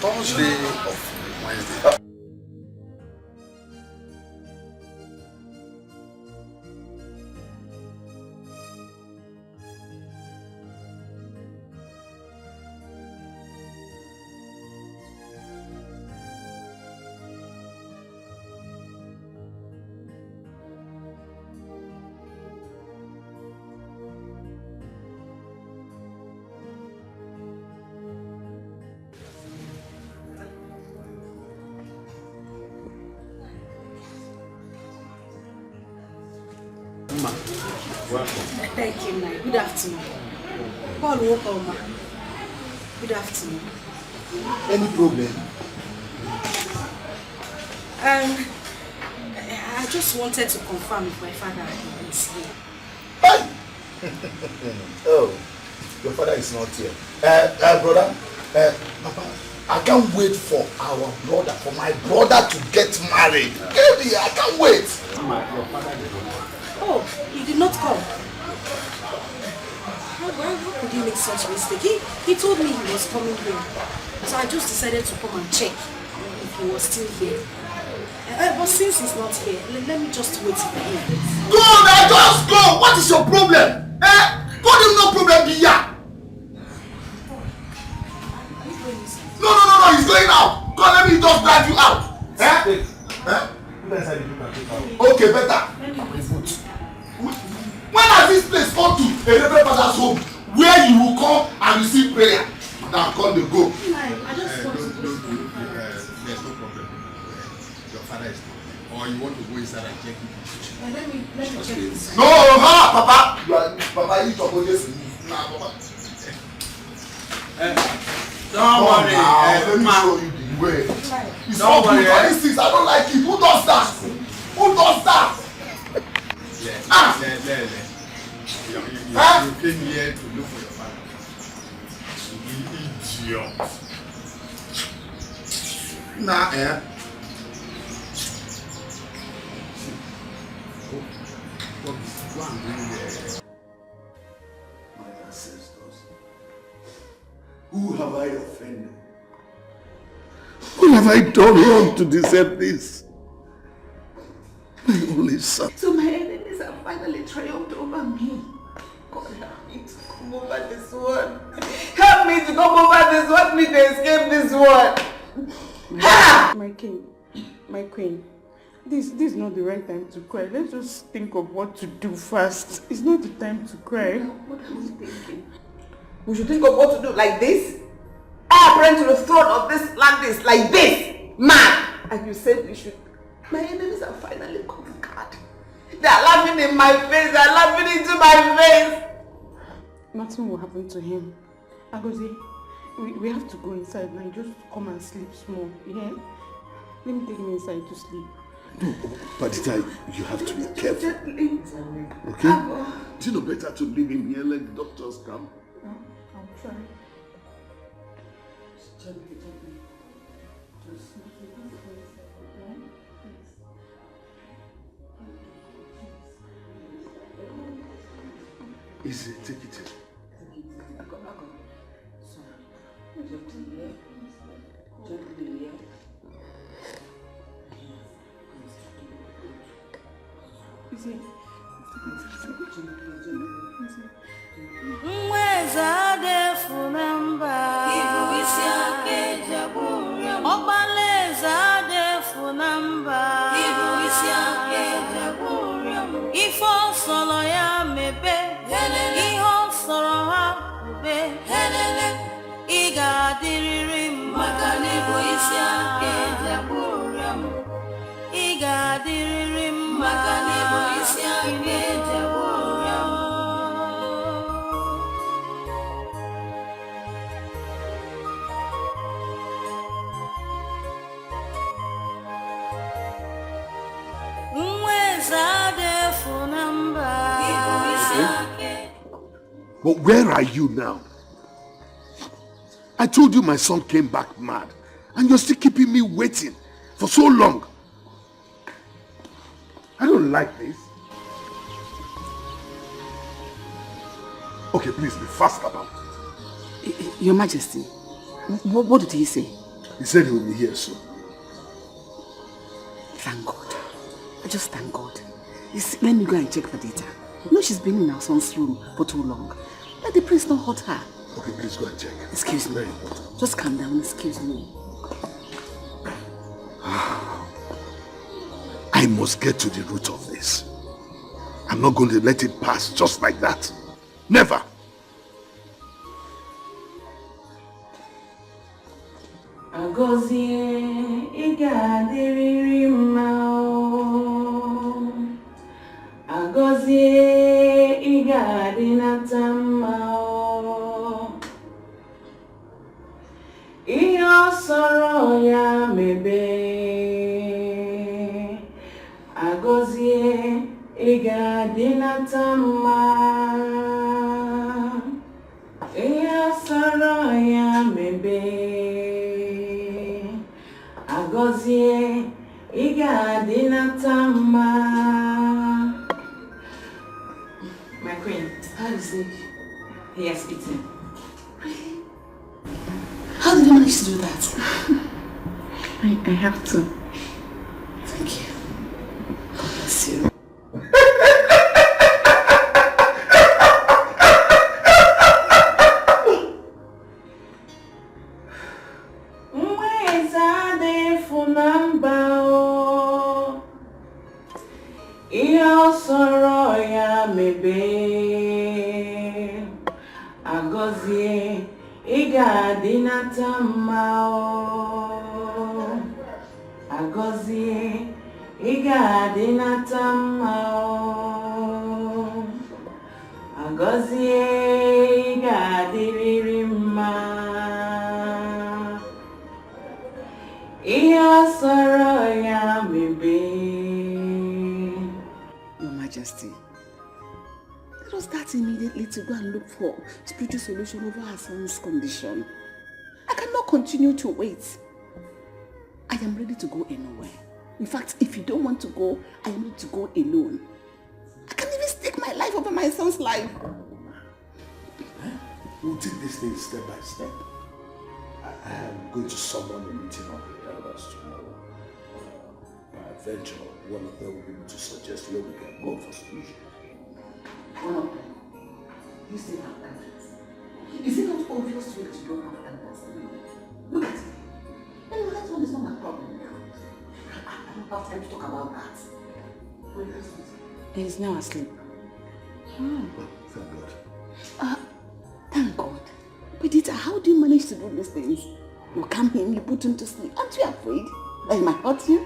Thursday of Wednesday. Thank you, ma. Good afternoon. Paul, welcome, ma. Good afternoon. Any problem? I just wanted to confirm if my father is here. Oh, your father is not here. Brother, Papa, I can't wait for my brother to get married. Baby, I can't wait. Your father is not. Oh, he did not come. How could he make such a mistake? He told me he was coming here. So I just decided to come and check if he was still here. But since he's not here, let me just wait for him. Go now, just go! What is your problem? Told him no problem be here. No, he's going out. Come, let me just drive you out. Okay, better. When has this place come to a Reverend Father's home where you will come and receive prayer? Now come to go. I just want to go. There's no problem. Your father is not. Or you want to go inside and check it? Let me check this. No, Papa. Papa, you talk about this. Nah, Papa. Don't worry. Let me show you the way. It's not good for these things. I don't like it. Who does that? Who does that? You came here to look for your father. You idiot. Go and bring my ancestors. Who have I offended? What have I done wrong to deserve this? My only son. So my enemies have finally triumphed over me. God help me to come over this one. Help me to come over this one. Help me to escape this one. My king, my queen, this is not the right time to cry. Let's just think of what to do first. It's not the time to cry. What are you thinking? We should think of what to do like this? I apprehend to the throne of this land is like this, man. And you said we should. My enemies are finally conquered. They are laughing in my face. They are laughing into my face. Nothing will happen to him. Agozi, we have to go inside now. Just come and sleep small. Yeah? Let me take me inside to sleep. No, Padita, you have to be careful. Okay? It's not better to leave him here, let the doctors come. I'll try. Easy, take it easy. Mweza defu namba Ibu isi ake jaburia Obaleza defu namba Ibu isi ake jaburia Ifo solo ya mebe Iho soro ha ube Iga diriri maka Ibu isi ake jaburia Iga diriri maka Ibu isi ake jaburia But where are you now? I told you my son came back mad, and you're still keeping me waiting for so long. I don't like this. Okay, please be fast about it. Your Majesty, what did he say? He said he will be here soon. Thank God. I just thank God. Let me go and check the data. You know she's been in our son's room for too long. Let the prince not hurt her. Okay, please go and check. Excuse me. Just calm down, excuse me. I must get to the root of this. I'm not going to let it pass just like that. Never. Agozie igadiriri mao Agozie igadinata mao Iyo soro ya mebe Agozie igadinata mao Iyo soro ya mebe Agozie igadinata mao. My queen, how is he? He has eaten. Really? How did you manage to do that? I have to. Thank you. God bless you. Agozie igadinata mao Agozie igadinata mao Agozie igadiriri mma Iyo soro ya mebe. Your Majesty, let us start immediately to go and look for spiritual solution over her son's condition. I cannot continue to wait. I am ready to go anywhere. In fact, if you don't want to go, I am ready to go alone. I can't even stake my life over my son's life. We'll take this thing step by step. I am going to summon a meeting of the elders tomorrow. Peradventure, one of them will be able to suggest where we can go for solution. One of them? You still have elders? Is it not obvious to you that you don't have elders? Look at it. Anyway, that one is not my problem. I don't have time to talk about that. He's now asleep. Thank God. Thank God. But Dita, how do you manage to do these things? You calm him, you put him to sleep. Aren't you afraid that he might hurt you?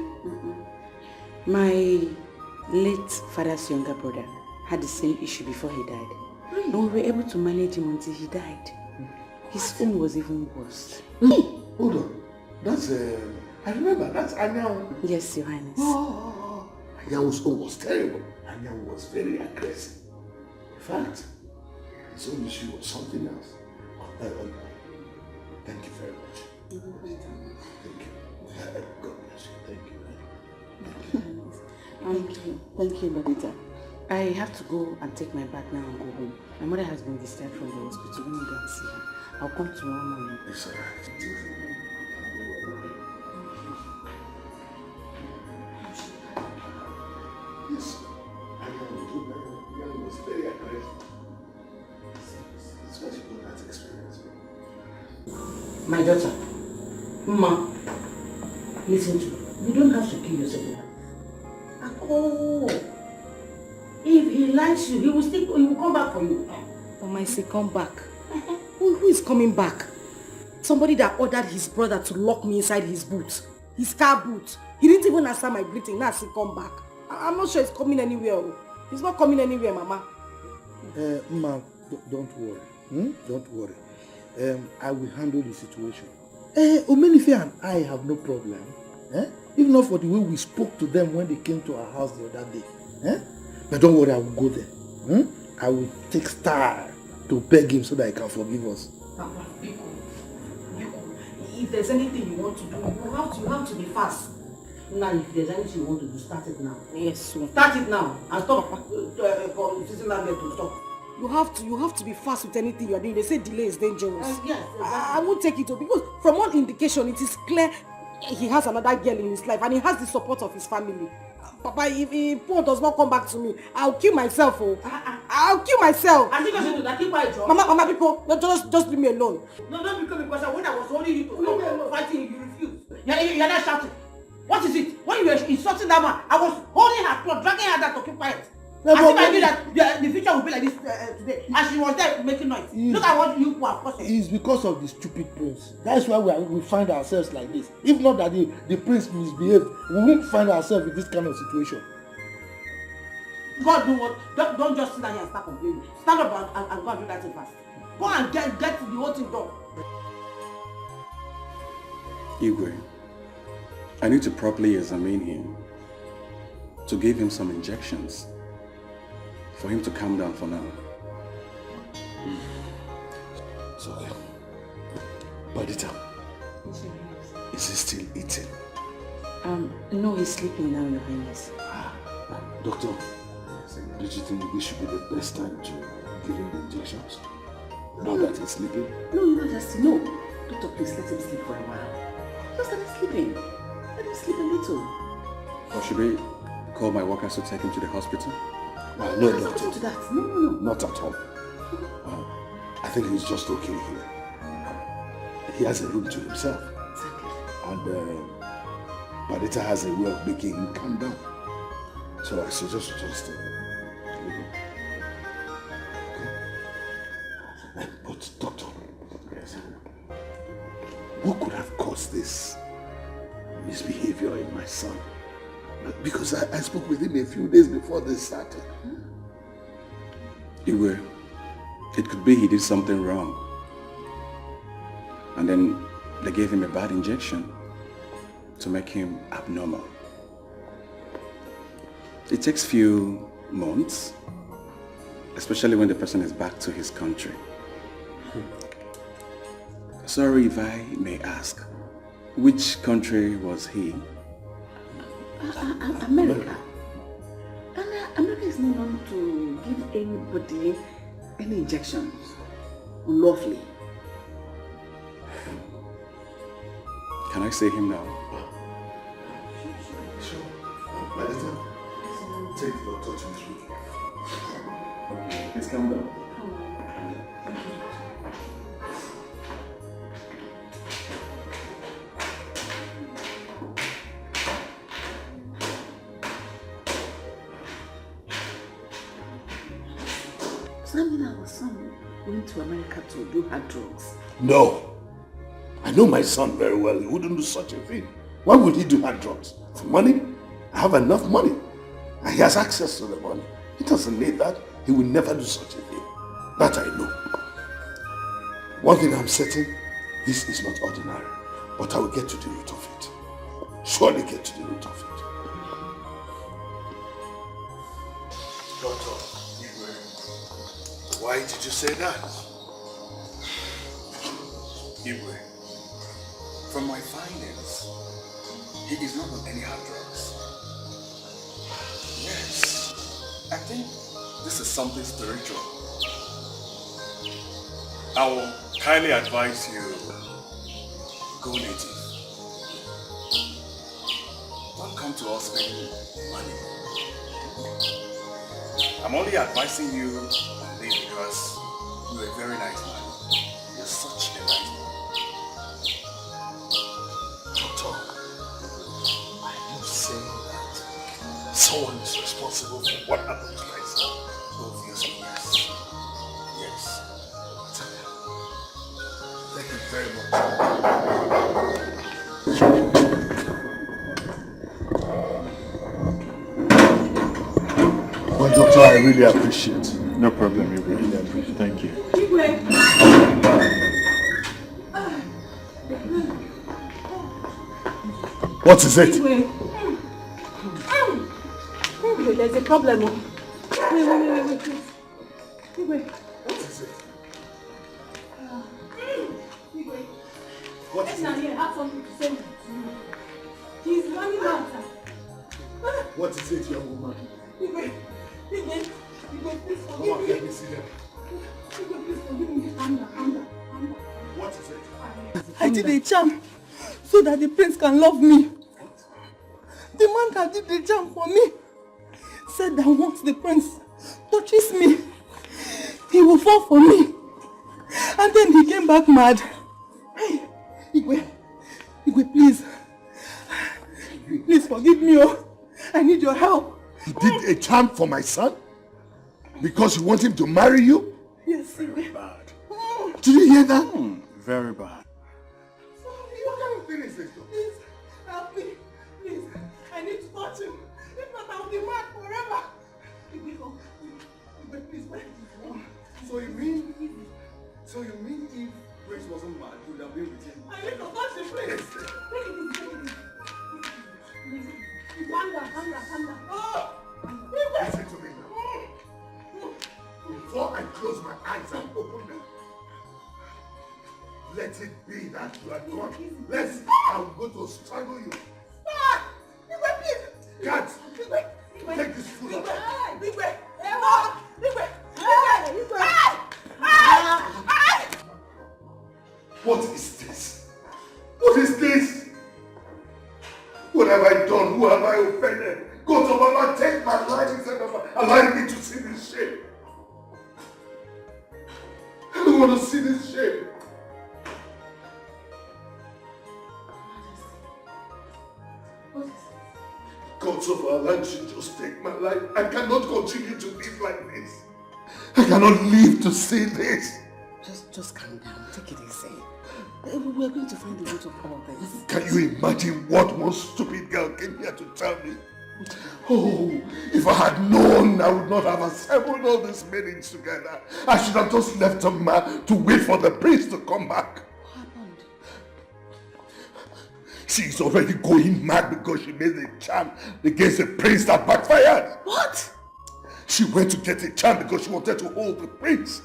My late father's younger brother had the same issue before he died. And we were able to manage him until he died. His own was even worse. Hold on. That's, I remember, that's Anyang. Yes, Your Highness. Anyang's own was terrible. Anyang was very aggressive. In fact, his own issue was something else. Thank you very much. Thank you. God bless you. Thank you. Thank you, Badita. I have to go and take my bath now and go home. My mother has been discharged from the hospital. Let me go and see her. I'll come tomorrow morning. It's all right. Yes. I was very aggressive. Especially with that experience. My daughter, Ma, listen to me. You don't have to kill yourself. If he likes you, he will come back for you. Mama, he come back. Who is coming back? Somebody that ordered his brother to lock me inside his boot. His car boot. He didn't even answer my greeting. Now he come back. I'm not sure he's coming anywhere. He's not coming anywhere, Mama. Ma, don't worry. Don't worry. I will handle the situation. Omenife and I have no problem. If not for the way we spoke to them when they came to our house the other day. But don't worry, I will go there. I will take Star to beg him so that he can forgive us. Papa, if there's anything you want to do, you have to be fast. Now, if there's anything you want to do, start it now. Yes, sir. Start it now and stop to stop. You have to be fast with anything you are doing. They say delay is dangerous. Yes, exactly. I won't take it because from all indication, it is clear he has another girl in his life and he has the support of his family. Papa, if Paul does not come back to me, I'll kill myself. I'll kill myself. I think I should do that. Keep quiet, John. Mama, people, just leave me alone. No, don't become a question. When I was holding you to stop fighting, you refused. You're not shouting. What is it? When you were insulting that man, I was holding her clothes, dragging her down to keep quiet. As if I knew that the future would be like this today. And she was there making noise. Look at what you have caused. It's because of the stupid prince. That's why we find ourselves like this. If not that the prince misbehaved, we won't find ourselves in this kind of situation. God, do what? Don't just sit down here and start complaining. Stand up and go and do that thing fast. Go and get the whole thing done. Igwe, I need to properly examine him, to give him some injections, for him to calm down for now. It's okay. Badita, is he still eating? No, he's sleeping now, Your Highness. Doctor, do you think this should be the best time to give him the injections? Now that he's sleeping? No. Doctor, please let him sleep for a while. Just let him sleeping. Let him sleep a little. Or should we call my workers to take him to the hospital? No, doctor. To that. No. Not at all. I think he's just okay here. He has a room to himself. Exactly. And Badita has a way of making him calm down. So I suggest just leave him. Okay? But doctor, what could have caused this misbehavior in my son? Because I spoke with him a few days before this started. Igwe, it could be he did something wrong. And then they gave him a bad injection to make him abnormal. It takes few months, especially when the person is back to his country. Sorry if I may ask, which country was he? America. And America is not known to give anybody any injections unlawfully. Can I see him now? Sure. Madam, take the doctor to his room. Please calm down. Something our son went to America to do hard drugs. No. I know my son very well. He wouldn't do such a thing. Why would he do hard drugs? For money? I have enough money. And he has access to the money. He doesn't need that. He will never do such a thing. That I know. One thing I'm certain, this is not ordinary. But I will get to the root of it. Surely get to the root of it. Doctor, why did you say that? Ibre, from my findings, he is not on any hard drugs. Yes, I think this is something spiritual. I will kindly advise you, go native. Don't come to us spending money. I'm only advising you on this because you're a very nice man. You're such a nice man. Doctor, are you saying that someone is responsible for what happened to my son? Obviously, yes. Yes. Thank you very much. Well, doctor, I really appreciate it. No problem, you really appreciate it. Thank you. What is it? There's a problem. Wait. What is it? What is it? I have something to say to you. He's running out. What is it, young woman? Please forgive Come on, me. let me see them. Please forgive me. Calm down. What is it? I did a charm so that the prince can love me. The man that did the charm for me said that once the prince touches me, he will fall for me. And then he came back mad. Hey, Igwe, please. Please forgive me. Oh. I need your help. You did a charm for my son? Because you want him to marry you? Yes, Igwe. Bad. Did you hear that? Very bad. What kind of thing is this? Please, help me. Please, I need to touch him. If not, I'll be mad forever. Igwe, please, wait. So you mean if Prince wasn't mad, you would have been with him? I need to touch the prince. Take it easy. Calm down. Oh! Listen to me now. Before I close my eyes and open them, let it be that you are gone. I'm going to strangle you. Stop! Igwe, please! Cat! Igwe! Take this food out. Igwe! What is this? What is this? What have I done? Who have I offended? God of Allah, take my life instead of allowing me to see this shame. I don't want to see this shame. God of Allah should just take my life. I cannot continue to live like this. I cannot live to see this. Just calm down. Take it easy. We are going to find the root of all this. Can you imagine what one stupid girl came here to tell me? Oh, if I had known, I would not have assembled all these meetings together. I should have just left a man to wait for the priest to come back. What happened? She's already going mad because she made a charm against the prince that backfired. What? She went to get a charm because she wanted to hold the prince.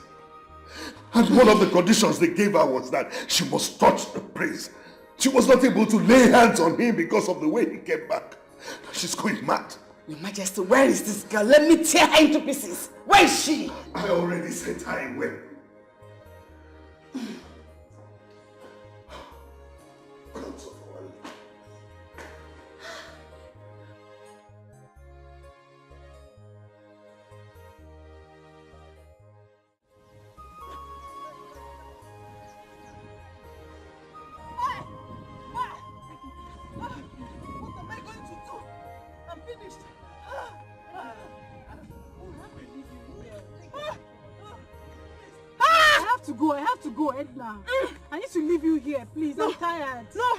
And one of the conditions they gave her was that she must touch the prince. She was not able to lay hands on him because of the way he came back. She's going mad. Your Majesty, where is this girl? Let me tear her into pieces. Where is she? I already sent her away. I have to go, Edna. I need to leave you here, please. I'm tired. No,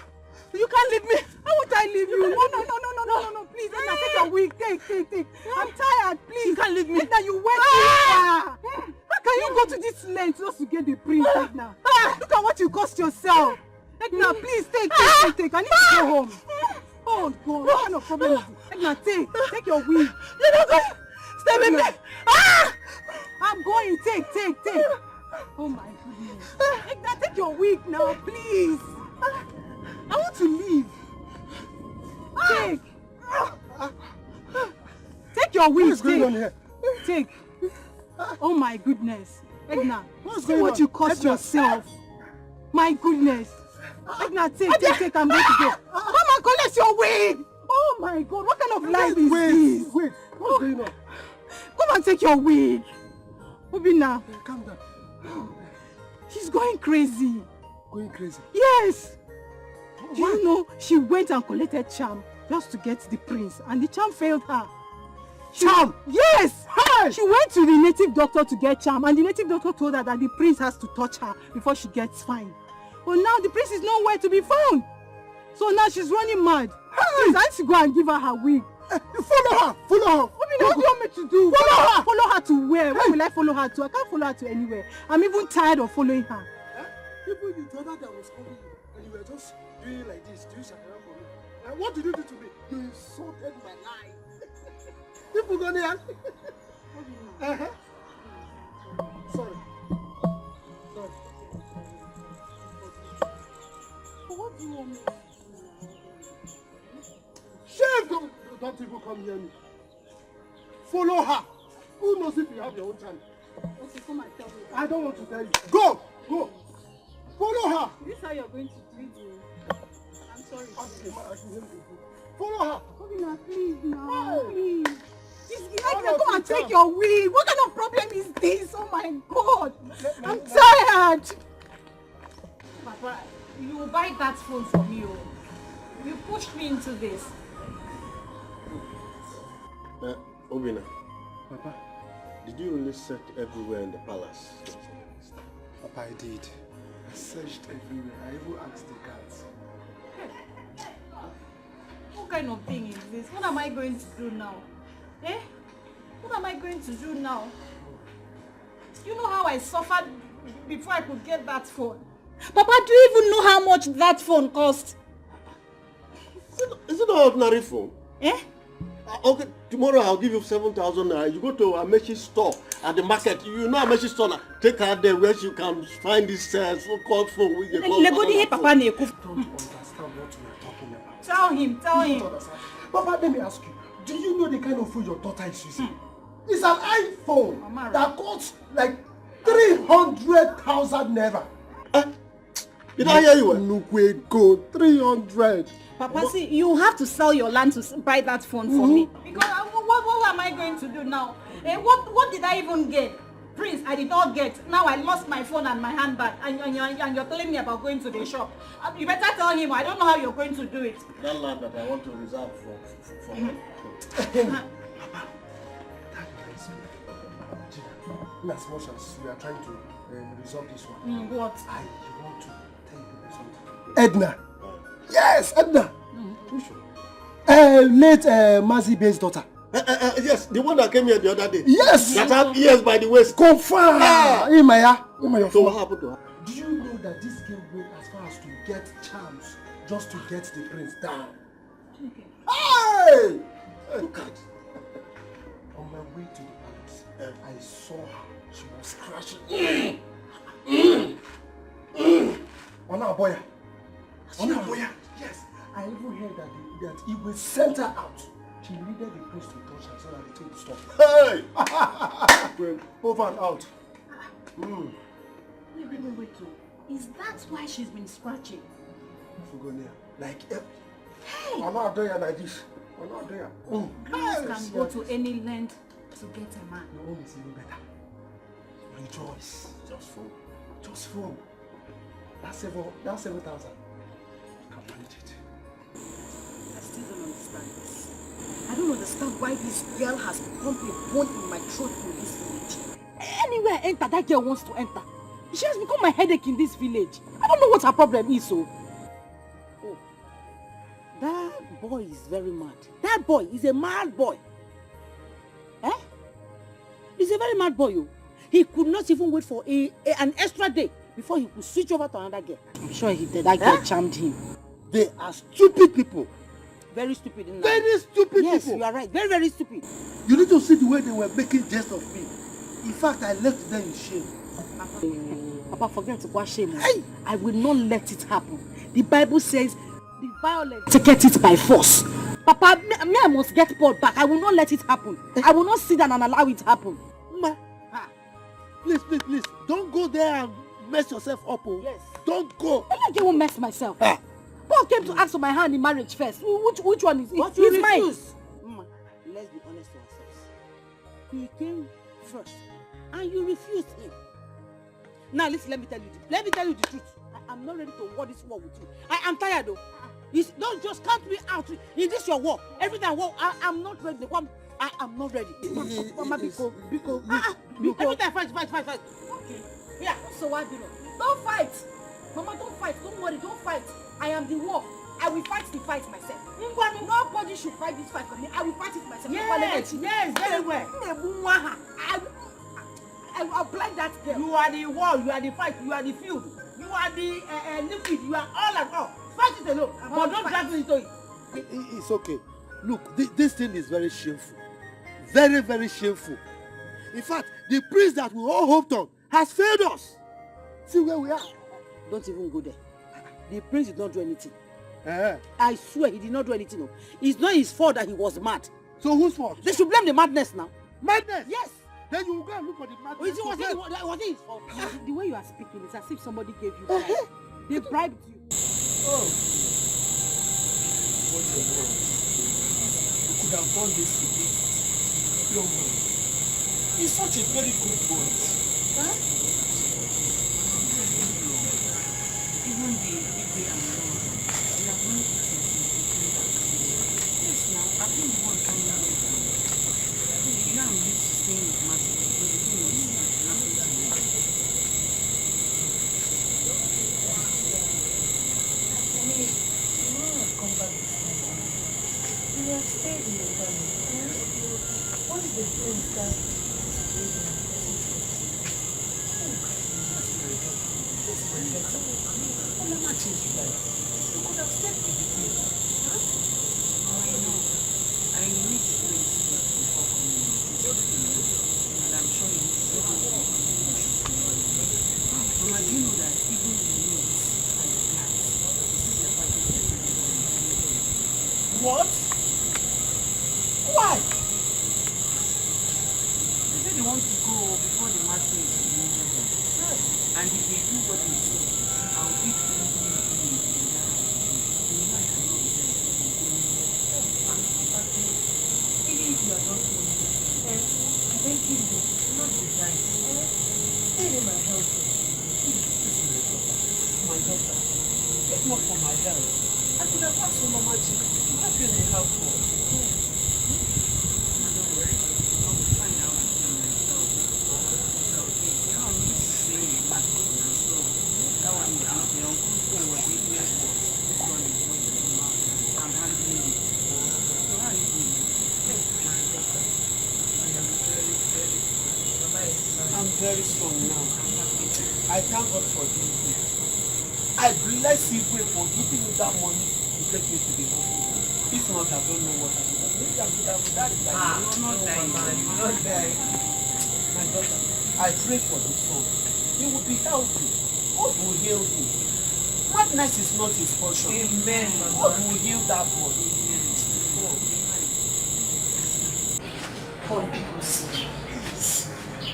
you can't leave me. How would I leave you? No, please, Edna, take your wig. Take. I'm tired, please. You can't leave me. Edna, you went too far. How can you go to this length just to get the prince, Edna? Look at what you cost yourself. Edna, please, take. I need to go home. Oh, God, what kind of problem is it? Edna, take your wig. You're not going. Stay with me. I'm going. Take. Oh my goodness. Edna, take your wig now, please. I want to leave. Take your wig. What's going on here? Take. Oh my goodness. Edna, see what you cost yourself. My goodness. Edna, take. I'm going to go. Come and collect your wig. Oh my God, what kind of life is this? Wait, what's going on? Come and take your wig. Obina. Calm down. She's going crazy. Going crazy? Yes. Do you know she went and collected charm just to get the prince, and the charm failed her. Charm? Yes. Hi. She went to the native doctor to get charm, and the native doctor told her that the prince has to touch her before she gets fine. But now the prince is nowhere to be found. So now she's running mad. Please, I need to go and give her wig. Follow her. What do you want me to do? Follow her to where? Where will I follow her to? I can't follow her to anywhere. I'm even tired of following her. Even you told her that I was calling you, and you were just doing like this, doing shakara for me. And what did you do to me? You insulted my life. People gonna ask. Sorry. What do you want me to do? Shame! Don't even come near me. Follow her. Who knows if you have your own time? Okay, come and tell me. I don't want to tell you. Go! Follow her. Is this how you're going to treat me? I'm sorry. Follow her. Obina, please now. Please. Come and take your wig. What kind of problem is this? Oh my God. I'm tired. Papa, you will buy that phone for me. You pushed me into this. Obina, Papa, did you really search everywhere in the palace? Papa, I did. I searched everywhere. I even asked the guards. What kind of thing is this? What am I going to do now? What am I going to do now? You know how I suffered before I could get that phone? Papa, do you even know how much that phone cost? Is it an ordinary phone? Okay, tomorrow I'll give you 7,000 naira. You go to Immerse's store at the market. You know Immerse's store. Take her there where you can find this so-called phone with the Papa, don't understand what we are talking about. Tell him. Papa, let me ask you. Do you know the kind of phone your daughter is using? It's an iPhone that costs like 300,000 naira. Did I hear you? Nukwe go 300. Papa, see, you have to sell your land to buy that phone for me. Because what am I going to do now? What did I even get? Prince, I did not get. Now I lost my phone and my handbag. And you're telling me about going to the shop. You better tell him. I don't know how you're going to do it. That land that I want to reserve for me. Papa, that reminds me. In as much as we are trying to resolve this one. What? I want to tell you something. Edna. Yes, Edna. Late Mazi-Bey's daughter. Yes, the one that came here the other day. Yes. That had ears by the waist. Confirm. So what happened to her? Do you know that this girl went as far as to get charms just to get the prince down? Hey! Look at. On my way to the palace, I saw her. She was crashing. Yes, I even heard that he will send her out She needed the priest to touch her so that the thing would stop. Hey! Well, over and out. Wait. Is that why she's been scratching? Fugonia. Like, hey! I'm not doing like this. I'm not doing Girls can go to any length to get a man. Your own is even better. Rejoice. Just phone. That's 7,000. You can manage it. I still don't understand this. I don't understand why this girl has pumped a bone in my throat in this village. Anywhere I enter, that girl wants to enter. She has become my headache in this village. I don't know what her problem is, so. Oh, that boy is very mad. That boy is a mad boy. Eh? He's a very mad boy, you. He could not even wait for an extra day before he could switch over to another girl. I'm sure that girl charmed him. They are stupid people. Very stupid. Very stupid people. Yes, you are right. Very, very stupid. You need to see the way they were making jest of me. In fact, I left them in shame. Papa, forget to wash shame. Hey! I will not let it happen. The Bible says the violent take it by force. Papa, me I must get Paul back. I will not let it happen. I will not sit down and allow it to happen. Ma, please. Don't go there and mess yourself up. Oh. Yes. Don't go. I like you won't mess myself. Paul came to ask for my hand in marriage first. Which one is it? What you refuse? Mama, let's be honest to ourselves. He came first, and you refused him. Now listen, let me tell you the truth. I am not ready to war this war with you. I am tired though. Don't just count me out in this your war. Every time war, I am not ready. I am not ready. Mama, Biko. Every time fight. Okay. Yeah. So what do you know? Don't fight. Mama, don't fight. Don't worry. Don't fight. I am the war. I will fight the fight myself. Nobody should fight this fight for me. I will fight it myself. Yes, very well. I will apply that girl. You are the wall, you are the fight, you are the field, you are the liquid, you are all and all. Fight it alone, but don't drag me into it. It's okay. Look, this thing is very shameful. Very, very shameful. In fact, the priest that we all hoped on has failed us. See where we are. Don't even go there. The prince did not do anything. I swear he did not do anything. No. It's not his fault that he was mad. So whose fault? They should blame the madness now. Madness? Yes. Then you will go and look for the madness. Was it his fault? The way you are speaking is as if somebody gave you bribe. They bribed you. Oh. What a world. You could have done this to this young man. He's such a very good boy. Huh? Even the big and small, we have known it since. Yes, now, I think the one coming out of them. You know, I'm used to staying with my people, but the thing is, nothing to me. You wouldn't have come back this time. You have stayed in the family. What is the difference that is living and All the matches you like. You could have stayed with the team. Huh? I know. I need to do it before coming in. And I'm sure you need to do it. Mama, do you know that even the maids and the cats, you see they're fighting for everybody. What? Why? They say they want to go before the master is removed. And if they do what they say, I'll give them in that house. You know I cannot be there. even if you are not doing it, I beg you, not design. Stay in my health. This is my daughter. If not for my health, I could have asked for Mama G to help you in the household. I'm very strong now. I thank God for giving me. I bless you for giving me that money to take me to the hospital. If not, I don't know what I would have. Maybe I would have died. You will not die. You will not die. My daughter, I pray for the son. He will be healthy. God will heal him. Madness is not his portion. Amen. God will heal that boy. Paul, people see.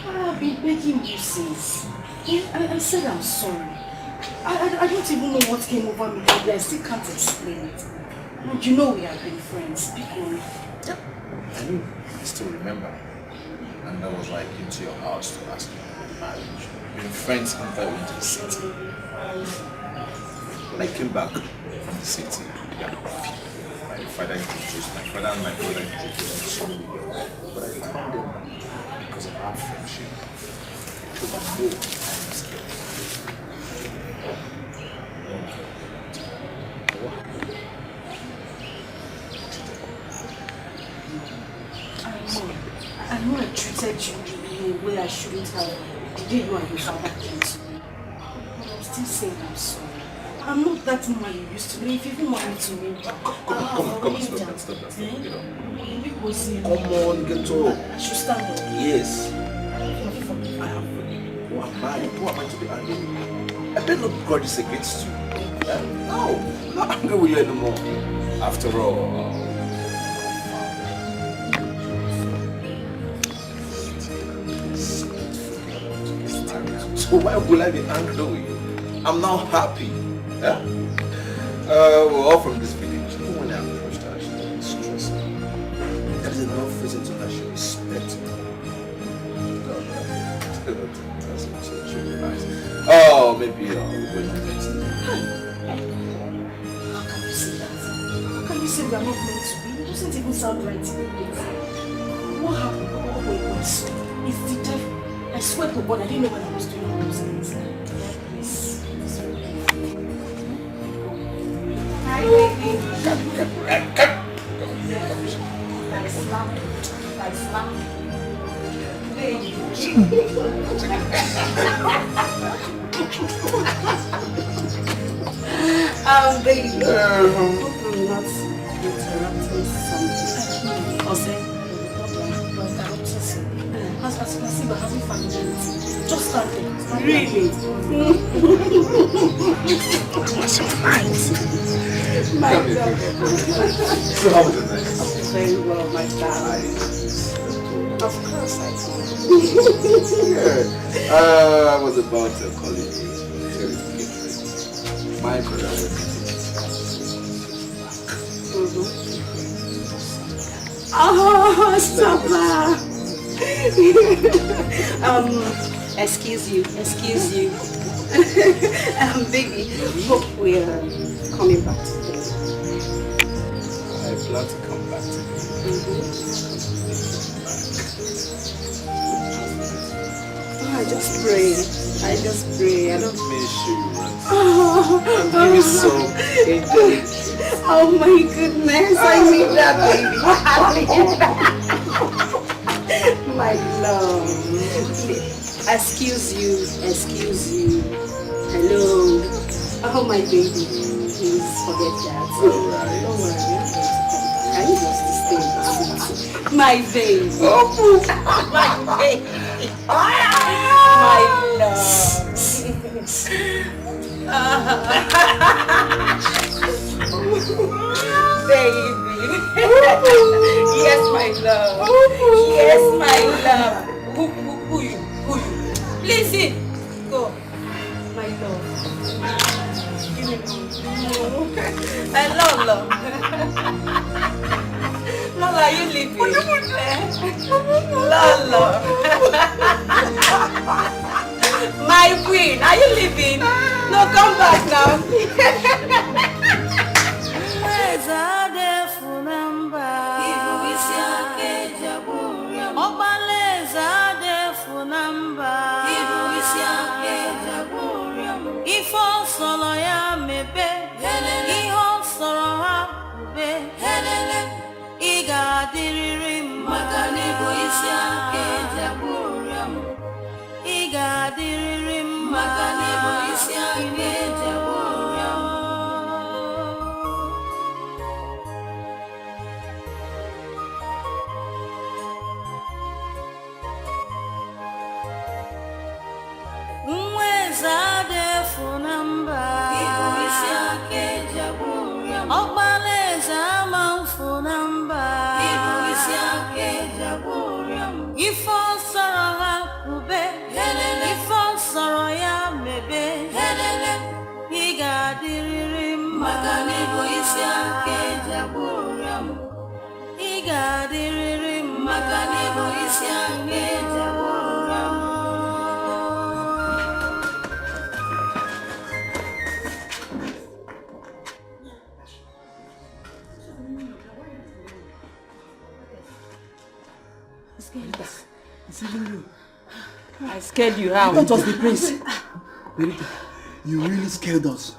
I've been begging you since. I said I'm sorry. I don't even know what came over me, but I still can't explain it. And you know we have been friends, people. Yeah. I still remember. And that was why I came to your house to ask you for marriage. We've been friends since I went to the city. When I came back from the city, we had people. My father and my brother introduced me to so many girls. But I found them because of our friendship. Because I know I am scared. I know I treated you in a way I shouldn't have. The day you and your father came to me. But I'm still saying I'm sorry. I'm not that woman you used to be. If you even want me to meet you. Come on, stop that. Eh? Get up. Come on, get up. I should stand up. Yes. I have forgiven. Who am I to be angry with you? I bear no grudges against you. No, I'm not angry with you anymore. After all, so why will I be angry with you? I'm now happy. Yeah? We're all from this village. Even when I approached her, she didn't stress her. There is enough reason to that she respects me. That's really nice. Oh, maybe we're not meant to be. How can you say that? How can you say we are not meant to be? It doesn't even sound right to me. What happened? Oh, wait, it's the devil. I swear to God, I didn't know when I was doing all those things. Please. Hi, baby. I slap. Baby. Baby. Hope I'm not interrupting something. Jose. As you can see, we're having family meeting. Just start there. Really? What's your mind? My God. So how was it nice? Very well, my darling. Of course I do. Yeah. I was about to call you. My brother Oh, stop. Excuse you. Baby, hope we're coming back today. I plan to come back today. I just pray. I don't miss you. I'm you so angelic. Oh my goodness, I need that, baby. My love. Excuse you. Hello. Oh my baby. Please forget that. Alright. Don't worry. I need us to stay. My baby. My baby. My love. Baby. Yes, my love. Yes, my love. Who you? Please sit. Go. My love. Give me one. I love. Lola, are you leaving? Lola. My queen, are you leaving? No, come back now. Obaleza manfunamba. Ibu isi ake jabu. Ifo soro ha kube, ifo soro ya mebe, iga diriri makanibo isi ake jaburam, iga diriri makanibo isi ake jaburam. It's even you. I scared you how? That was the prince. You really scared us.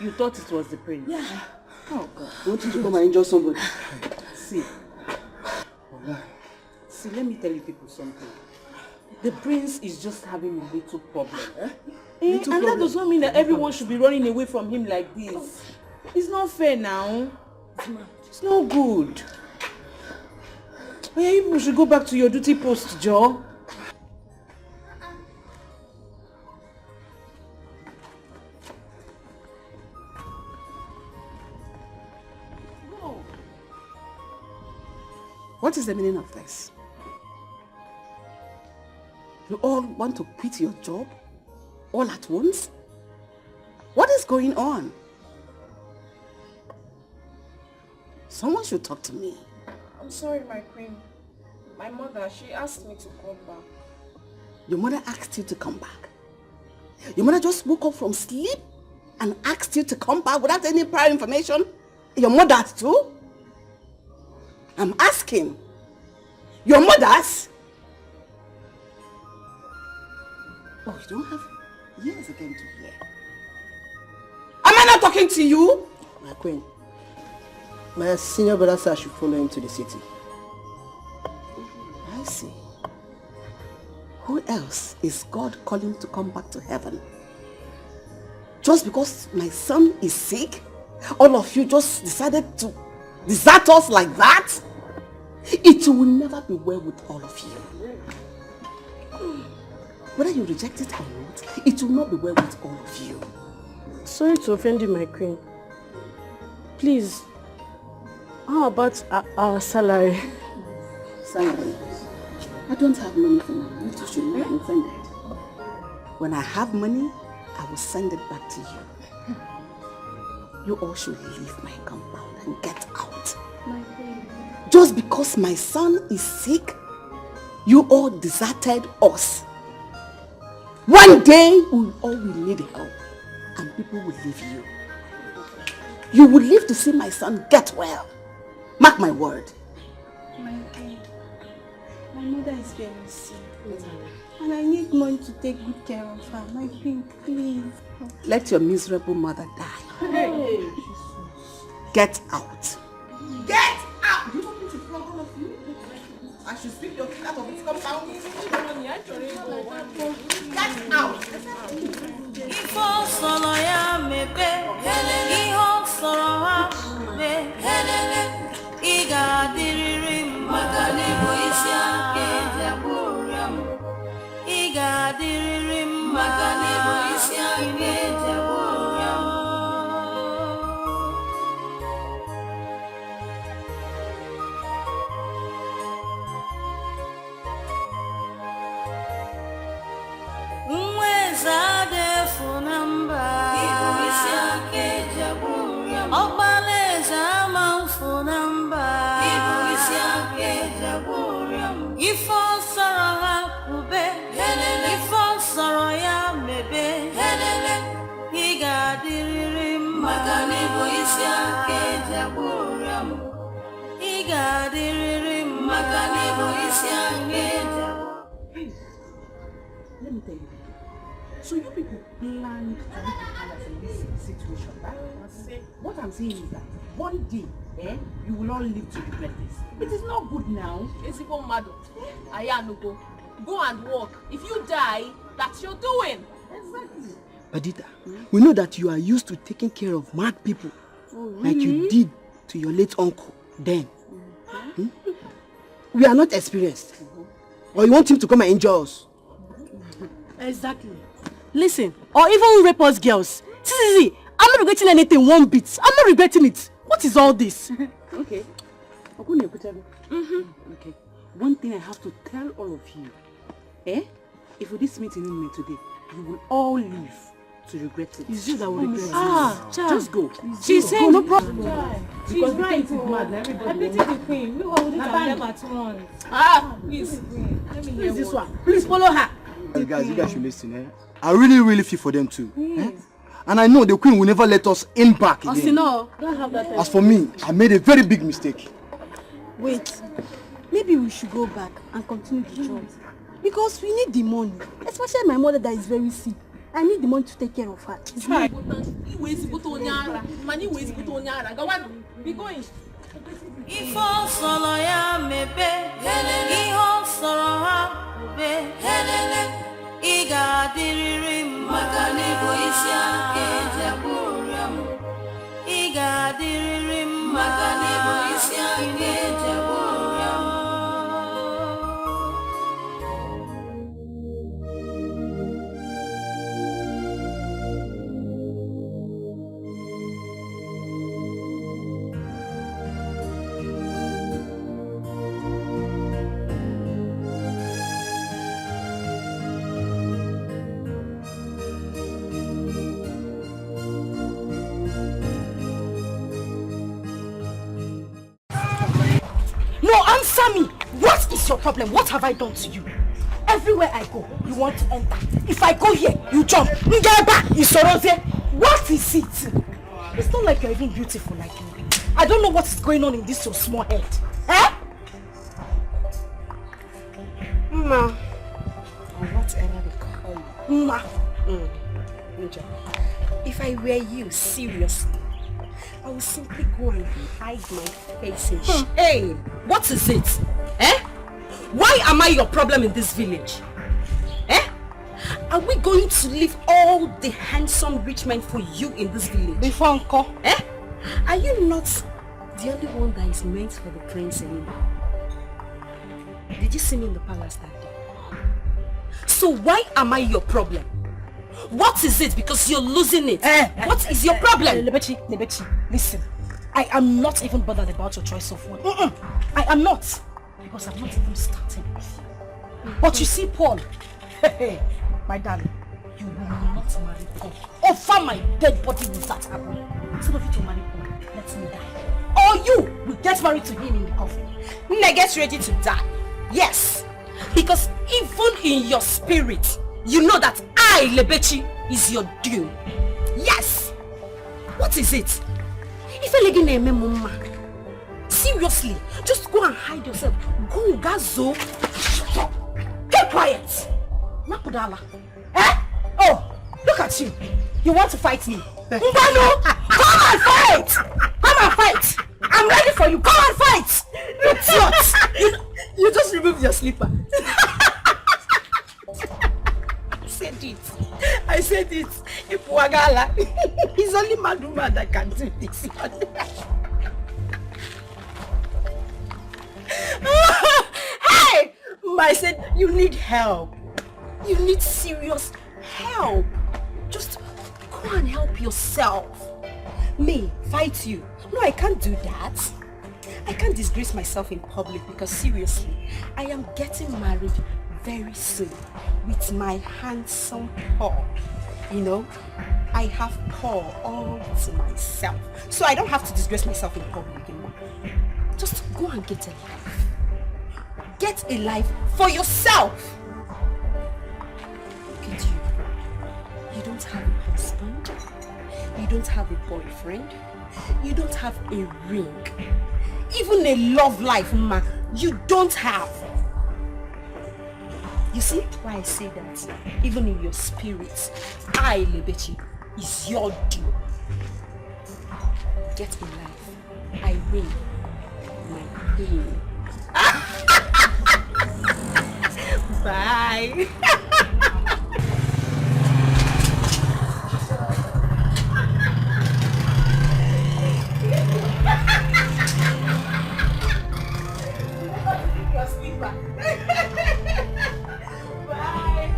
You thought it was the prince? Yeah. Oh God. I want you to come and injure somebody. See, let me tell you people something. The prince is just having a little problem. And that does not mean that everyone should be running away from him like this. It's not fair now. It's not good. Yeah, you should go back to your duty post, Joe. What is the meaning of this? You all want to quit your job all at once? What is going on? Someone should talk to me. I'm sorry, my queen. My mother, she asked me to come back. Your mother asked you to come back? Your mother just woke up from sleep and asked you to come back without any prior information? Your mother too? I'm asking. Your mother's? Oh, you don't have ears again to hear. Am I not talking to you? My queen, my senior brother said I should follow him to the city. I see. Who else is God calling to come back to heaven? Just because my son is sick, all of you just decided to desert us like that? It will never be well with all of you. Whether you reject it or not, it will not be well with all of you. Sorry to offend you, my queen. Please, how about our salary? Salary? I don't have money for now. You two should not be offended. When I have money, I will send it back to you. You all should leave my compound and get out. My queen. Just because my son is sick, you all deserted us. One day, we all will need help and people will leave you. You will live to see my son get well. Mark my word. My queen. My mother is very sick. And I need money to take good care of her. My queen, please. Let your miserable mother die. Hey. Get out. Get out! You want me to flog all of you? I should sweep your feet out of this compound. Get out! Ifo solo ya mebe, iho solo ha me, iga diriri makanibo isi ake jaburam, iga diriri makanibo isi ake jaburam. Mwezade funamba, ibu isi ake jaburam. Obaleza manfunamba, ibu isi ake jaburam. Ifo soro ha kube, ifo soro ya mebe, iga diriri makanibo isi ake jaburam. Iga diriri makanibo isi ake jaburam. Let me tell you. So you people planned to make the palace in this situation, right? What I'm saying is that one day, you will all live to regret this. It is not good now. It's even mad. Ayanugo, go and work. If you die, that's your doing. Exactly. Badita, we know that you are used to taking care of mad people. Like you did to your late uncle then. We are not experienced. Or you want him to come and injure us? Exactly. Listen, or even rape us girls. See, I'm not regretting anything one bit. I'm not regretting it. What is all this? Okay. Okay. one thing I have to tell all of you. If we this meeting in today, you will all leave to regret it. It's you that will regret it. Just go. She's saying no problem. Because the right. thing is mad. Everybody I pity the queen. We will need them at once. Please. Let me hear this one. Please follow her. Guys, you guys should listen. I really feel for them too. And I know the queen will never let us in back again. No, don't have that. As for me, I made a very big mistake. Wait, maybe we should go back and continue the job. Because we need the money. Especially my mother that is very sick. I need the money to take care of her. It's Try. not- Be going. If all solo ya mebe, if all solo ha ube, iga diriri makani boisi ake jaburiam, iga diriri makani boisi ake jaburiam. No, answer me. What is your problem? What have I done to you? Everywhere I go, you want to enter. If I go here, you jump. Ngeba, Isoroze. What is it? It's not like you're even beautiful like me. I don't know what is going on in this your small head. Ma, or whatever they call you. Ma. If I were you, seriously, I would simply go and hide my face in shame. Hey, what is it? Why am I your problem in this village? Are we going to leave all the handsome rich men for you in this village? Before Uncle, are you not the only one that is meant for the prince anymore? Did you see me in the palace that day? So why am I your problem? What is it? Because you're losing it. What is your problem? Lebechi, listen. I am not even bothered about your choice of word. I am not. Because I'm not even starting with you. But you see, Paul, my darling, you will not marry Paul. Over my dead body will that happen. Instead of you to marry Paul, let me die. Or you will get married to him in the coffin. Now get ready to die. Yes. Because even in your spirit, you know that I, Lebechi, is your doom. Yes. What is it? Seriously, just go and hide yourself. Go, Gazo. Shut up. Keep quiet. Nakudala. Oh, look at you. You want to fight me? Mbano, come and fight. Come and fight. I'm ready for you. Come and fight. You just removed your slipper. I said it. Ipuagala. It's only Maduma that can do this. Hey! I said you need help. You need serious help. Just go and help yourself. Me, fight you. No, I can't do that. I can't disgrace myself in public because seriously, I am getting married very soon with my handsome Paul. You know, I have Paul all to myself. So I don't have to disgrace myself in public anymore. Just go and get a life. Get a life for yourself. Look at you. You don't have a husband. You don't have a boyfriend. You don't have a ring. Even a love life, ma, you don't have. You see why I say that? Even in your spirit, I, Lebechi, is your due. Get a life. I win my pain. Bye. Bye.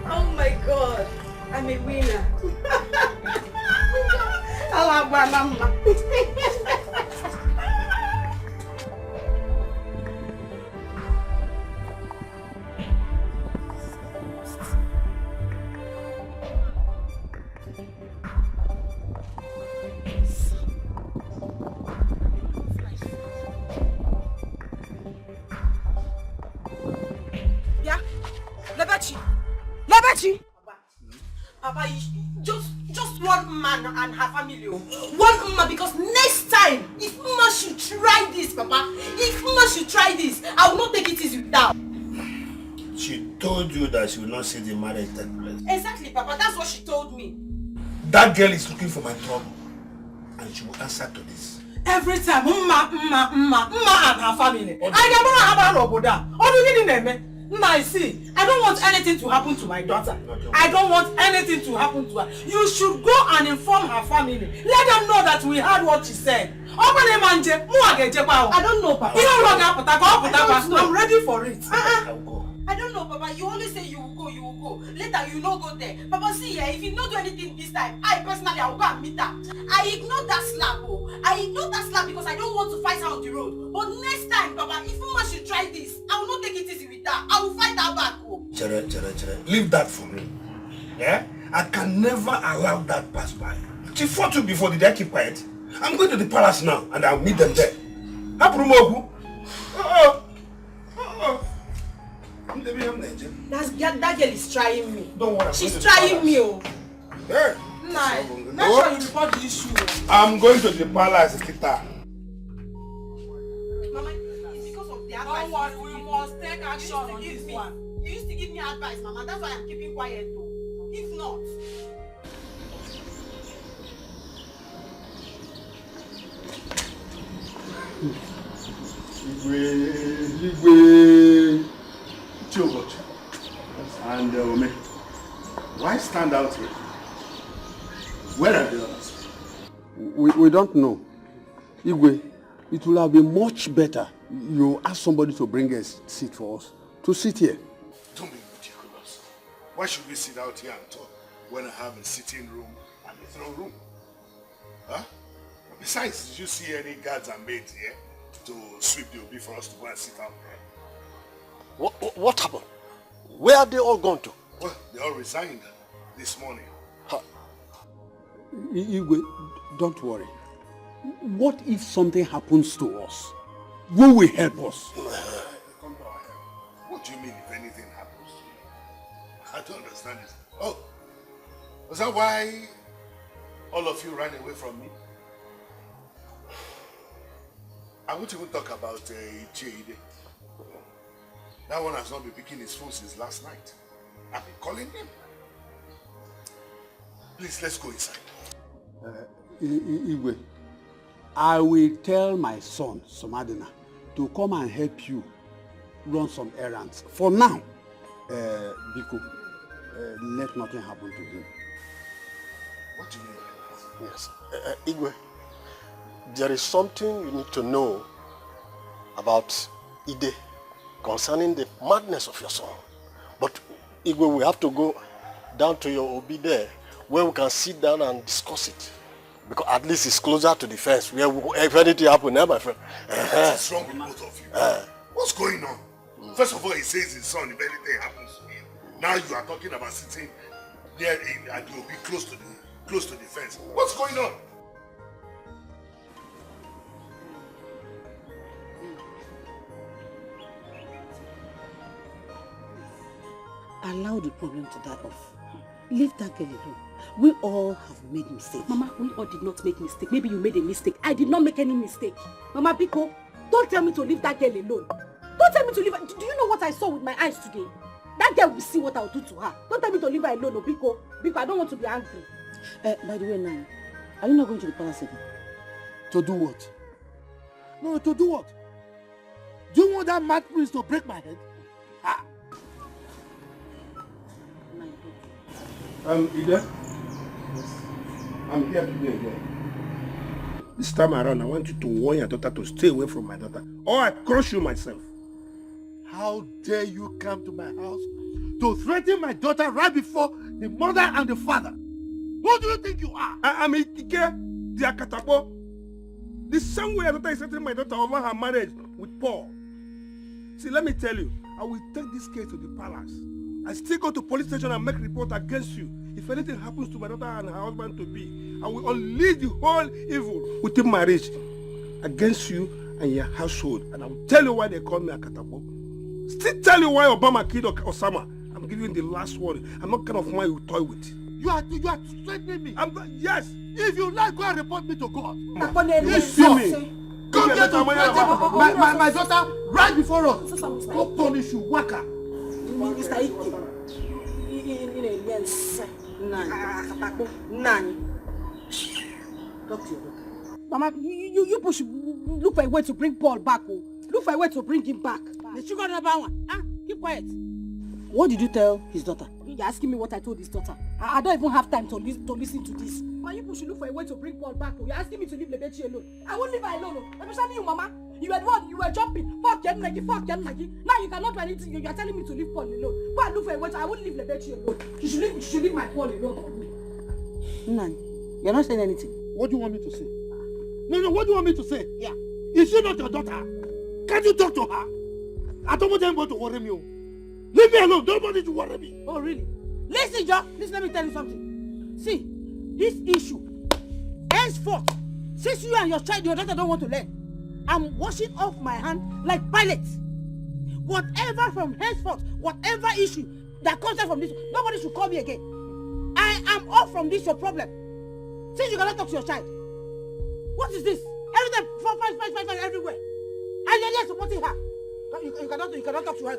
Oh my God, I'm a winner. I love my mama. Labachi! Papa, just one man and her family. One man, because next time, if Mama should try this, Papa, if Mama should try this, I will not take it easy with her. She told you that she will not see the marriage take place. Exactly, Papa, that's what she told me. That girl is looking for my trouble, and she will answer to this. Every time, Mama and her family. I never have a roboda. What do you mean? I see. I don't want anything to happen to my daughter. I don't want anything to happen to her. You should go and inform her family. Let them know that we heard what she said. I don't know, Papa. I'm ready for it. I don't know, Papa. You always say you will go, you will go. Later, you no go there. Papa, see here, if you not do anything this time, I personally, I will go and meet her. I ignore that slap, oh. I ignore that slap because I don't want to fight her on the road. But next time, Papa, if Mama should try this, I will not take it easy with her. I will fight her back, oh. Chere. Leave that for me. Yeah? I can never allow that pass by. She fought you before. Did I keep quiet? I'm going to the palace now, and I'll meet them there. Hapurumogu. That girl is trying me. Don't worry. She's trying me, oh. Yeah. Nah, make sure you report the issue. I'm going to the palace, Kita. Mama, it's because of the advice. Don't worry, we must take action on this one. You used to give me advice, Mama. That's why I'm keeping quiet, though. If not. Igwe. And Ome, why stand out here? Where are the others? We don't know. Igwe, it will have been much better you ask somebody to bring a seat for us. To sit here. Don't be ridiculous. Why should we sit out here and talk when I have a sitting room and a throne room? Huh? Besides, did you see any guards and maids here to sweep the obi for us to go and sit out there? What happened? Where are they all gone to? Well, they all resigned this morning. Igwe, don't worry. What if something happens to us? Who will help us? What do you mean if anything happens to you? I don't understand this. Oh, was that why all of you ran away from me? I won't even talk about Cheide. That one has not been picking his phone since last night. I've been calling him. Please, let's go inside. Igwe, I will tell my son, Somadina, to come and help you run some errands. For now, Biko, let nothing happen to him. What do you mean? Yes. Igwe, there is something you need to know about Ide concerning the madness of your son. But Igwe, we have to go down to your Obi there, where we can sit down and discuss it. Because at least it's closer to the fence, where if anything happens, my friend. What's wrong with both of you? What's going on? First of all, he says his son, if anything happens to him. Now you are talking about sitting there and you'll be close to the fence. What's going on? Allow the problem to die off. Leave that girl alone. We all have made mistakes. Mama, we all did not make mistake. Maybe you made a mistake. I did not make any mistake. Mama Biko, don't tell me to leave that girl alone. Don't tell me to leave her. Do you know what I saw with my eyes today? That girl will see what I'll do to her. Don't tell me to leave her alone, Biko. Biko, I don't want to be angry. By the way, Nana, are you not going to the palace again? To do what? No, to do what? Do you want that mad prince to break my head? Ida? I'm here today again. This time around, I want you to warn your daughter to stay away from my daughter, or I crush you myself. How dare you come to my house to threaten my daughter right before the mother and the father? Who do you think you are? I'm Ikike, the Akatabo. The same way your daughter is threatening my daughter over her marriage with Paul. See, let me tell you, I will take this case to the palace. I still go to police station and make report against you. If anything happens to my daughter and her husband to be, I will unleash the whole evil within my reach against you and your household. And I will tell you why they call me Akatabo. Still tell you why Obama killed Osama I'm giving the last word. I'm not kind of man you toy with. You are threatening me. Yes. If you like, go and report me to God. You see me. Come here to threaten my daughter right before us. Go punish you, Waka. Mr. Ike. Nani. Talk to your daughter. Mama, you push. Look for a way to bring Paul back. Look for a way to bring him back. The sugar number one. Keep quiet. What did you tell his daughter? You're asking me what I told his daughter. I don't even have time to listen to this. But you should look for a way to bring Paul back. You're asking me to leave Lebechi alone. I won't leave her alone. Especially you, Mama. You were the one, you were jumping. Fuck Ken Nagi. Now you cannot do anything. You're telling me to leave Paul alone. Go and look for a way. I won't leave Lebechi alone. You should leave my Paul alone for me. Nani, you're not saying anything. What do you want me to say? No, what do you want me to say? Yeah. Is she not your daughter? Can't you talk to her? I don't want anybody to worry me. Leave me alone. Nobody to worry me. Oh, really? Listen, Joe. Listen, let me tell you something. See, this issue, henceforth, since you and your daughter don't want to learn, I'm washing off my hand like Pilate. Whatever from henceforth, whatever issue that comes out from this, nobody should call me again. I am off from this, your problem. Since you cannot talk to your child. What is this? Everything, fight everywhere. And you're there supporting her. You cannot talk to her,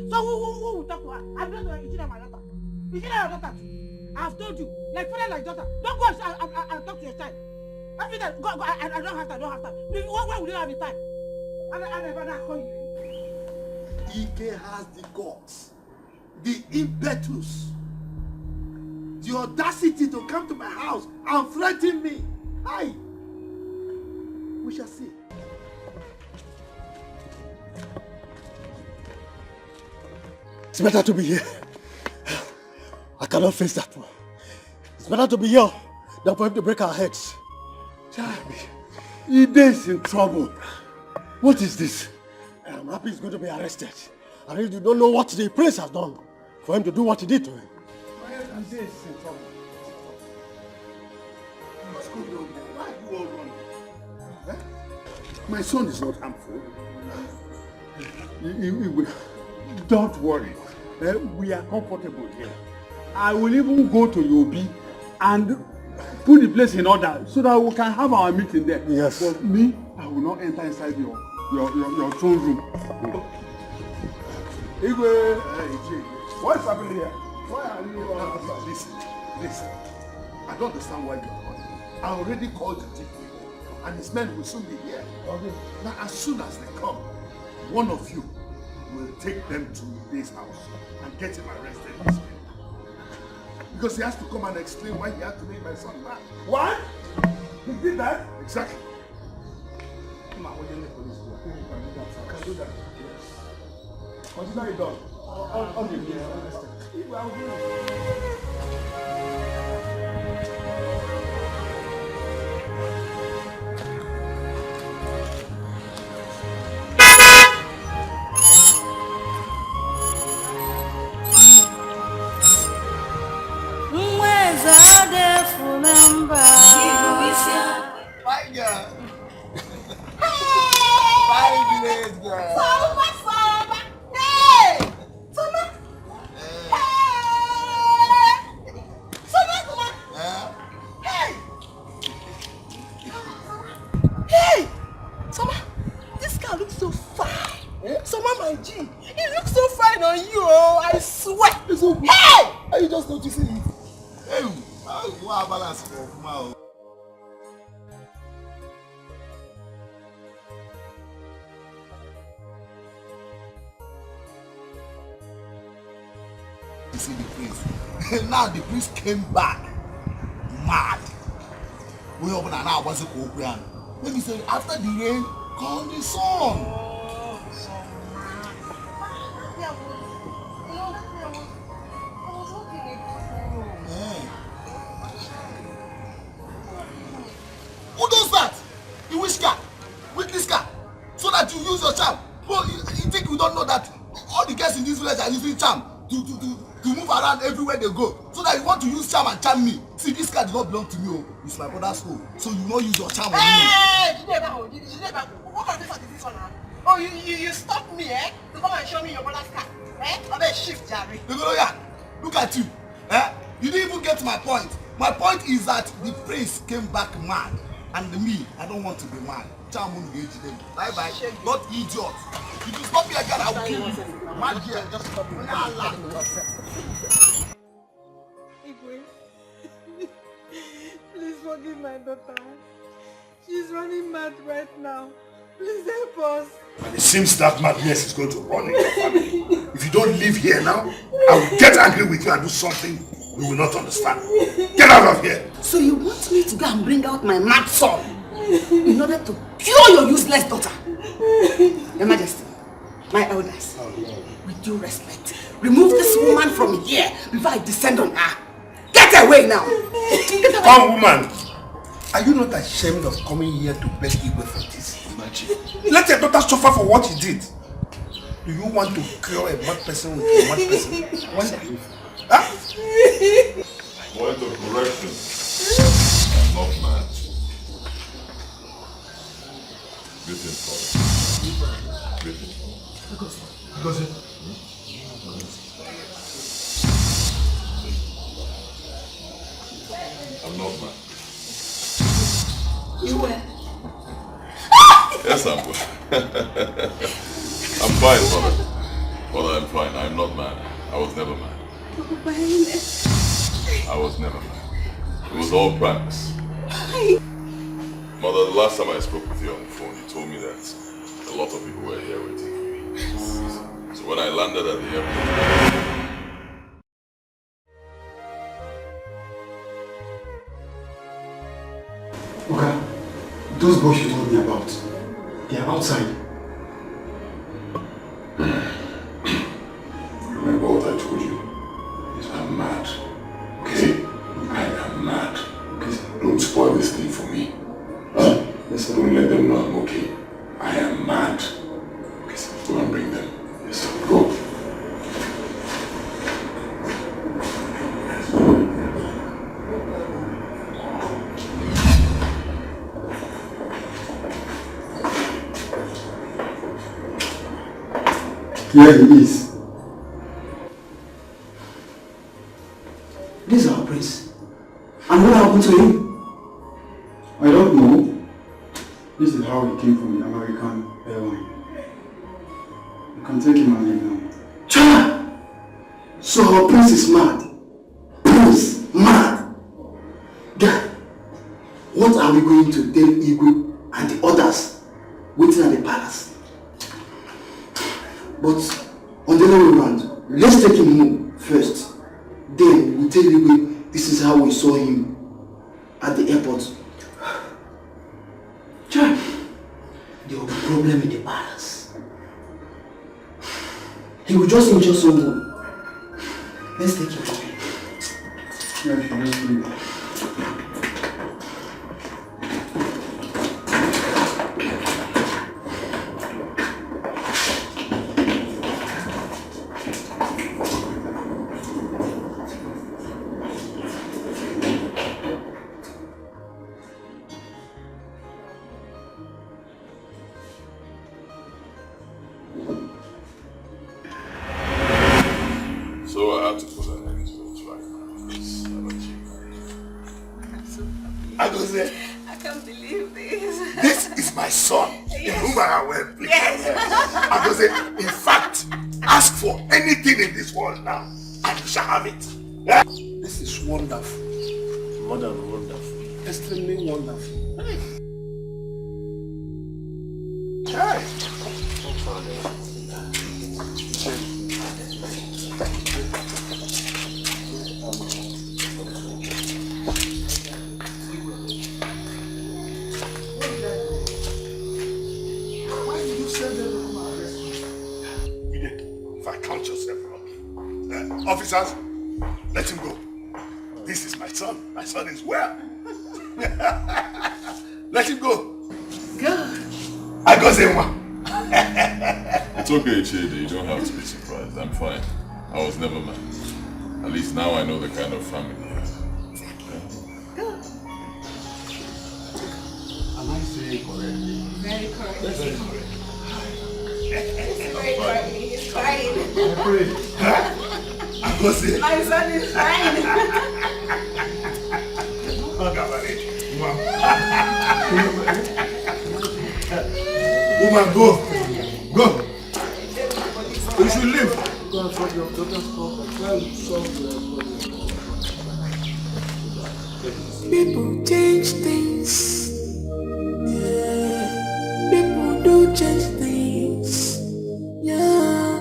So who will talk to her? I'm not going to my daughter. Is she not your daughter? I've told you, like father, like daughter. Don't go and talk to your child. Everything, go, I don't have time. Why would you have the time? I never call you. Ike has the guts, the impetus, the audacity to come to my house and threaten me. Hi. We shall see. It's better to be here. I cannot face that one. It's better to be here than for him to break our heads. Ide is in trouble. What is this? I'm happy he's going to be arrested. I really don't know what the prince has done for him to do what he did to him. Ide is in trouble. What's going on there? Why are you all running? My son is not harmful. Don't worry. We are comfortable here. I will even go to Yobi and put the place in order so that we can have our meeting there. Yes. But me, I will not enter inside your throne room. Igwe, what's happening here? Why are you Listen. I don't understand why you are calling. I already called the chief and his men will soon be here. Okay. Now, as soon as they come, one of you will take them to this house and get him arrested. Because he has to come and explain why he had to make my son mad. What? He did that? Exactly. Come on, when you the police go, I think you can do that. Yes. Consider it done. All the years, understand. Now the priest came back mad. We open an hour was a Korean. Let me say, after the rain, call the sun. Who does that? The witchcraft, with this car, so that you use your charm. Well, you think we don't know that all the guests in this village are using charm to move around everywhere they go, so that you want to use charm and charm me. See, this car does not belong to me. Oh, it's my brother's home, so you will not use your charm on me. Hey, what kind of this one now? Oh, you stopped me, to come and show me your brother's car. Look at you. You didn't even get my point. My point is that the prince came back mad. And me, I don't want to be mad. Bye bye. Not idiot. If you stop me again, I will kill you. Mad here, just stop me. Please forgive my daughter. She's running mad right now. Please help us. And it seems that madness is going to run in your family. If you don't live here now, I will get angry with you and do something you will not understand. Get out of here! So you want me to go and bring out my mad son in order to cure your useless daughter? Your Majesty, my elders, with due respect, remove this woman from here before I descend on her. Get away now! Come, woman! Are you not ashamed of coming here to beg Igwe for this? Imagine. Let your daughter suffer for what he did. Do you want to cure a mad person with a mad person? Point of correction. I'm not mad. Greeting for Greeting. Because I'm not mad. You were. Yes, I'm good. I'm fine, mother. Mother, I'm fine. I'm not mad. I was never mad. I was never mad. It was all practice. Mother, the last time I spoke with you on the phone, you told me that a lot of people were here waiting for me. So when I landed at the airport... Okay, those boys you told me about, they are outside. Remember what I told you? Is I'm mad. Okay? I am mad. Okay? Don't spoil this thing for me. Huh? Yes, sir. Don't let them know I'm okay. I am mad. Okay, sir. Go and bring them. Yes, sir. Go. Here he is. This is our prince. And what happened to him? I don't know. This is how he came from the American airline. You can take him and leave now. Child! So our prince is mad. Prince, mad. Dad, what are we going to tell Igwe and the others waiting at the palace? But on the other way around, let's take him home first. Then we tell Igwe this is how we saw him at the airport. Child, there will be a problem in the palace. He will just injure someone. Let's take him home. Yeah, sure, let's leave. So I had to put an end to it right now. Yes, I'm I can't believe this. This is my son, in whom I have well pleased. Yes. In fact, ask for anything in this world now, and you shall have it. Yeah? this is wonderful. More than wonderful. Extremely wonderful. Hey. Officers, let him go. This is my son. My son is well. Let him go. Good. I got him one. It's okay, Chidi. You don't have to be surprised. I'm fine. I was never mad. At least now I know the kind of family you have. Good. Am I saying correctly? Very correct. Very correct. Very correct. is trying. I pray. I go see. My son is trying. Woman, go. Go. You should leave. Go and solve your daughter's problem. Try and solve your People change things. Yeah. People do change things. Yeah.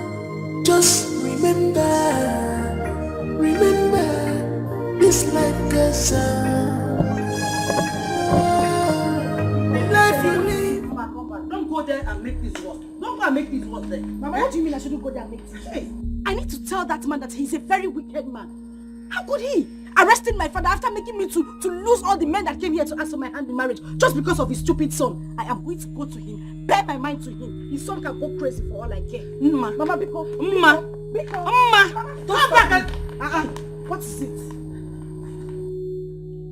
Just remember this life goes on. Life you live. Don't go there and make this worse. Don't go and make this worse there. Mama, what do you mean I shouldn't go there and make this worse? I need to tell that man that he's a very wicked man. How could he? Arresting my father after making me to lose all the men that came here to ask for my hand in marriage just because of his stupid son. I am going to go to him, bear my mind to him. His son can go crazy for all I care. Mama, because Come back and... What is it?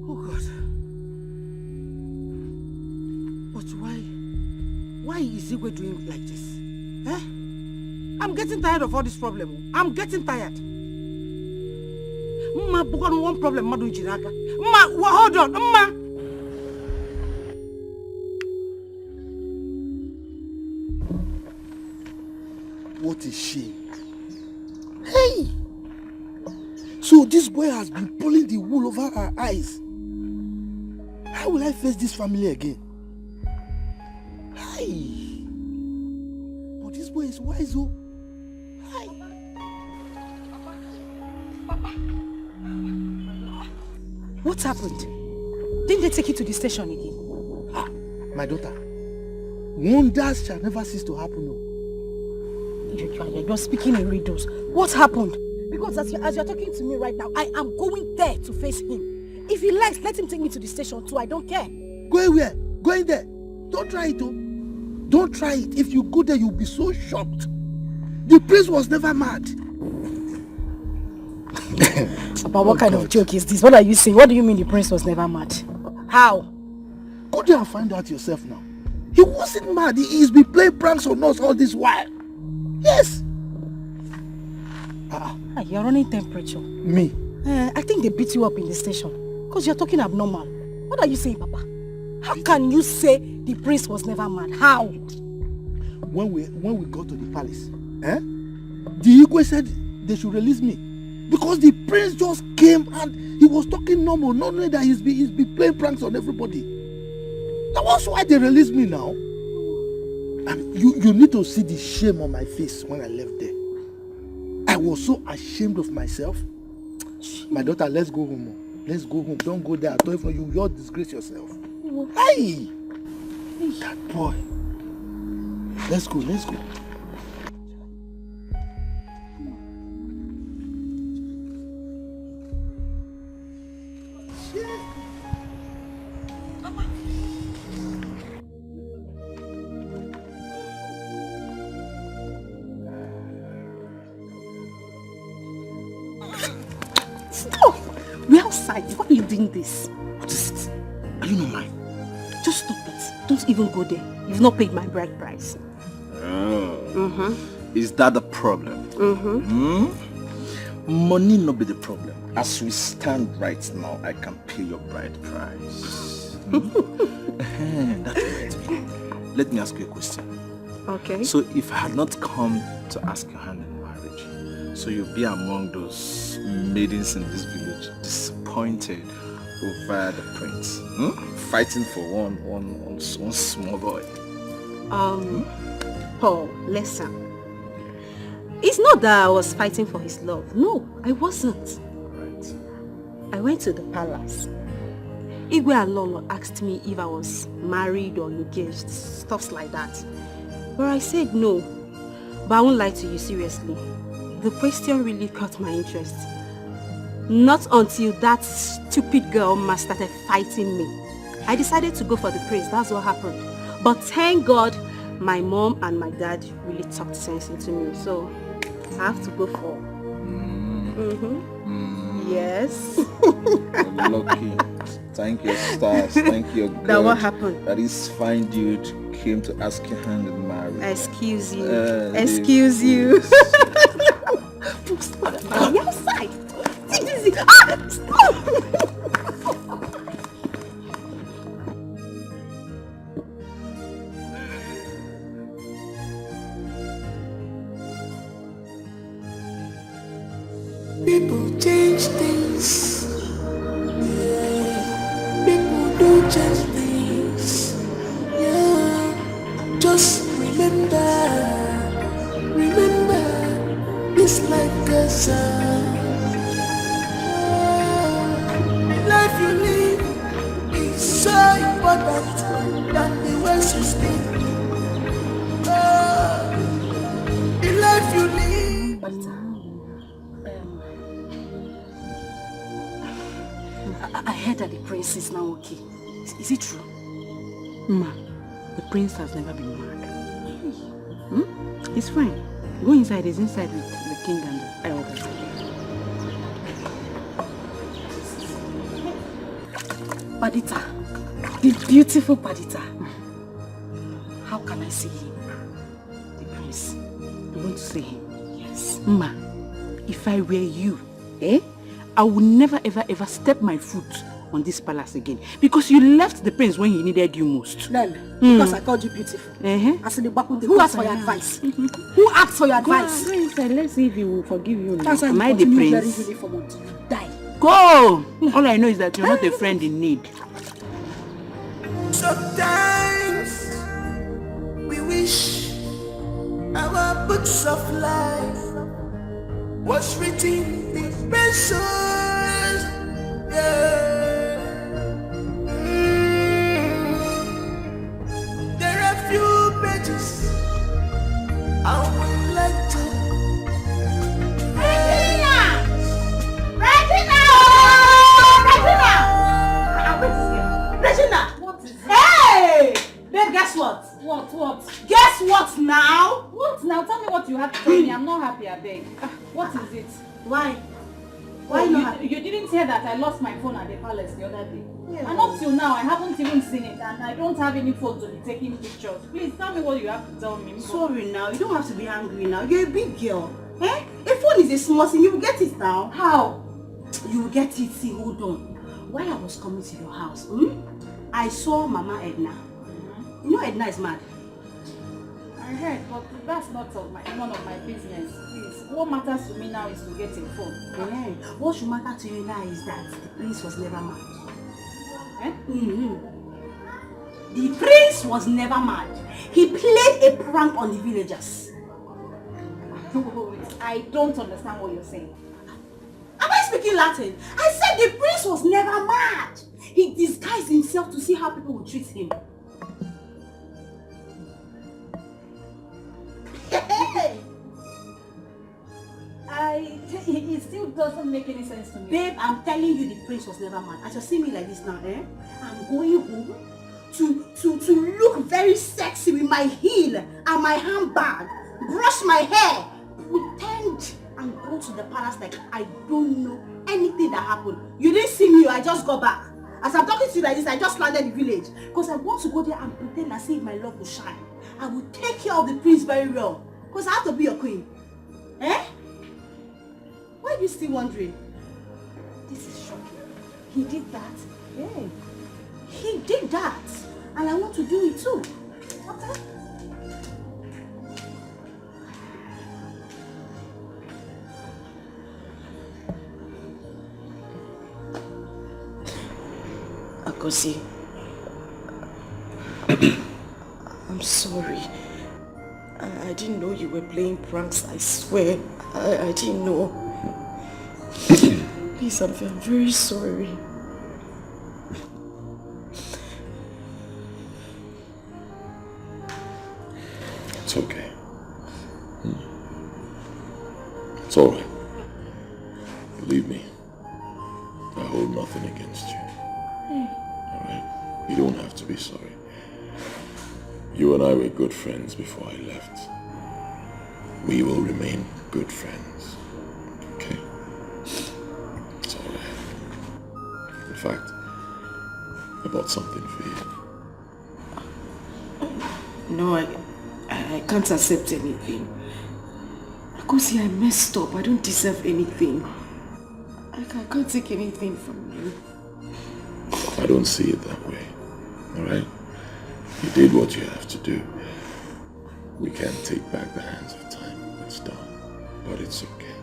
Oh God. But why is Igwe doing like this? Eh? I'm getting tired of all this problem. I'm getting tired. One problem, hold on, What a shame. Hey! So this boy has been pulling the wool over our eyes. How will I face this family again? Hey! But this boy is wise, oh. Hey! What happened? Didn't they take you to the station again? Ah, my daughter, wonders shall never cease to happen. No. You're speaking in riddles. What happened? Because as you're talking to me right now, I am going there to face him. If he likes, let him take me to the station too. I don't care. Going where? Going there. Don't try it, oh. Don't try it. If you go there, you'll be so shocked. The prince was never mad. Papa, what kind of joke is this? What are you saying? What do you mean the prince was never mad? How? Go there and find out yourself now. He wasn't mad. He's been playing pranks on us all this while. Yes. You're running temperature. Me? I think they beat you up in the station. Because you're talking abnormal. What are you saying, Papa? How can you say the prince was never mad? How? When we got to the palace, the Igwe said they should release me. Because the prince just came and he was talking normal, not knowing that he's been playing pranks on everybody. That was why they released me now. And you need to see the shame on my face when I left there. I was so ashamed of myself. My daughter, let's go home. Let's go home. Don't go there. I told you, you'll disgrace yourself. Hey! That boy. Let's go. Stop! We're outside. Why are you doing this? What is it? Are you not mine? Just stop it. Don't even go there. You've not paid my bride price. Oh. Is that the problem? Money not be the problem. As we stand right now, I can pay your bride price. That reminds me. Let me ask you a question. Okay. So if I had not come to ask your hand in marriage, so you'll be among those maidens in this village disappointed over the prince, fighting for one small boy. Paul, listen. It's not that I was fighting for his love. No, I wasn't. Right. I went to the palace. Igwe and Lolo asked me if I was married or engaged, stuff like that. But I said no. But I won't lie to you, seriously. The question really caught my interest. Not until that stupid girl Ma started fighting me. I decided to go for the prince, that's what happened. But thank God, my mom and my dad really talked sense into me, so I have to go for. Yes. Lucky. Thank your stars. Thank your God. That what happened? That is fine dude came to ask your hand in marriage. Excuse you. Excuse you. Outside. Take this easy. Ah! Stop! People change things. Yeah. People do change things. Yeah. Just remember, this life goes on. Life you live is so important than the words you speak. The life you live. I heard that the prince is now okay. Is it true? Ma, the prince has never been mad. He's fine. Go inside. He's inside with the king and the elders. Padita, the beautiful Padita. How can I see him? The prince. You want to see him? Yes. Ma, if I were you, I would never ever step my foot on this palace again. Because you left the prince when he needed you most. Then, because I called you beautiful. Who asked for your advice? Who asked for your advice? Go inside. Let's see if he will forgive you now. That's why Am you I the continue prince? wearing uniform until you die. Go! All I know is that you're not a friend in need. Sometimes we wish our books of life was written with pencils. Yeah. There are few pages I would like to. Regina! What is it? Hey! Babe, guess what? What? Guess what now? What now? Tell me what you have to tell me. I'm not happy, I beg. What is it? Why? Why not? You didn't hear that I lost my phone at the palace the other day. Yeah. And up till now, I haven't even seen it, and I don't have any phone to be taking pictures. Please tell me what you have to tell me. Sorry now, you don't have to be angry now. You're a big girl. Eh? A phone is a small thing. You will get it now. How? You will get it. See, hold on. While I was coming to your house, I saw Mama Edna. You know Edna is mad. I heard, but that's none of my business. Please, what matters to me now is to get a phone. Yeah. What should matter to you now is that the prince was never mad. Eh? The prince was never mad. He played a prank on the villagers. I don't understand what you're saying. Am I speaking Latin? I said the prince was never mad. He disguised himself to see how people would treat him. It still doesn't make any sense to me. Babe, I'm telling you the prince was never mad. As you see me like this now, I'm going home to look very sexy with my heel and my handbag, brush my hair, pretend and go to the palace like I don't know anything that happened. You didn't see me, I just got back. As I'm talking to you like this, I just landed the village. Because I want to go there and pretend and see if my love will shine. I will take care of the prince very well. Because I have to be your queen. Eh? Why are you still wondering? This is shocking. He did that? Yeah. He did that. And I want to do it too. Okay? Akosi, I'm sorry. I didn't know you were playing pranks, I swear. I didn't know. Please, I'm very sorry. It's okay. It's all right. Believe me, I hold nothing against you. Alright? You don't have to be sorry. You and I were good friends before I left. We will remain good friends. Okay? It's all right. In fact, I bought something for you. No, I can't accept anything. Because I messed up. I don't deserve anything. I can't take anything from you. I don't see it that way. Alright? You did what you have to do. We can't take back the hands of time. It's done. But it's okay.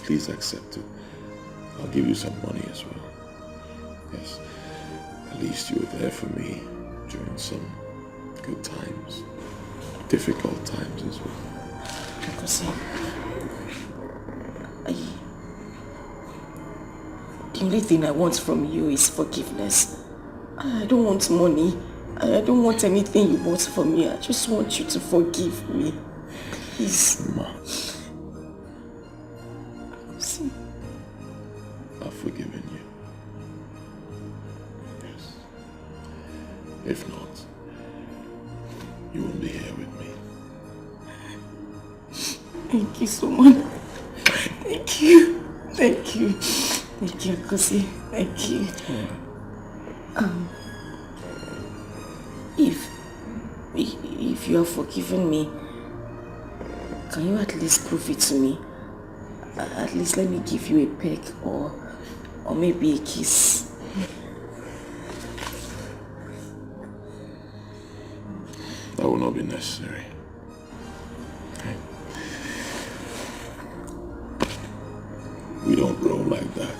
Please accept it. I'll give you some money as well. Yes. At least you were there for me during some good times. Difficult times as well. Because the only thing I want from you is forgiveness. I don't want money. I don't want anything you want from me. I just want you to forgive me. Please. Ma. I've forgiven you. Yes. If not, you won't be here with me. Thank you so much. Thank you. Thank you. Thank you, Kosi. Thank you. If you have forgiven me, can you at least prove it to me? At least let me give you a peck or maybe a kiss. That will not be necessary. Okay. We don't roll like that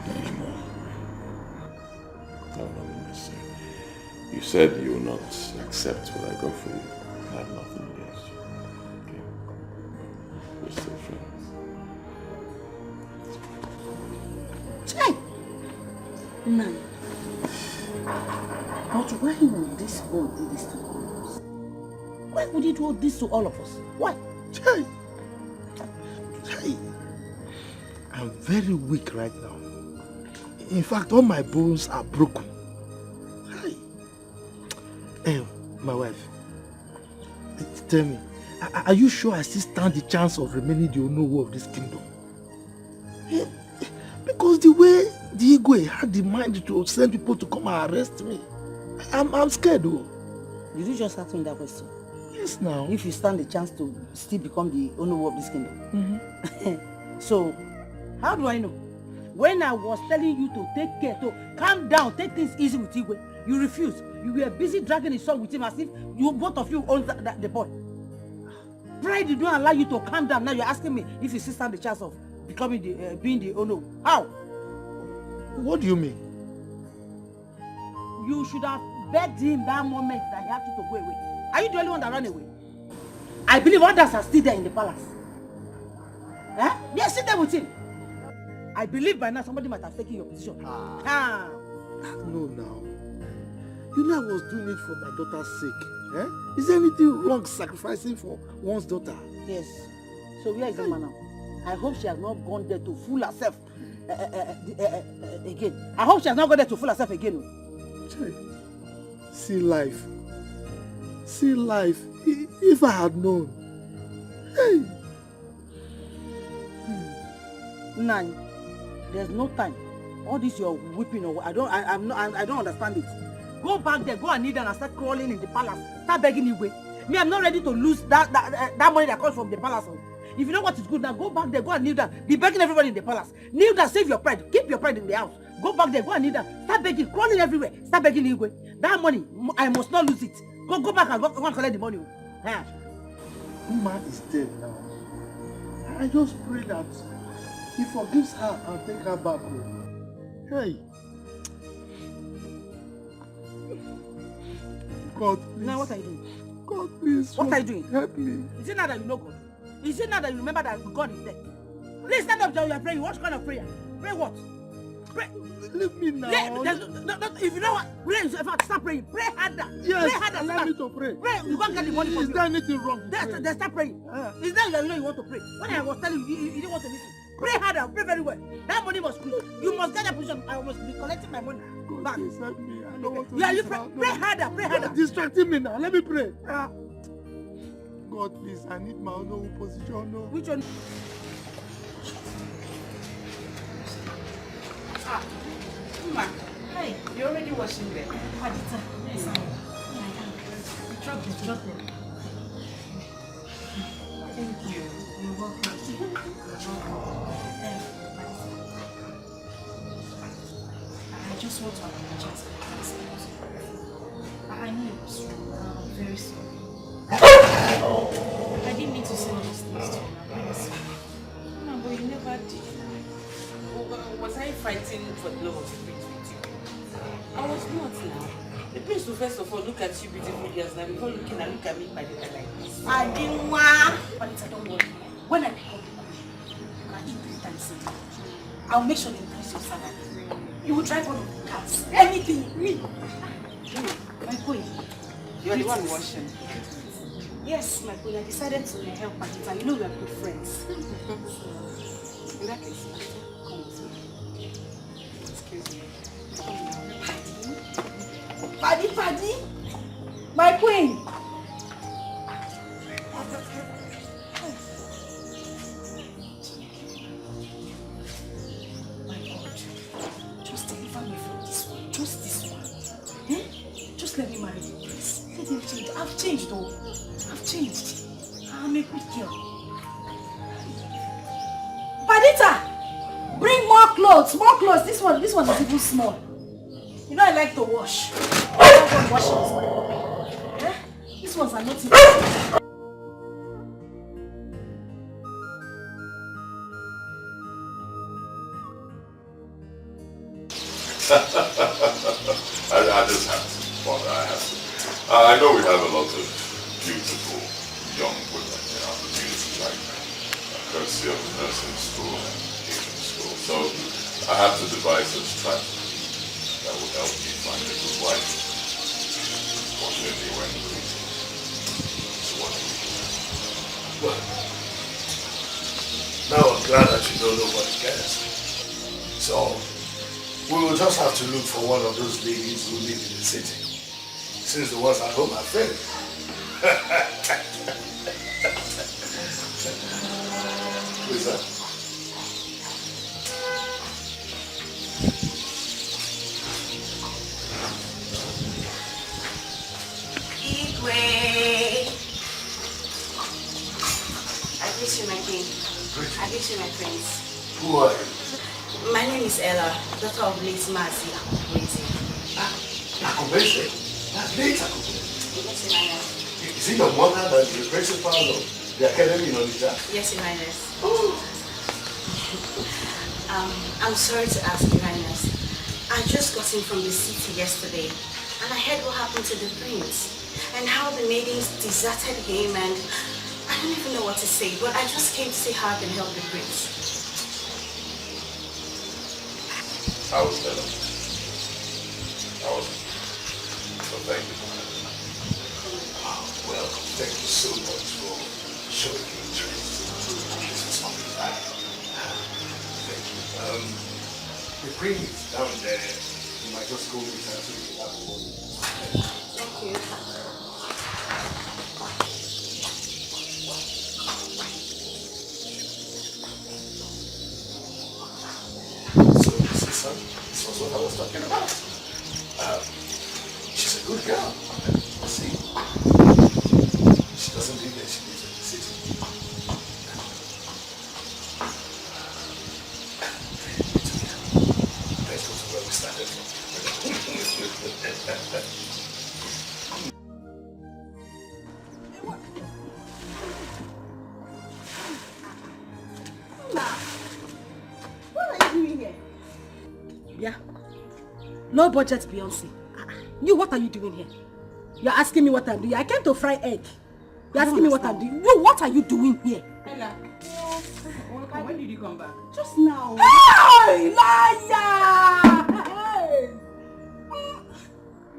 anymore. That will not be necessary. You said you will not accept what I got for you. I have nothing against you. Okay? We're still friends. Hey! No. But why would this boy do this to all of us? Why would he do this to all of us? Why? Hey! Hey! I'm very weak right now. In fact, all my bones are broken. Hey! Hey, my wife. Tell me, are you sure I still stand the chance of remaining the owner of this kingdom? Because the way the Igwe had the mind to send people to come and arrest me, I'm scared though. Did you just ask me that question? Yes, now. If you stand the chance to still become the owner of this kingdom. Mm-hmm. So, how do I know? When I was telling you to take care, to calm down, take things easy with Igwe, you refused. You were busy dragging his son with him as if you both of you own the boy. Pride did not allow you to calm down. Now you're asking me if you still stand the chance of becoming being the owner. How? What do you mean? You should have begged him that moment that he had to go away. Are you the only one that ran away? I believe others are still there in the palace. Eh? They are still there with him. I believe by now somebody might have taken your position. No, now. You know I was doing it for my daughter's sake. Eh? Is there anything wrong sacrificing for one's daughter? Yes. So where is the man now? I hope she has not gone there to fool herself again. I hope she has not gone there to fool herself again. See life. See life. If I had known. Hey. Nan, there's no time. All this you're whipping over, I don't understand it. Go back there, go and kneel down and start crawling in the palace. Start begging Igwe. Me, I'm not ready to lose that money that comes from the palace. If you know what is good now, go back there, go and kneel down. Be begging everybody in the palace. Kneel down, save your pride. Keep your pride in the house. Go back there, go and kneel down. Start begging, crawling everywhere. Start begging Igwe. That money, I must not lose it. Go back and go and collect the money. Uma is dead now. I just pray that he forgives her and take her back home. Hey. God, please. Now what are you doing? God, please. What are you doing? Help me. Is it now that you know God? Is it now that you remember that God is there? Please stand up while you are praying. What kind of prayer? Pray what? Pray. Leave me now. If you know what, pray. In fact, start praying. Pray harder. Yes, pray harder. allow me to pray. Pray. You can't get the money from you. Is there anything wrong? Then start praying. Is that you know you want to pray? When I was telling you, you didn't want to listen. Pray harder. Pray very well. That money must be. You must get that position. I must be collecting my money back. Please help me. I don't want to you pray harder. Pray harder. You're distracting me now. Let me pray. God, please. I need my own position. No. Which one? Hey, you're already washing there. Yes, Chocolate. Thank you. You're welcome. I just want to apologize for the past. I know it was wrong. I'm very sorry. I didn't mean to say those things to you. I'm very sorry. No, but you never did. Was I fighting for the love of the prince with you? I was not now. The prince will first of all look at you beautiful girls now before look at me by the way like this. I didn't want. But don't worry. When I pick up the money, you can eat 3 times a day. I'll make sure they increase your salary. You will drive one of the cars. Anything. Me. My queen. You are the one washing. Yes, my queen. I decided to help Patita. You know we are good friends. In that case, come with me. Excuse me. Paddy, my queen. My God, just deliver me from this one. Just this one. Eh? Just let me marry you, please. Let me change. I've changed, though. I've changed. I'm a good girl. Padita, bring more clothes. More clothes. This one is even small. You know I like to wash. I don't want washing this one. Eh? These ones are not even. I just have to, Father, I have to. I know we have a lot of beautiful young women in our community, like courtesy of nursing school and Asian school. So I have to devise a strategy that will help you find a good wife. Fortunately, we're in the meeting. So what do we do? Well, now I'm glad that you know nobody cares. So, we will just have to look for one of those ladies who live in the city. Since the ones at home are failed. Who is that? I greet you, my king. I greet you, my prince. Who are you? My name is Ella, daughter of late Mazi Akubese. Akubese? That's late Akubese. Yes, Your Highness. Is it your mother that is the principal of the academy in Onitsha? Yes, Your Highness. I'm sorry to ask, Your Highness. I just got in from the city yesterday, and I heard what happened to the prince, and how the maidens deserted him, and I don't even know what to say, but I just came to see how I can help the prince. I was better. I was. So thank you. Well, thank you so much for showing me interest. This is something like thank you. The queen is down there. You might just go with her to the other. Thank you. This was what I was talking about. She's a good girl. See, she doesn't live there, she lives in the city. Let's go to where we started from. What are you doing here? Yeah. Low budget Beyonce. You, what are you doing here? You're asking me what I'm doing. I came to fry egg. You're asking me what I'm doing. You, what are you doing here? Ella, when did you come back? Just now. Hey, liar! Hey.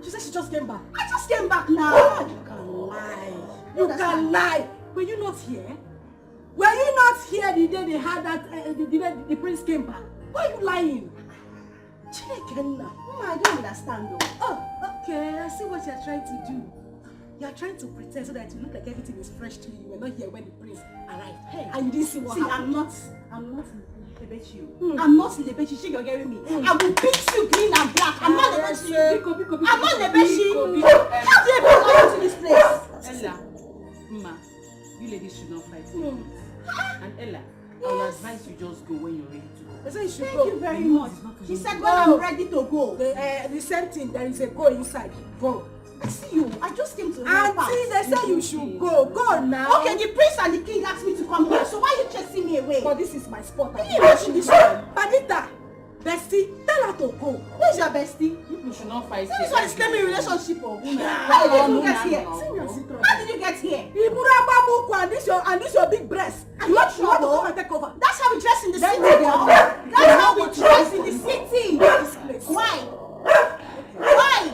She said she just came back. I just came back now. You can lie. You can lie. Were you not here? Were you not here the day they had that, the prince came back? Why are you lying? Mama, I don't understand though. Oh, okay. I see what you're trying to do. You're trying to pretend so that it look like everything is fresh to you. You were not here when the prince arrived. Hey, and you didn't see what happened. I'm not. I'm not Lebechi, you're hearing me. I will beat you green and black. I'm not Lebechi. I'm not Lebechi. How do you even come to this place? Ella, Ma, you ladies should not fight. And Ella, I will advise you just go when you're ready to go. Thank you very much. He said when I'm ready to go. The same thing, there is a go inside. Go. I see you. I just came to help out. Auntie, they say you should go. Go now. Okay, the prince and the king asked me to come here. So why are you chasing me away? But this is my spot. Can you imagine this one? Padita, bestie, tell her to go. Who's your bestie? You should not fight. This one is claiming relationship. How did you get here? How did you get here? And this your big breast. You want to come and take over? That's how we dress in the city. That's how we dress in the city. Why? Why?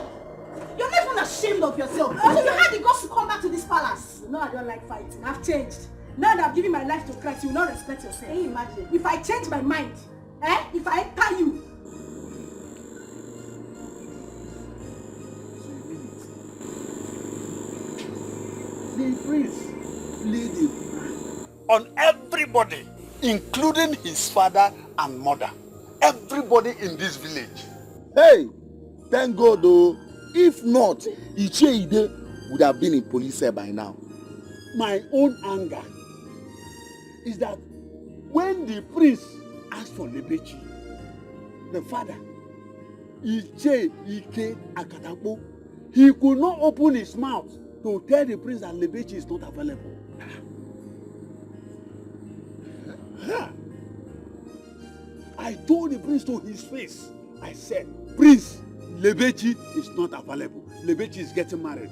You're not even ashamed of yourself. So you had the guts to come back to this palace. No, I don't like fighting. I've changed. Now that I've given my life to Christ, you will not respect yourself. Can you imagine? If I change my mind, if I enter you. The prince laid a plan on everybody, including his father and mother. Everybody in this village. Hey, thank God though. If not, Icheide would have been in police cell by now. My own anger is that when the prince asked for Lebechi, the father, Ike Akatapo, he could not open his mouth to tell the prince that Lebechi is not available. I told the prince to his face, I said, Prince, Lebechi is not available. Lebechi is getting married.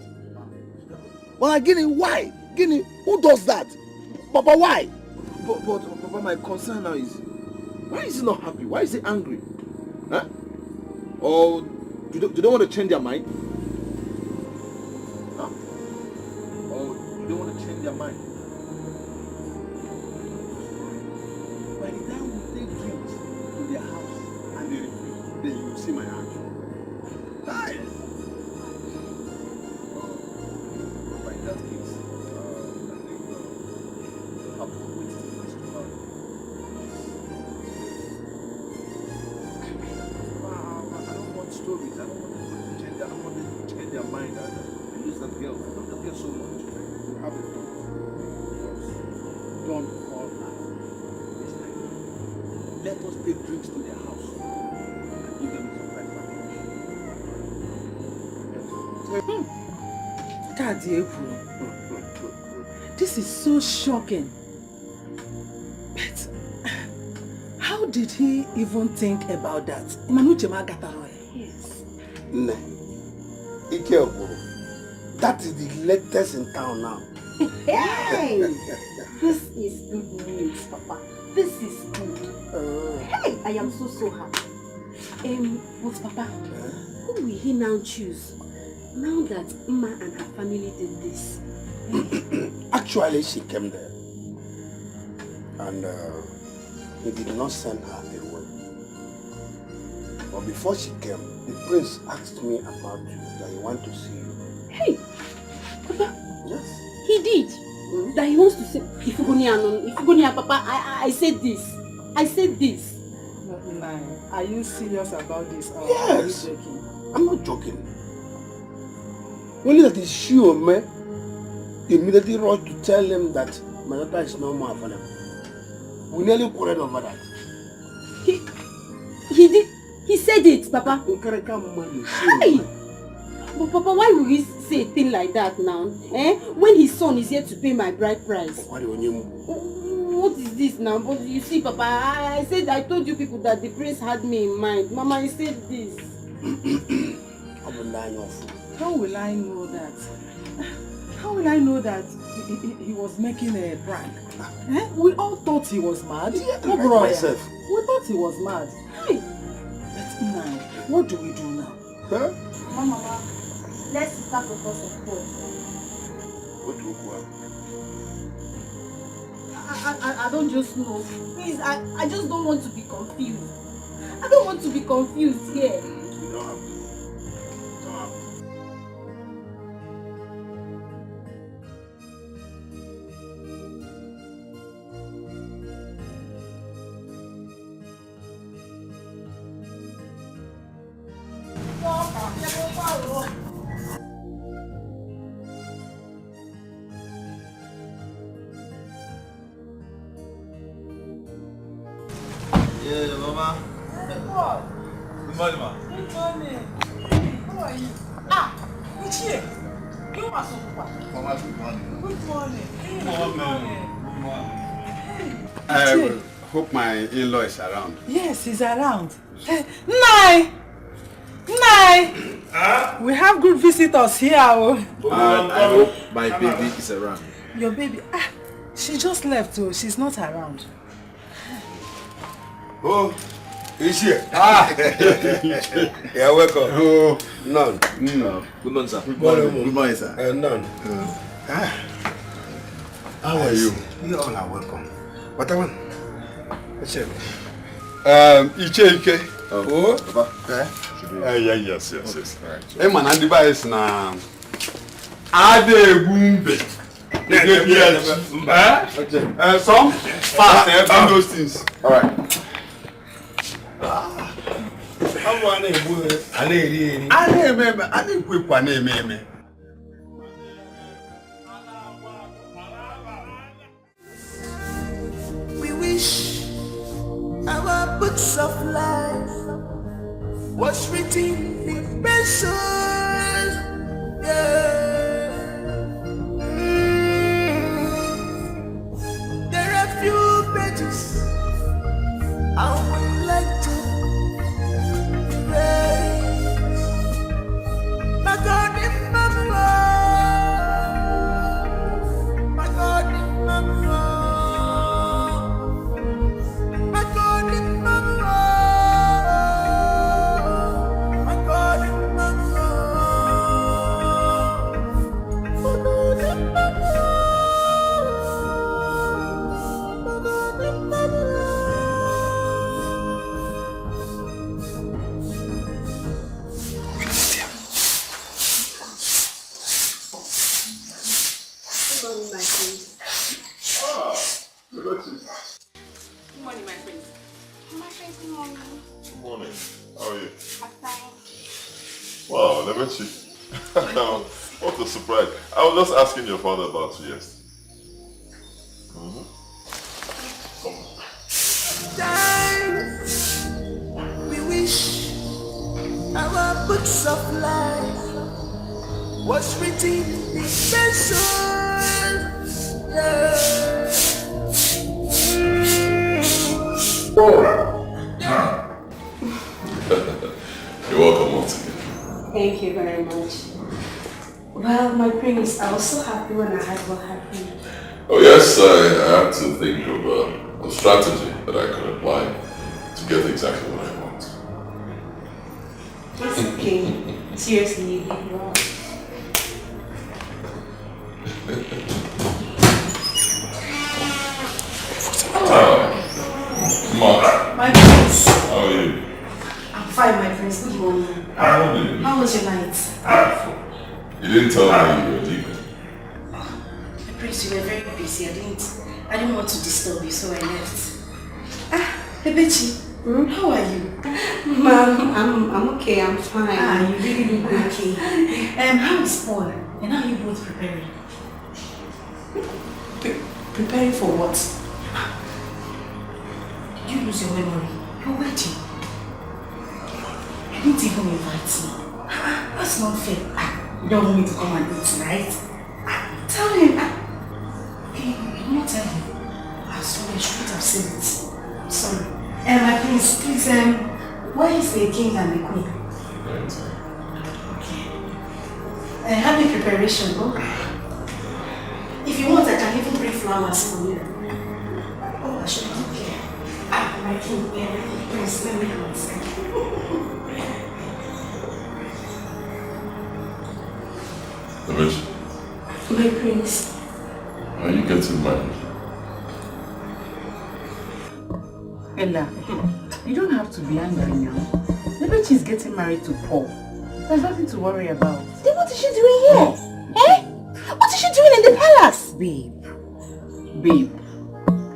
But Guinea, why? Guinea, who does that? Papa, why? But Papa, my concern now is, why is he not happy? Why is he angry? Huh? Or do they want to change their mind? Huh? Or do they want to change their mind? By the time we take drinks to their house and they refuse, then you see my action. Hi. But in that case, I think we'll have to wait till the next tomorrow. I don't want stories. I don't want them to change. I don't want them to change their mind and lose that girl. I love that girl so much. We have a talk. Don't call her this time. Let us take drinks to their house and give them a surprise party. Daddy, this is so shocking. But how did he even think about that? Yes. Nah. That is the latest in town now. Hey! This is good news, Papa. This is good. Hey! I am so happy. But Papa, who will he now choose? Now that Mma and her family did this. Actually, she came there. And he did not send her away. But before she came, the prince asked me about you, that he wants to see you. Hey! Papa? Yes. He did? That he wants to say, Ifugonia, Papa, I said this. I said this. Are you serious about this? Or yes. Are you joking? I'm not joking. Only that is sure, man. Immediately rushed to tell him that my daughter is no more available. We nearly quarreled over that. He did. He said it, Papa. Hey! But Papa, why would he say a thing like that now? When his son is here to pay my bride price. What is this now? But you see, Papa, I said I told you people that the prince had me in mind. Mama, he said this. How will I know that? How will I know that he was making a prank? We all thought he was mad. Myself. We thought he was mad. Hey. But now, what do we do now? Huh? Mama, let's start the course of God. What do we do? I don't just know. Please, I just don't want to be confused. I don't want to be confused here. You don't have to. What? Good morning, ma. Good morning. How are you? Ichie. You must have Mama, good morning. Good morning. I hope my in-law is around. Yes, he's around. Nai! We have good visitors here. I hope my baby is around. Your baby? She just left, so she's not around. Oh, is here? You're welcome. Oh, none. Good morning, sir. Good morning, Good morning, sir. None. How are you? You all are welcome. What I want? Ike. Oh, Papa. Yes. Hey, man, and device na. Ade Bumbe. Some fast and those things. All right. We wish our books of life was written in pencil. Yeah. There are few pages I would like to erase. My God, in my mind. My God, in my mind. My God, in my mind. My God, in my mind. My God, in my mind. Good morning, my friend. My friend, good morning. Good morning. How are you? I'm fine. Wow, never see. What a surprise. I was just asking your father about you yesterday. Come on. We wish our books of life was written in pencil. Yeah. You're welcome once again. Thank you very much. Well, my prince, I was so happy when I heard what happened. Oh yes, I had to think of a strategy that I could apply to get exactly what I want. It's okay. Seriously, you did well. Mark, My prince. how are you? I'm fine, my prince. Good morning. How was your night? You didn't tell me you were leaving. My prince, you were very busy. I didn't want to disturb you, so I left. Bebechi, how are you? Ma'am, I'm okay, I'm fine. You really look okay. How is Paul? And how are you both preparing? Preparing for what? Did you lose your memory? Your wedding? You didn't even invite me. That's not fair. You don't want me to come and eat, right? Tell him. Okay, you not tell him. Sorry, I shouldn't have said it. Sorry. My prince, please, where is the king and the queen? Okay. Happy preparation, oh? If you want, I can even bring flowers for you. Oh, I should not care. My king, please, let me go inside. My prince. Are you getting married? Ella, you don't have to be angry now. Maybe she's getting married to Paul. There's nothing to worry about. Then what is she doing here? What is she doing in the palace? Babe,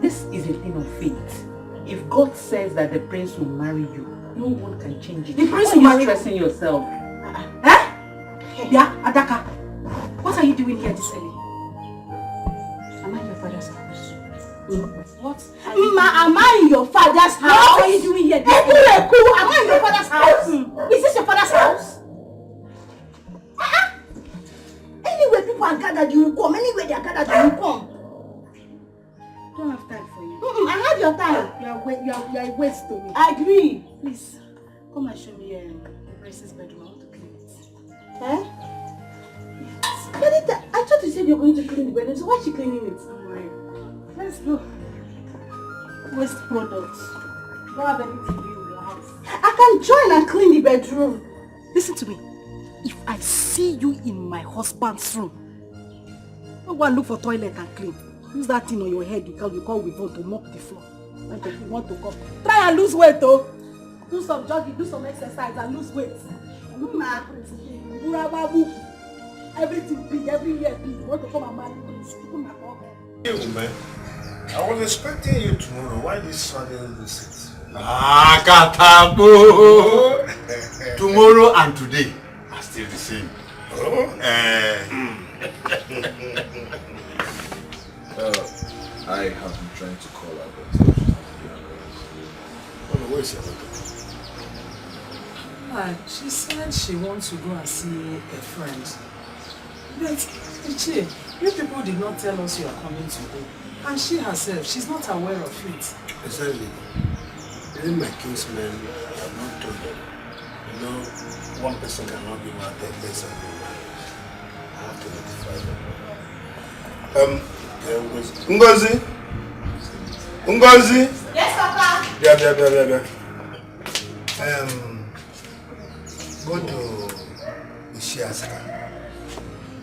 this is a thing of fate. If God says that the prince will marry you, no one can change it. The prince Why will are you marry stressing yourself? Yeah, Adaka. What are you doing here this early? Am I in your father's house? What? I Ma, am I in your father's house? What are you doing here? Am I in your father's house? Is this your father's house? Anyway, people are gathered, you will come. Anyway, they are gathered, you will come. Don't have time for you. I have your time. You are a waste to me. I agree. Please, come and show me Immerse's bedroom. I want to clean it. Eh? Yes. I thought you said you were going to clean the bedroom, so why is she cleaning it? Don't worry. Let's go. Waste products. Don't have anything to do with your house. I can join and clean the bedroom. Listen to me. If I see you in my husband's room, don't go and look for toilet and clean. Use that thing on your head you call with to mop the floor. Like if you want to come. Try and lose weight though. Do some jogging, do some exercise and lose weight. Everything big, everywhere big. You want to come and marry me? Hey, man. I was expecting you tomorrow. Why this sudden visit? Katapo! Tomorrow and today are still the same. I have been trying to call her, but where is your daughter? She said she wants to go and see a friend. But, Ichi, you people did not tell us you are coming today. And she herself, she's not aware of it. Exactly. Even my kinsmen have not told them. You know, one person cannot be mad, 10 days and be mad. I have to notify them. Ngozi? Ngozi? Yes, Papa. Yeah. Go to Ishiaska.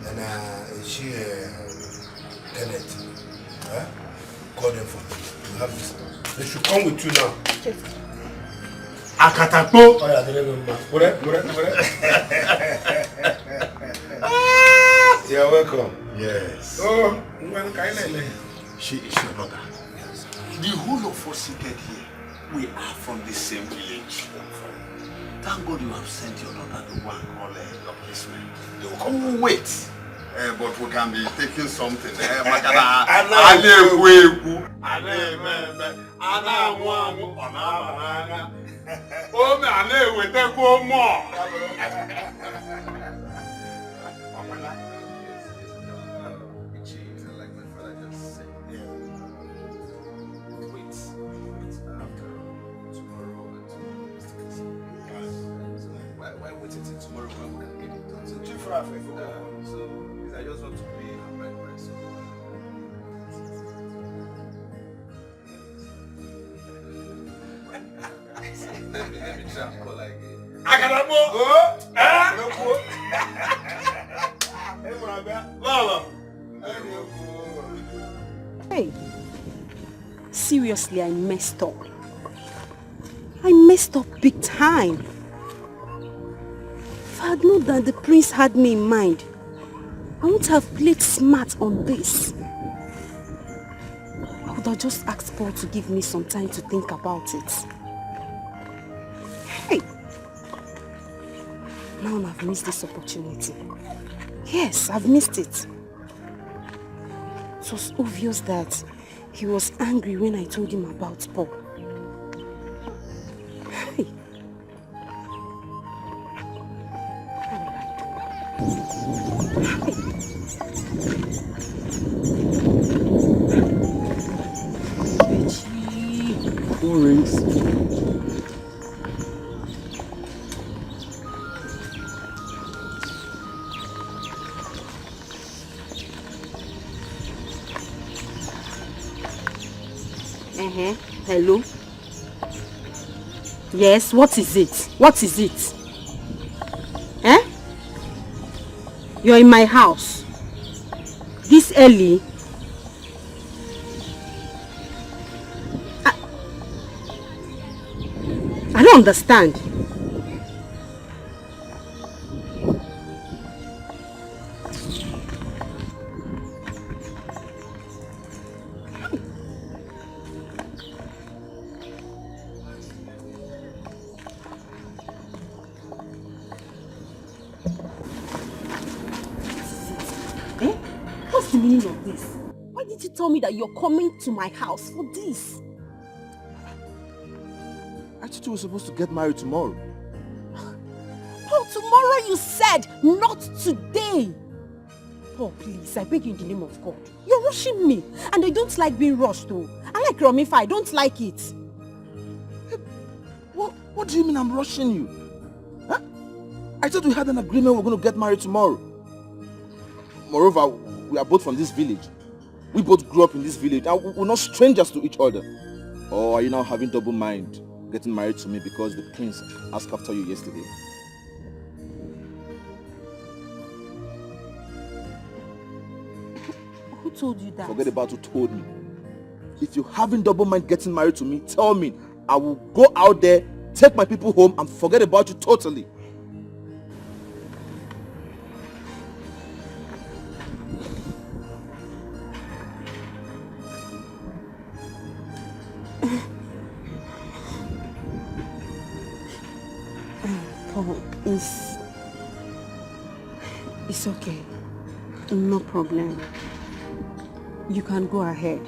And Ishi Kenneth. Call them for me. You have this. They should come with you now. Yes. Akatapo! Oh yeah, they remember. You're welcome. Yes. Oh, she is your daughter. Yes. The whole of us seated here, we are from the same village. Thank God you have sent your daughter to go and call a policeman. They will come. Wait. But we can be taking something. Why wait until tomorrow when we can get it done? So too far for so I just want to pay a right price. Let me try and call again. Akadabo! Hey, seriously, I messed up. I messed up big time. If I had known that the prince had me in mind, I wouldn't have played smart on this. I would have just asked Paul to give me some time to think about it. Hey! Now I've missed this opportunity. Yes, I've missed it. It was obvious that he was angry when I told him about Paul. Hey! Four rings. Hello? Yes, what is it? What is it? Eh? You're in my house. This early? I don't understand. What's the meaning of this? Why did you tell me that you're coming to my house for this? thought you were supposed to get married tomorrow. Paul, tomorrow you said, not today. Paul, please, I beg you in the name of God. You're rushing me. And I don't like being rushed though. I like Romifa, I don't like it. What do you mean I'm rushing you? Huh? I thought we had an agreement we're going to get married tomorrow. Moreover, we are both from this village. We both grew up in this village and we're not strangers to each other. Or are you now having double mind getting married to me because the prince asked after you yesterday? Who told you that? Forget about who told me. If you're having double mind getting married to me, tell me. I will go out there, take my people home and forget about you totally. Paul, it's okay. No problem. You can go ahead.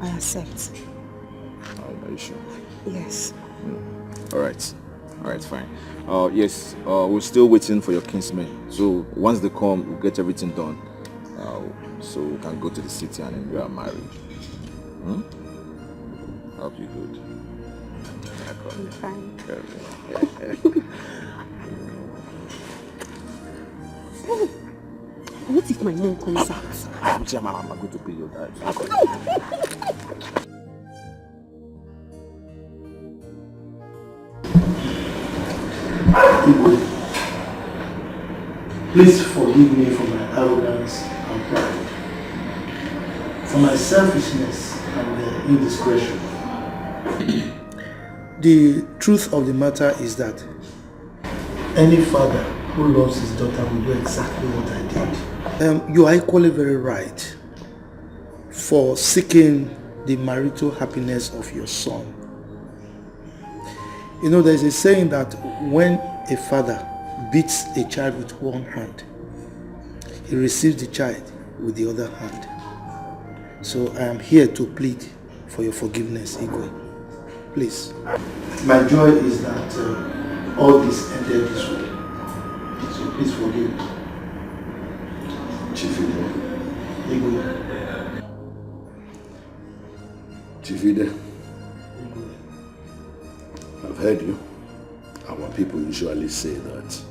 I accept. Are you sure? Yes. Alright, fine. Yes, we're still waiting for your kinsmen. So once they come, we'll get everything done. So we can go to the city and enjoy our marriage. Hope you good. I'm fine. What if my mom comes out? I'm going to pay your dad. Please forgive me for my arrogance and pride, for my selfishness and indiscretion. The truth of the matter is that any father who loves his daughter will do exactly what I did. You are equally very right for seeking the marital happiness of your son. You know, there's a saying that when a father beats a child with one hand, he receives the child with the other hand. So I am here to plead for your forgiveness, Igwe. Please. My joy is that all this ended this way. So please forgive me. Chief Igwe. Chief Ide, I've heard you. Our people usually say that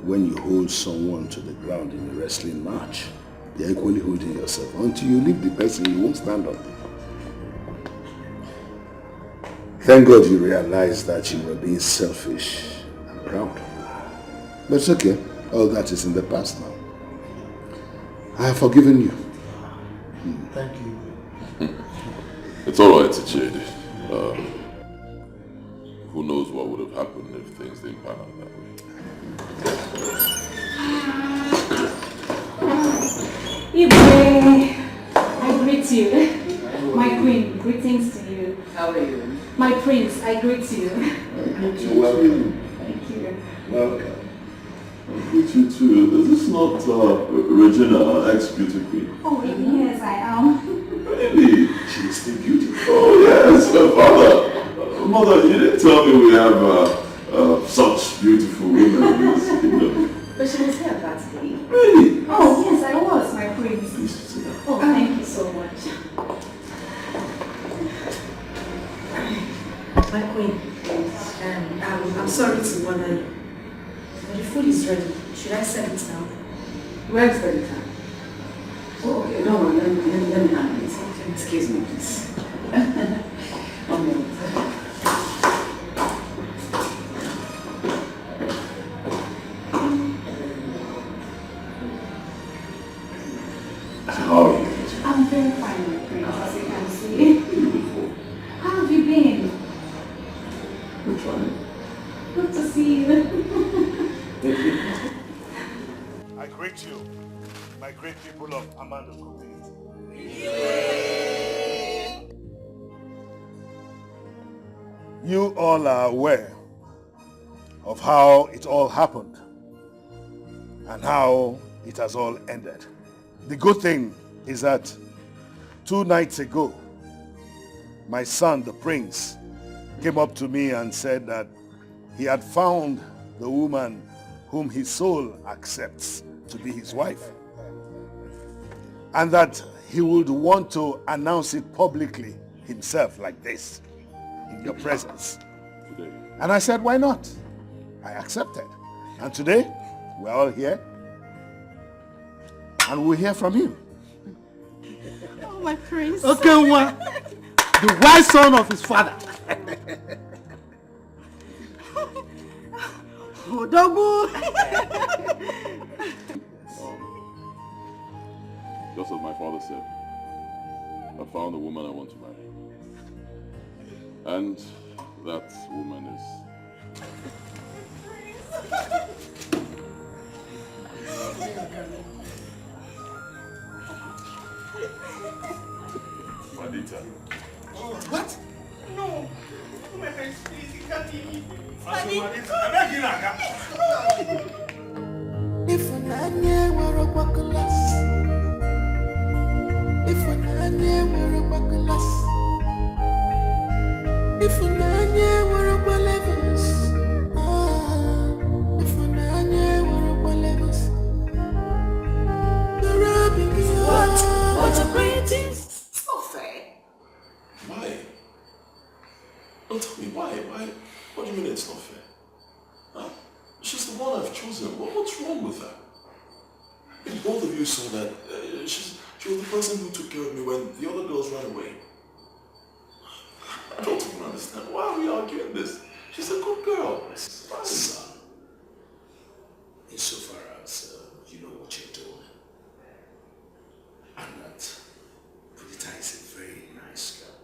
when you hold someone to the ground in a wrestling match, you're equally holding yourself. Until you leave the person, you won't stand up. Thank God you realized that you were being selfish and proud. But it's okay. All that is in the past now. I have forgiven you. Thank you. It's all right, Chidi. Who knows what would have happened if things didn't pan out that way. Ibe, I greet you. My queen, greetings to you. How are you? My prince, I greet you. You're welcome. Thank you. Welcome. I greet you too. Is this not Regina, ex-beauty queen? Oh, yes, I am. Really? She is still beautiful. Oh yes, her father. Mother, you didn't tell me we have such beautiful women in this kingdom. But she was here that day. Really? Oh, yes, I was, my prince. Oh, thank you so much. My queen, I'm sorry to bother you, but the food is ready. Should I serve it now? Where is the time? Oh, okay, no, let me handle it. Excuse me, please. One minute. How are you? I'm very fine, my prince, as you can see. How have you been? I'm fine. Good to see you. I greet you, my great people of Amanda community. You all are aware of how it all happened and how it has all ended. The good thing is that 2 nights ago, my son, the prince, came up to me and said that he had found the woman whom his soul accepts to be his wife, and that he would want to announce it publicly himself like this, in your presence. And I said, why not? I accepted. And today, we're all here, and we'll hear from him. Oh, my prince. Okay, the wise son of his father. Just as my father said, I found the woman I want to marry. And that woman is... Madita. What? No. Oh, my friends, please, you can't leave me. If an were a bucklas, if an were a bucklas, if an were a ballevins, if an were a ballevins, the rubbing is what a greatest. It's not fair. Why? Don't tell me why. What do you mean it's not fair? Huh? She's the one I've chosen. What's wrong with her? If both of you saw that, she was the person who took care of me when the other girls ran away. I don't even understand. Why are we arguing this? She's a good girl. Son, insofar as you know what you're doing, and that Pudita is a very nice girl.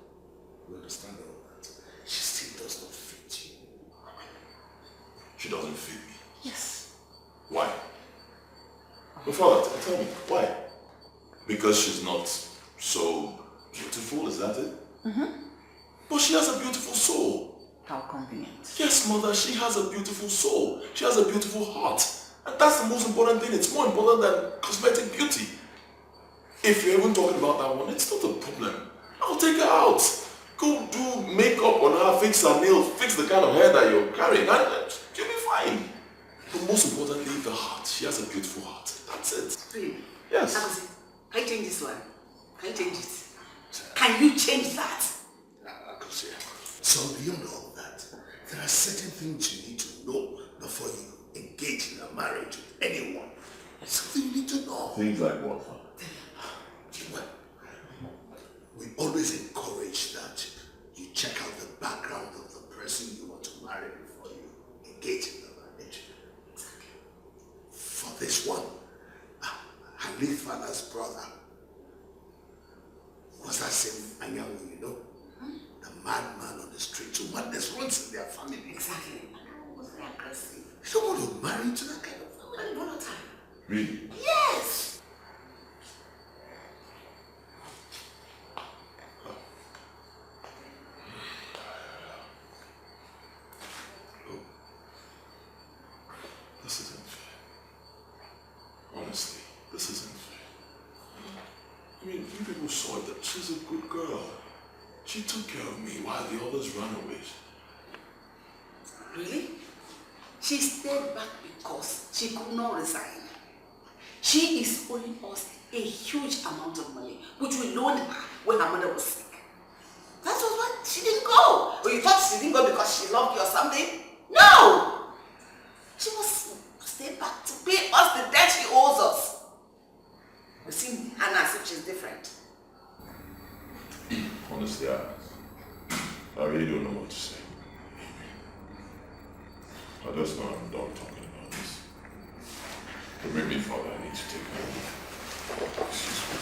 You understand all that? She still does not fit you. She doesn't fit me. Yes. Why? My father, tell me, why? Because she's not so beautiful, is that it? Mm-hmm. But she has a beautiful soul. How convenient. Yes, mother, she has a beautiful soul. She has a beautiful heart. And that's the most important thing. It's more important than cosmetic beauty. If you're even talking about that one, it's not a problem. I'll take her out. Go do makeup on her, fix her nails, fix the kind of hair that you're carrying, and you'll be fine. But most importantly, the heart. She has a beautiful heart. That's it. Really? Yes. Can you change this one? Can you change it? Can you change that? So beyond all that, there are certain things you need to know before you engage in a marriage with anyone. Something you need to know. Things like what? Well, we always encourage that you check out the background of the person you want to marry before you engage in the marriage. For this one, her late father's brother was that same Anyanwu, you know? The madman on the street, so madness runs in their family. Exactly. Anyanwu was very aggressive. You don't want to marry into that kind of Very volatile. Really? Yes! This isn't fair. Honestly, this isn't fair. I mean, you people saw that she's a good girl. She took care of me while the others ran away. Really? She stayed back because she could not resign. She is owing us a huge amount of money, which we loaned her when her mother was sick. That was why she didn't go. Or you thought she didn't go because she loved you or something? No! She must stay back to pay us the debt she owes us. You see Hannah as if she's different. Honestly, I really don't know what to say. I just know I'm done talking about this. To bring me further, I need to take her. Excuse me.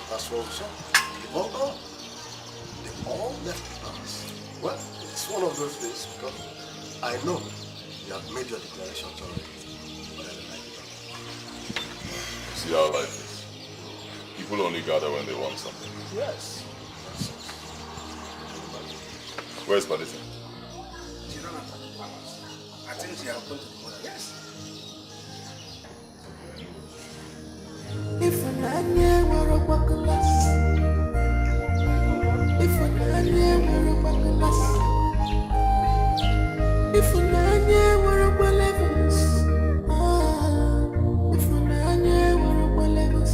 That's what we saw. They all gone. They all left us. all of those things because I know you have made your declarations already. See how life is. People only gather when they want something. Yes. Where's Vanessa? She don't have to balance. I think she has gone to the mother. Yes. If I were a bucklas, if I were a bucklas, if I were a bucklas, if I were a bucklas,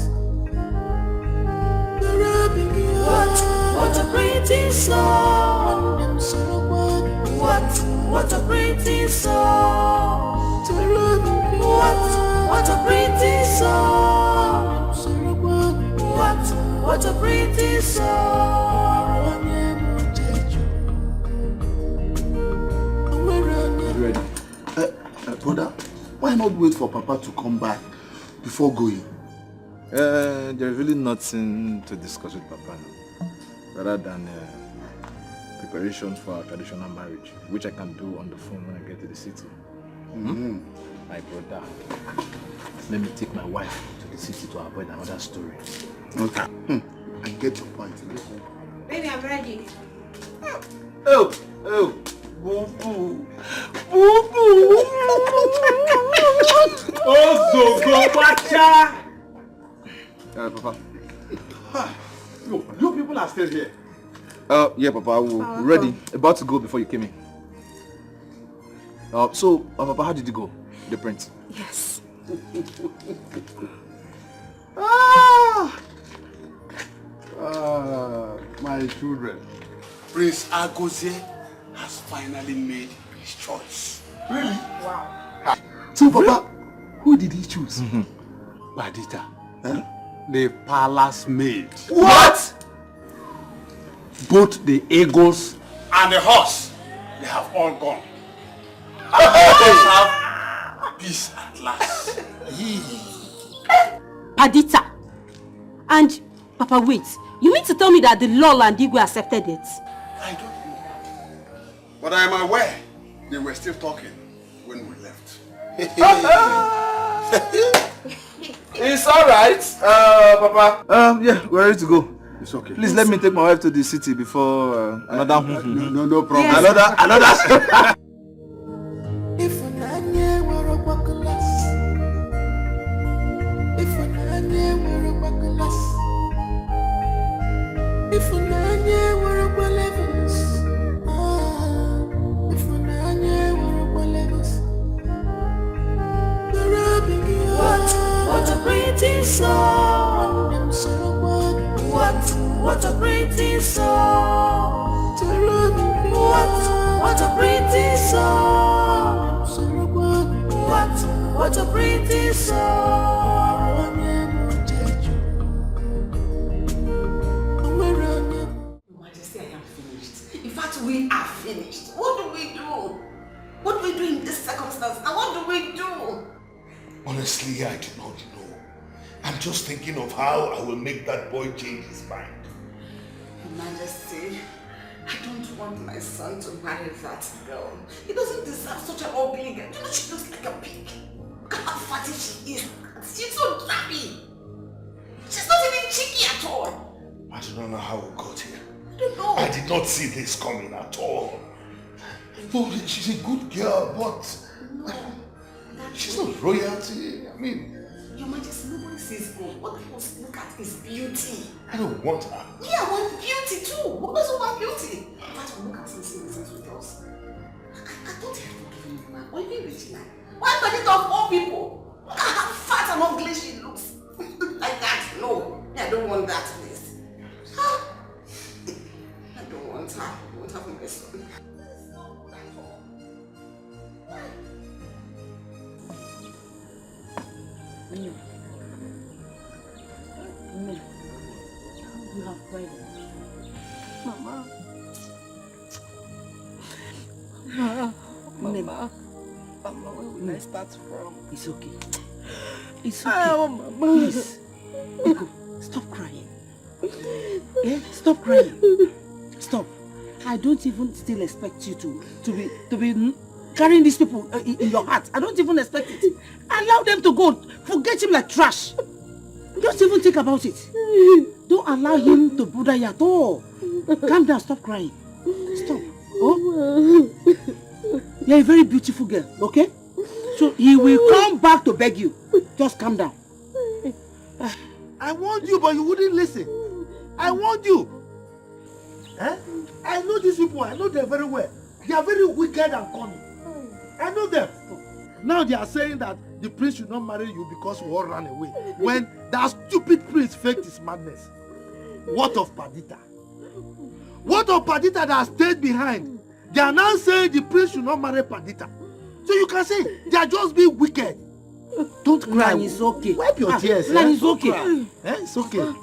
the rubbing you. What a pretty song. What a pretty song. What a pretty song. What a pretty song. Ready? Brother, why not wait for Papa to come back before going? There's really nothing to discuss with Papa now, rather than preparations for our traditional marriage, which I can do on the phone when I get to the city. My brother, let me take my wife to the city to avoid another story. Okay. I get your point. Baby, I'm ready. Oh, boo boo, boo boo. Oh, go watcha. Papa. You people are still here. Yeah, Papa, we're ready. About to go before you came in. So, Papa, how did you go? The print? Yes. My children. Prince Agozie has finally made his choice. Really? Wow. So, Papa, who did he choose? Badita. The palace maid. What? Both the eagles and the horse, they have all gone. They have peace at last. Adita. And, Papa, wait. You mean to tell me that the Lol and Igwe accepted it? I don't know. But I am aware they were still talking when we left. It's alright, Papa. Yeah, we're ready to go. It's okay. Please let me take my wife to the city before another. No problem. Yes. Another. If I were a bucklas, if I were a bucklas, if I were a bucklas, if I were a bucklas, the rubbing you. What a pretty song. What a pretty song. What a pretty song. What a pretty song. Your Majesty, I am finished. In fact, we are finished. What do we do? What do we do in this circumstance? And what do we do? Honestly, I do not know. I'm just thinking of how I will make that boy change his mind. Your Majesty, I don't want my son to marry that girl. He doesn't deserve such an ugly girl. You know, she looks like a pig. Look at how fatty she is. She's so drabby. She's not even cheeky at all. I do not know how we got here. I don't know. I did not see this coming at all. Oh, she's a good girl, but she's not royalty. I mean, Your Majesty, nobody says good. What people look at is beauty. I don't want her. Me, I want beauty too. Who doesn't want beauty? But look at some things with us. I don't have to give you man. Why are you Regina? Why are you of all people? Look at how fat and ugly she looks. Like that. No. I don't want that, please. I don't want her. I want her for my son. You have cried. Mama. Mama, where will I start from? It's okay. It's okay. Mama. Please. Ego, stop crying. Yeah? Stop crying. Stop. I don't even still expect you to be carrying these people in your heart. I don't even expect it. Allow them to go. Forget him like trash. Don't even think about it. Don't allow him to bother you at all. Calm down, stop crying. Stop. Oh? You're a very beautiful girl, okay? So he will come back to beg you. Just calm down. I warned you, but you wouldn't listen. I warned you. Eh? I know these people. I know them very well. They are very wicked and cunning. I know them. Now they are saying that the prince should not marry you because we all ran away. When that stupid prince faked his madness. What of Perdita? What of Perdita that stayed behind? They are now saying the prince should not marry Perdita. So you can say they are just being wicked. Don't cry. It's okay. Wipe your tears. It's okay. It's okay.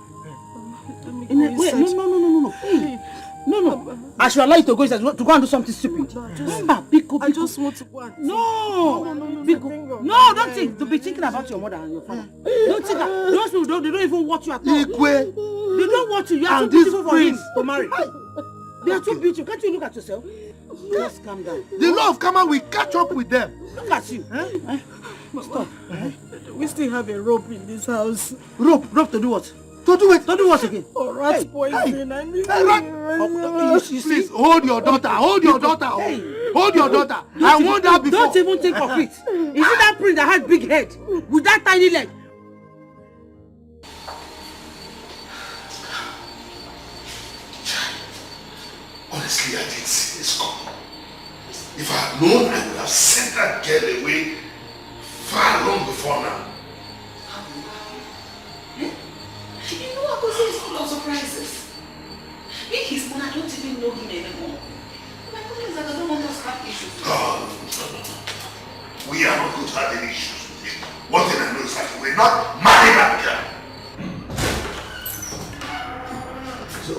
Wait, no. Hey. No. I should allow you to go inside to go and do something stupid. I just want to go and No, don't think. To be thinking about your mother and your father. Don't think that. Those people they don't even want you at all. They don't want you. You are too beautiful for him to marry. They are too beautiful. Can't you look at yourself? Just calm down. The law of karma will catch up with them. Look at you. Stop. We still have a rope in this house. Rope to do what? To do it. To do what again? Oh, rat poison. I need Please hold your daughter. Hold your daughter. Hold your daughter. I warned her before. Don't even think of it. Is it that prince that had big head with that tiny leg? Honestly, I didn't see this coming. If I had known, I would have sent that girl away far long before now. You know what Jose is full of surprises. Me, his mother, I don't even know him anymore. My problem is that I don't want us to have issues. No. We are not going to have any issues with him. One thing I know is that we will not marry that girl. So,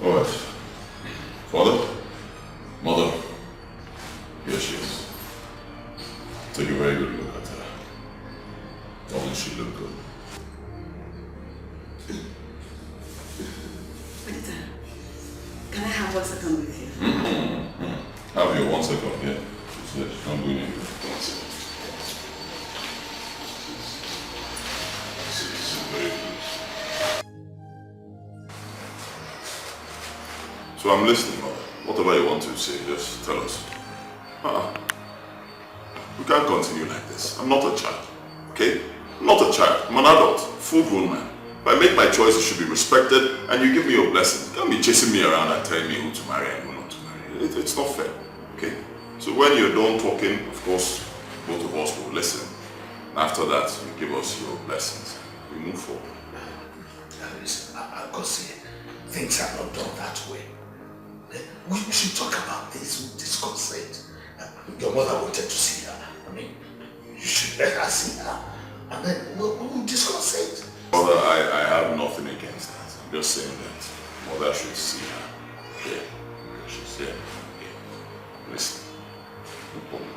alright. Father? Mother? Here she is. Take a very good look at her. Doesn't she look good? Can I have 1 second with you? Have your 1 second, yeah. She said, I'm going in. So I'm listening, mother. Whatever you want to say, just tell us. We can't continue like this. I'm not a child, okay? I'm not a child. I'm an adult, full-grown man. If I make my choice, it should be respected, and you give me your blessing. You can't be chasing me around and telling me who to marry and who not to marry. It's not fair, okay? So when you're done talking, of course, both of us will listen. After that, you give us your blessings. We move forward. Listen, Agosi, things are not done that way. We should talk about this with this consent. Your mother wanted to see her. I mean, you should let her see her. And then we'll discuss it. Mother, I have nothing against that. I'm just saying that mother should see her. Yeah. She's here. Yeah. Listen. No problem.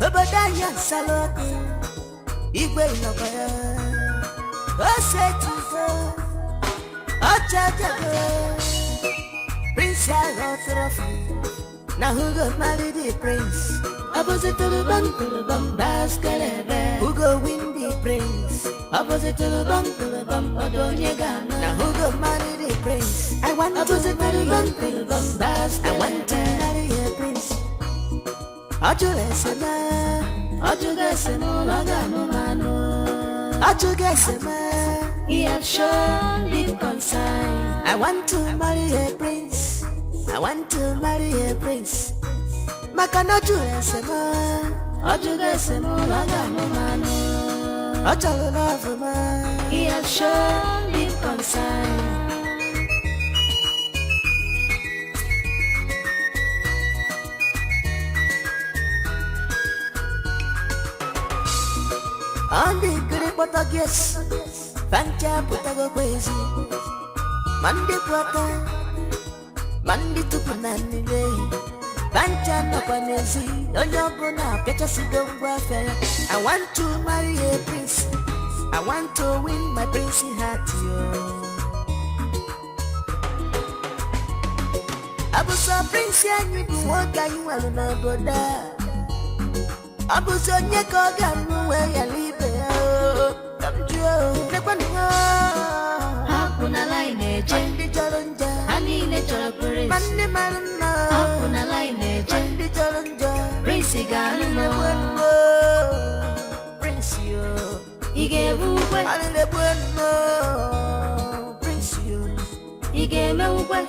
Obadanya Saloki Igwe Inokaya Osetizo Ochajago Prince Trophy Now who got married the prince? Opposite to the bum Baskelebe Who go win the prince? Opposite to the bum Odonyegana Now who got married the prince? I want opposite to the bum Baskelebe I want to marry a prince Ajugesema he has shown deep concern. I want to marry a prince. I want to marry a prince. Makana he has shown deep concern. On the good Portuguese, Fancha Putago crazy. Monday Quaka, Monday to Panani Day. Fancha no Panesi, no Yobuna, Peter Sidon Guafel. I want to marry a prince. I want to win my princey heart, yo. Abuso prince ya nyibu woga yu aluna boda. Abuso nyeko ganu we ya libe yo. Kamjo nekwani yo. Hakuna line eje. Mandi joronja. Anile joro prince. Mandi maruna. Hakuna line eje. Mandi joronja. Prince ganu no. Prince yo. Ige buwe. Alile bueno. Prince yo. Ige me uwe.